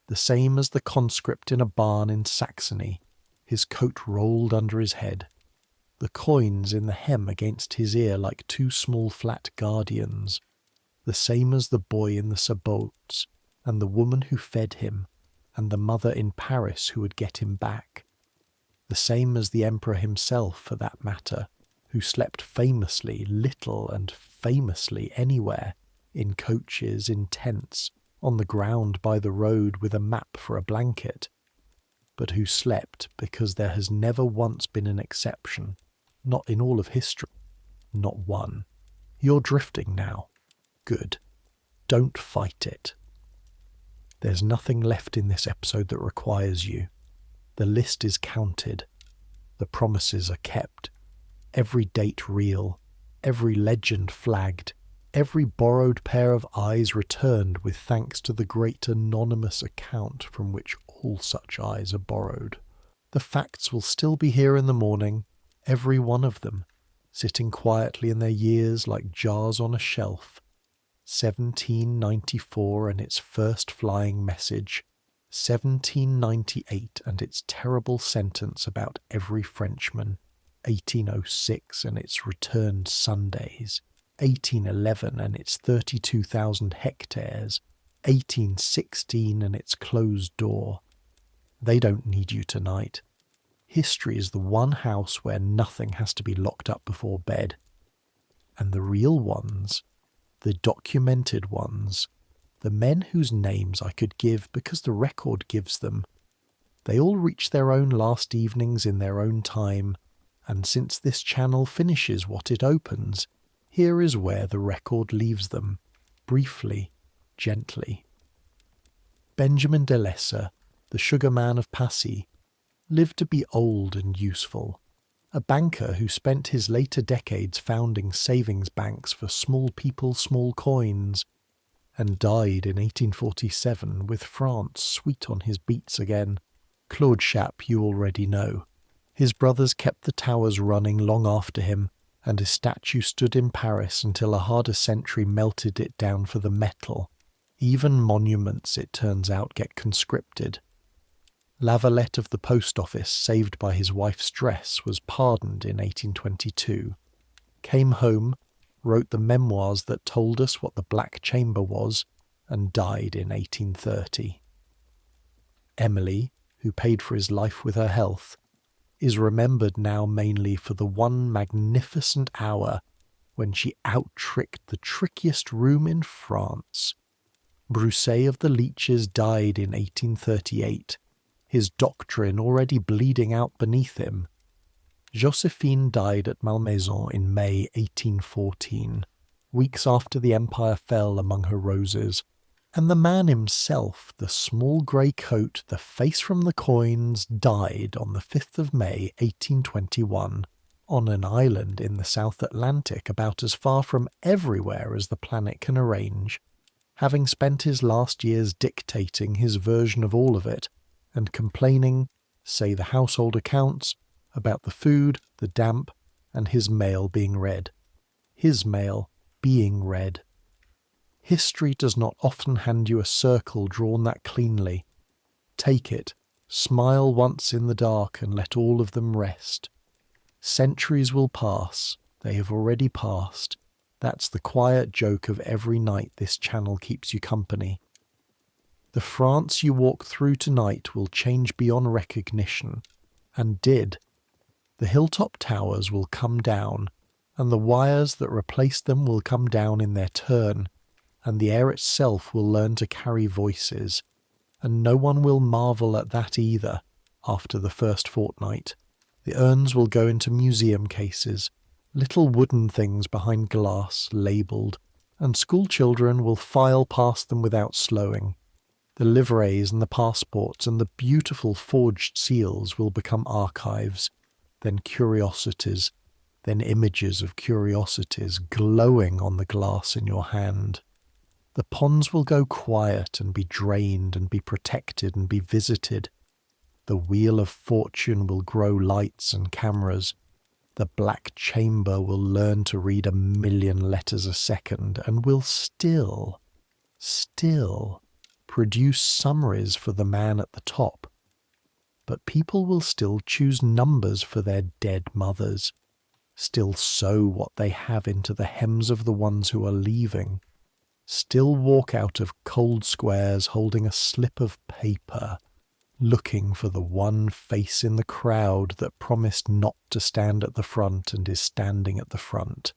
The same as the conscript in a barn in Saxony, his coat rolled under his head, the coins in the hem against his ear like two small flat guardians. The same as the boy in the sabots, and the woman who fed him, and the mother in Paris who would get him back. The same as the emperor himself, for that matter, who slept famously little and famously anywhere, in coaches, in tents, on the ground by the road with a map for a blanket, but who slept because there has never once been an exception, not in all of history, not one. You're drifting now. Good. Don't fight it. There's nothing left in this episode that requires you. The list is counted. The promises are kept. Every date real. Every legend flagged. Every borrowed pair of eyes returned with thanks to the great anonymous account from which all such eyes are borrowed. The facts will still be here in the morning, every one of them, sitting quietly in their years like jars on a shelf. 1794 and its first flying message, 1798 and its terrible sentence about every Frenchman, 1806 and its returned Sundays, 1811 and its 32,000 hectares, 1816 and its closed door. They don't need you tonight. History is the one house where nothing has to be locked up before bed. And the real ones, the documented ones, the men whose names I could give because the record gives them, they all reach their own last evenings in their own time, and since this channel finishes what it opens, here is where the record leaves them, briefly, gently. Benjamin de Lesser, the sugar man of Passy, lived to be old and useful, a banker who spent his later decades founding savings banks for small people, small coins, and died in 1847 with France sweet on his beets again. Claude Chappe you already know. His brothers kept the towers running long after him, and his statue stood in Paris until a harder century melted it down for the metal. Even monuments, it turns out, get conscripted. Lavalette of the post office, saved by his wife's dress, was pardoned in 1822, came home, wrote the memoirs that told us what the Black Chamber was, and died in 1830. Emily, who paid for his life with her health, is remembered now mainly for the one magnificent hour when she out-tricked the trickiest room in France. Broussais of the Leeches died in 1838, his doctrine already bleeding out beneath him. Josephine died at Malmaison in May 1814, weeks after the empire fell among her roses, and the man himself, the small grey coat, the face from the coins, died on the 5th of May 1821, on an island in the South Atlantic about as far from everywhere as the planet can arrange, having spent his last years dictating his version of all of it, and complaining, say the household accounts, about the food, the damp, and his mail being read. His mail being read. History does not often hand you a circle drawn that cleanly. Take it, smile once in the dark and let all of them rest. Centuries will pass, they have already passed. That's the quiet joke of every night this channel keeps you company. The France you walk through tonight will change beyond recognition, and did. The hilltop towers will come down, and the wires that replaced them will come down in their turn, and the air itself will learn to carry voices, and no one will marvel at that either after the first fortnight. The urns will go into museum cases, little wooden things behind glass, labelled, and school children will file past them without slowing. The liveries and the passports and the beautiful forged seals will become archives, then curiosities, then images of curiosities glowing on the glass in your hand. The ponds will go quiet and be drained and be protected and be visited. The wheel of fortune will grow lights and cameras. The black chamber will learn to read 1,000,000 letters a second and will still produce summaries for the man at the top. But people will still choose numbers for their dead mothers, still sew what they have into the hems of the ones who are leaving, still walk out of cold squares holding a slip of paper, looking for the one face in the crowd that promised not to stand at the front and is standing at the front.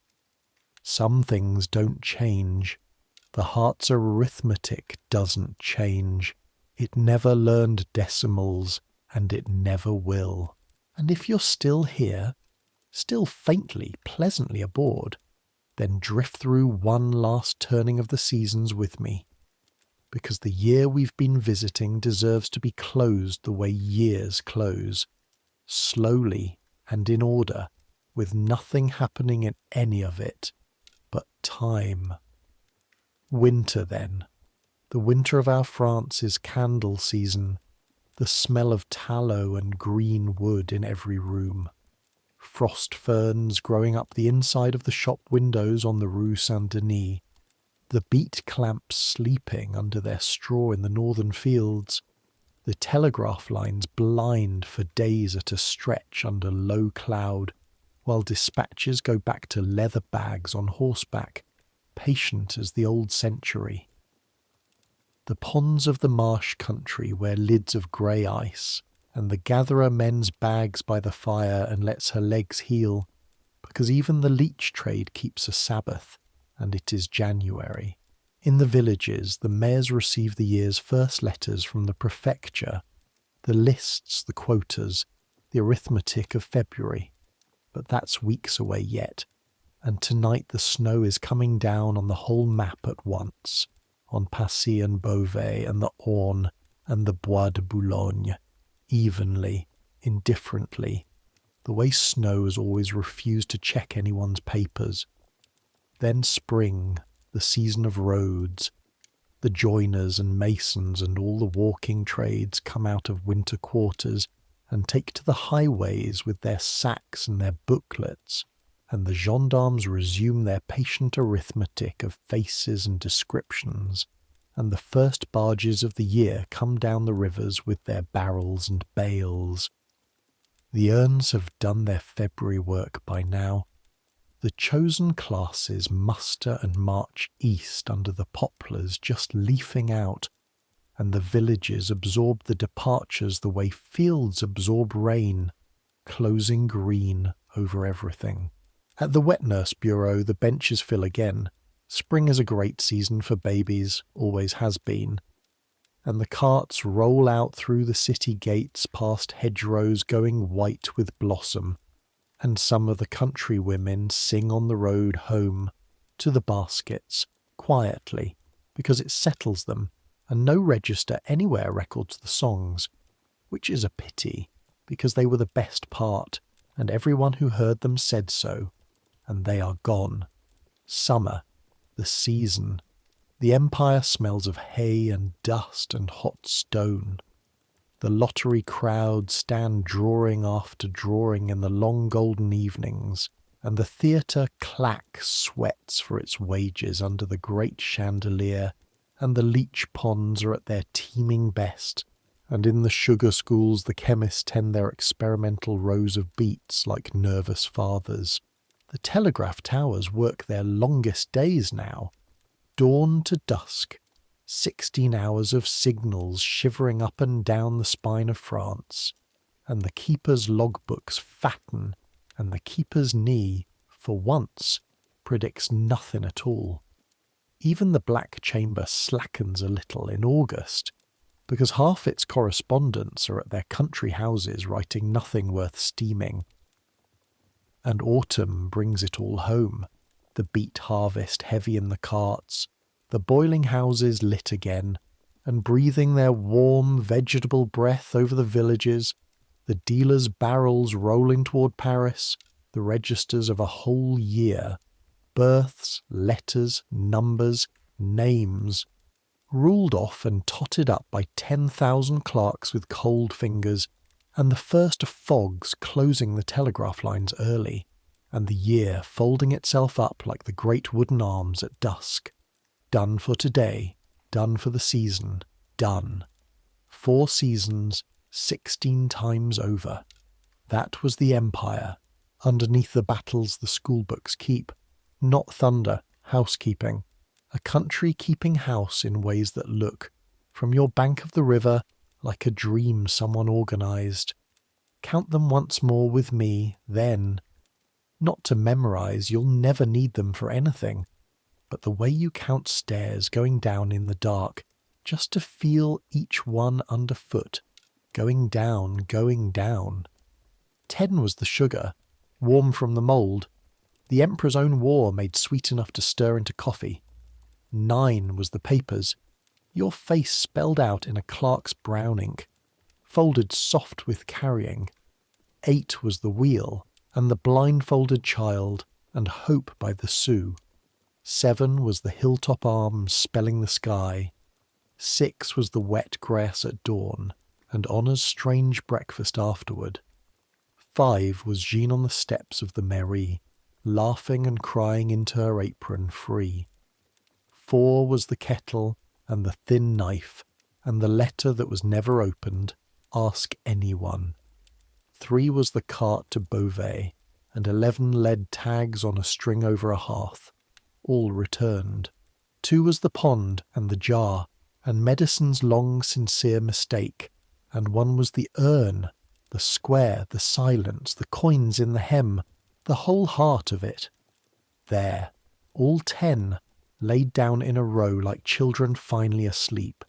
Some things don't change. The heart's arithmetic doesn't change. It never learned decimals, and it never will. And if you're still here, still faintly, pleasantly aboard, then drift through one last turning of the seasons with me, because the year we've been visiting deserves to be closed the way years close, slowly and in order, with nothing happening in any of it but time. Winter, then. The winter of our France is candle season, the smell of tallow and green wood in every room. Frost ferns growing up the inside of the shop windows on the Rue Saint-Denis, the beet clamps sleeping under their straw in the northern fields, the telegraph lines blind for days at a stretch under low cloud, while dispatches go back to leather bags on horseback, patient as the old century. The ponds of the marsh country wear lids of grey ice, and the gatherer mends bags by the fire and lets her legs heal, because even the leech trade keeps a Sabbath, and it is January. In the villages, the mayors receive the year's first letters from the prefecture, the lists, the quotas, the arithmetic of February. But that's weeks away yet, and tonight the snow is coming down on the whole map at once, on Passy and Beauvais and the Orne and the Bois de Boulogne, evenly, indifferently, the way snow has always refused to check anyone's papers. Then spring, the season of roads. The joiners and masons and all the walking trades come out of winter quarters and take to the highways with their sacks and their booklets, and the gendarmes resume their patient arithmetic of faces and descriptions, and the first barges of the year come down the rivers with their barrels and bales. The urns have done their February work by now. The chosen classes muster and march east under the poplars just leafing out, and the villages absorb the departures the way fields absorb rain, closing green over everything. At the wet nurse bureau the benches fill again. Spring is a great season for babies, always has been. And the carts roll out through the city gates past hedgerows going white with blossom, and some of the country women sing on the road home, to the baskets, quietly, because it settles them, and no register anywhere records the songs, which is a pity, because they were the best part, and everyone who heard them said so, and they are gone. Summer, the season. The empire smells of hay and dust and hot stone. The lottery crowds stand drawing after drawing in the long golden evenings, and the theatre clack sweats for its wages under the great chandelier, and the leech ponds are at their teeming best, and in the sugar schools the chemists tend their experimental rows of beets like nervous fathers. The telegraph towers work their longest days now, dawn to dusk, 16 hours of signals shivering up and down the spine of France, and the keeper's logbooks fatten, and the keeper's knee, for once, predicts nothing at all. Even the Black Chamber slackens a little in August, because half its correspondents are at their country houses writing nothing worth steaming. And autumn brings it all home, the beet harvest heavy in the carts, the boiling houses lit again, and breathing their warm vegetable breath over the villages, the dealers' barrels rolling toward Paris, the registers of a whole year, births, letters, numbers, names, ruled off and totted up by 10,000 clerks with cold fingers, and the first fogs closing the telegraph lines early, and the year folding itself up like the great wooden arms at dusk. Done for today, done for the season, done. 4 seasons, 16 times over. That was the empire, underneath the battles the schoolbooks keep. Not thunder, housekeeping. A country keeping house in ways that look, from your bank of the river, like a dream someone organised. Count them once more with me, then. Not to memorise, you'll never need them for anything. But the way you count stairs going down in the dark, just to feel each one underfoot, going down, going down. 10 was the sugar, warm from the mould, the Emperor's own war made sweet enough to stir into coffee. 9 was the papers, your face spelled out in a clerk's brown ink, folded soft with carrying. 8 was the wheel, and the blindfolded child, and hope by the sou. 7 was the hilltop arms spelling the sky. 6 was the wet grass at dawn, and Honour's strange breakfast afterward. 5 was Jean on the steps of the mairie, laughing and crying into her apron free. 4 was the kettle, and the thin knife, and the letter that was never opened, ask anyone. 3 was the cart to Beauvais, and 11 lead tags on a string over a hearth, all returned. 2 was the pond and the jar, and Medicine's long sincere mistake, and 1 was the urn, the square, the silence, the coins in the hem, the whole heart of it. There, all 10, laid down in a row like children finally asleep.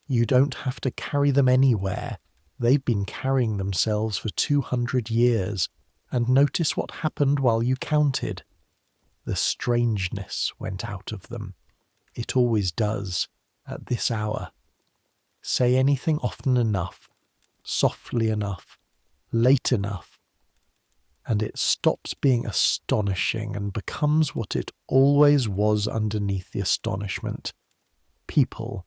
You don't have to carry them anywhere. They've been carrying themselves for 200 years, and notice what happened while you counted. The strangeness went out of them. It always does, at this hour. Say anything often enough, softly enough, late enough, and it stops being astonishing and becomes what it always was underneath the astonishment. People,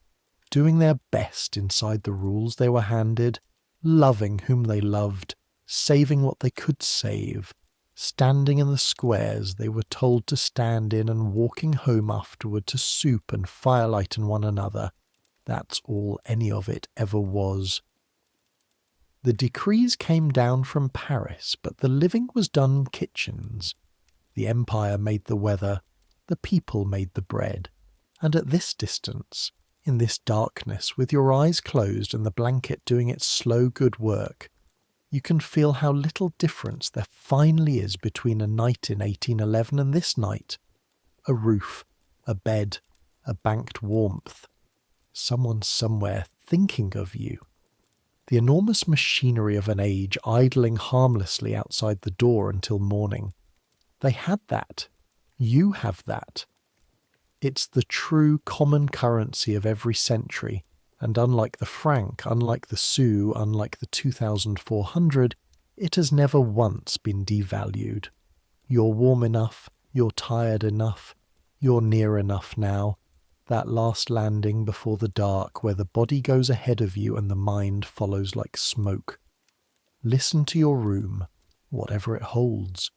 doing their best inside the rules they were handed, loving whom they loved, saving what they could save, standing in the squares they were told to stand in and walking home afterward to soup and firelight and one another. That's all any of it ever was. The decrees came down from Paris, but the living was done in kitchens. The empire made the weather, the people made the bread, and at this distance, in this darkness, with your eyes closed and the blanket doing its slow good work, you can feel how little difference there finally is between a night in 1811 and this night. A roof, a bed, a banked warmth. Someone somewhere thinking of you. The enormous machinery of an age idling harmlessly outside the door until morning. They had that. You have that. It's the true common currency of every century, and unlike the franc, unlike the sou, unlike the 2,400, it has never once been devalued. You're warm enough, you're tired enough, you're near enough now. That last landing before the dark where the body goes ahead of you and the mind follows like smoke. Listen to your room, whatever it holds.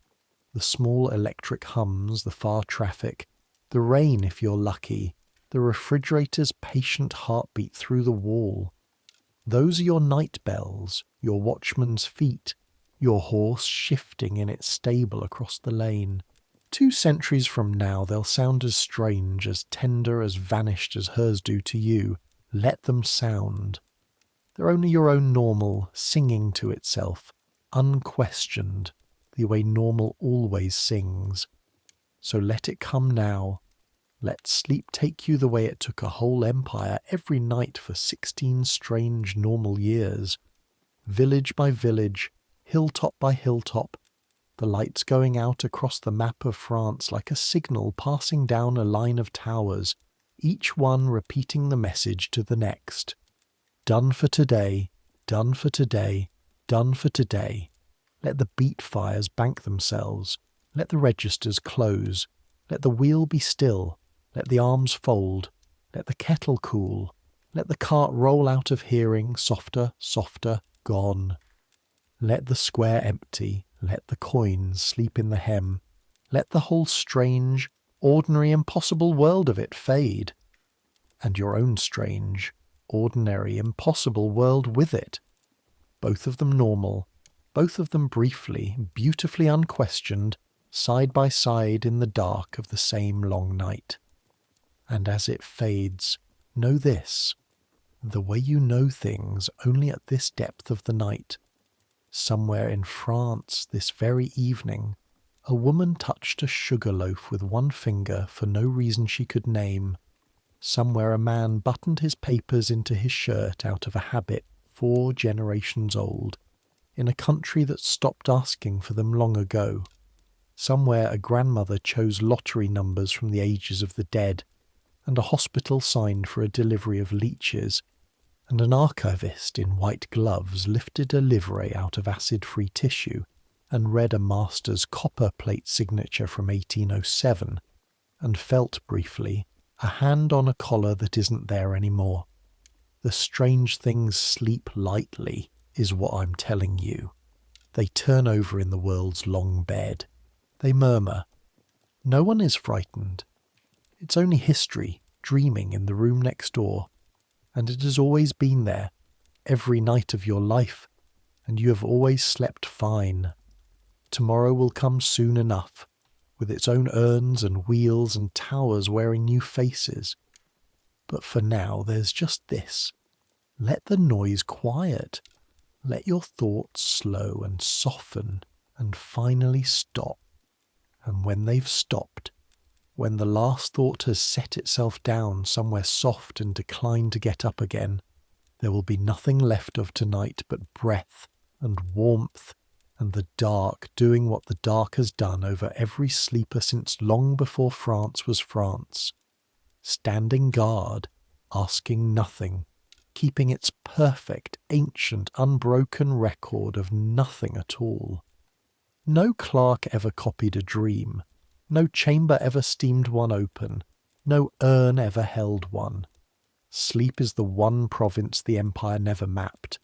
The small electric hums, the far traffic, the rain if you're lucky, the refrigerator's patient heartbeat through the wall. Those are your night bells, your watchman's feet, your horse shifting in its stable across the lane. 2 centuries from now they'll sound as strange, as tender, as vanished as hers do to you. Let them sound. They're only your own normal, singing to itself, unquestioned, the way normal always sings. So let it come now. Let sleep take you the way it took a whole empire every night for 16 strange normal years. Village by village, hilltop by hilltop, the lights going out across the map of France like a signal passing down a line of towers, each one repeating the message to the next. Done for today, done for today, done for today. Let the beet fires bank themselves. Let the registers close. Let the wheel be still. Let the arms fold. Let the kettle cool. Let the cart roll out of hearing, softer, softer, gone. Let the square empty. Let the coins sleep in the hem. Let the whole strange, ordinary, impossible world of it fade. And your own strange, ordinary, impossible world with it. Both of them normal, both of them briefly, beautifully unquestioned, side by side in the dark of the same long night. And as it fades, know this, the way you know things only at this depth of the night. Somewhere in France this very evening, a woman touched a sugar loaf with one finger for no reason she could name. Somewhere a man buttoned his papers into his shirt out of a habit 4 generations old, in a country that stopped asking for them long ago. Somewhere a grandmother chose lottery numbers from the ages of the dead, and a hospital signed for a delivery of leeches, and an archivist in white gloves lifted a livret out of acid-free tissue and read a master's copper plate signature from 1807, and felt briefly a hand on a collar that isn't there anymore. The strange things sleep lightly, is what I'm telling you. They turn over in the world's long bed. They murmur. No one is frightened. It's only history, dreaming in the room next door. And it has always been there, every night of your life, and you have always slept fine. Tomorrow will come soon enough, with its own urns and wheels and towers wearing new faces. But for now there's just this. Let the noise quiet. Let your thoughts slow and soften and finally stop. And when they've stopped, when the last thought has set itself down somewhere soft and declined to get up again, there will be nothing left of tonight but breath and warmth and the dark doing what the dark has done over every sleeper since long before France was France. Standing guard, asking nothing, keeping its perfect, ancient, unbroken record of nothing at all. No clerk ever copied a dream. No chamber ever steamed one open. No urn ever held one. Sleep is the one province the empire never mapped.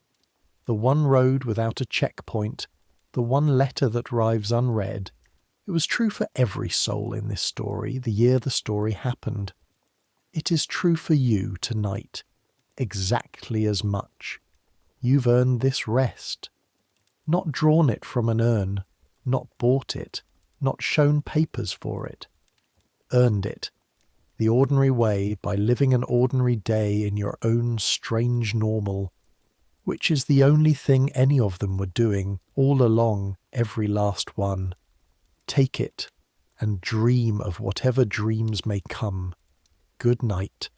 The one road without a checkpoint. The one letter that arrives unread. It was true for every soul in this story the year the story happened. It is true for you tonight, exactly as much. You've earned this rest. Not drawn it from an urn, not bought it, not shown papers for it. Earned it, the ordinary way, by living an ordinary day in your own strange normal, which is the only thing any of them were doing all along, every last one. Take it, and dream of whatever dreams may come. Good night.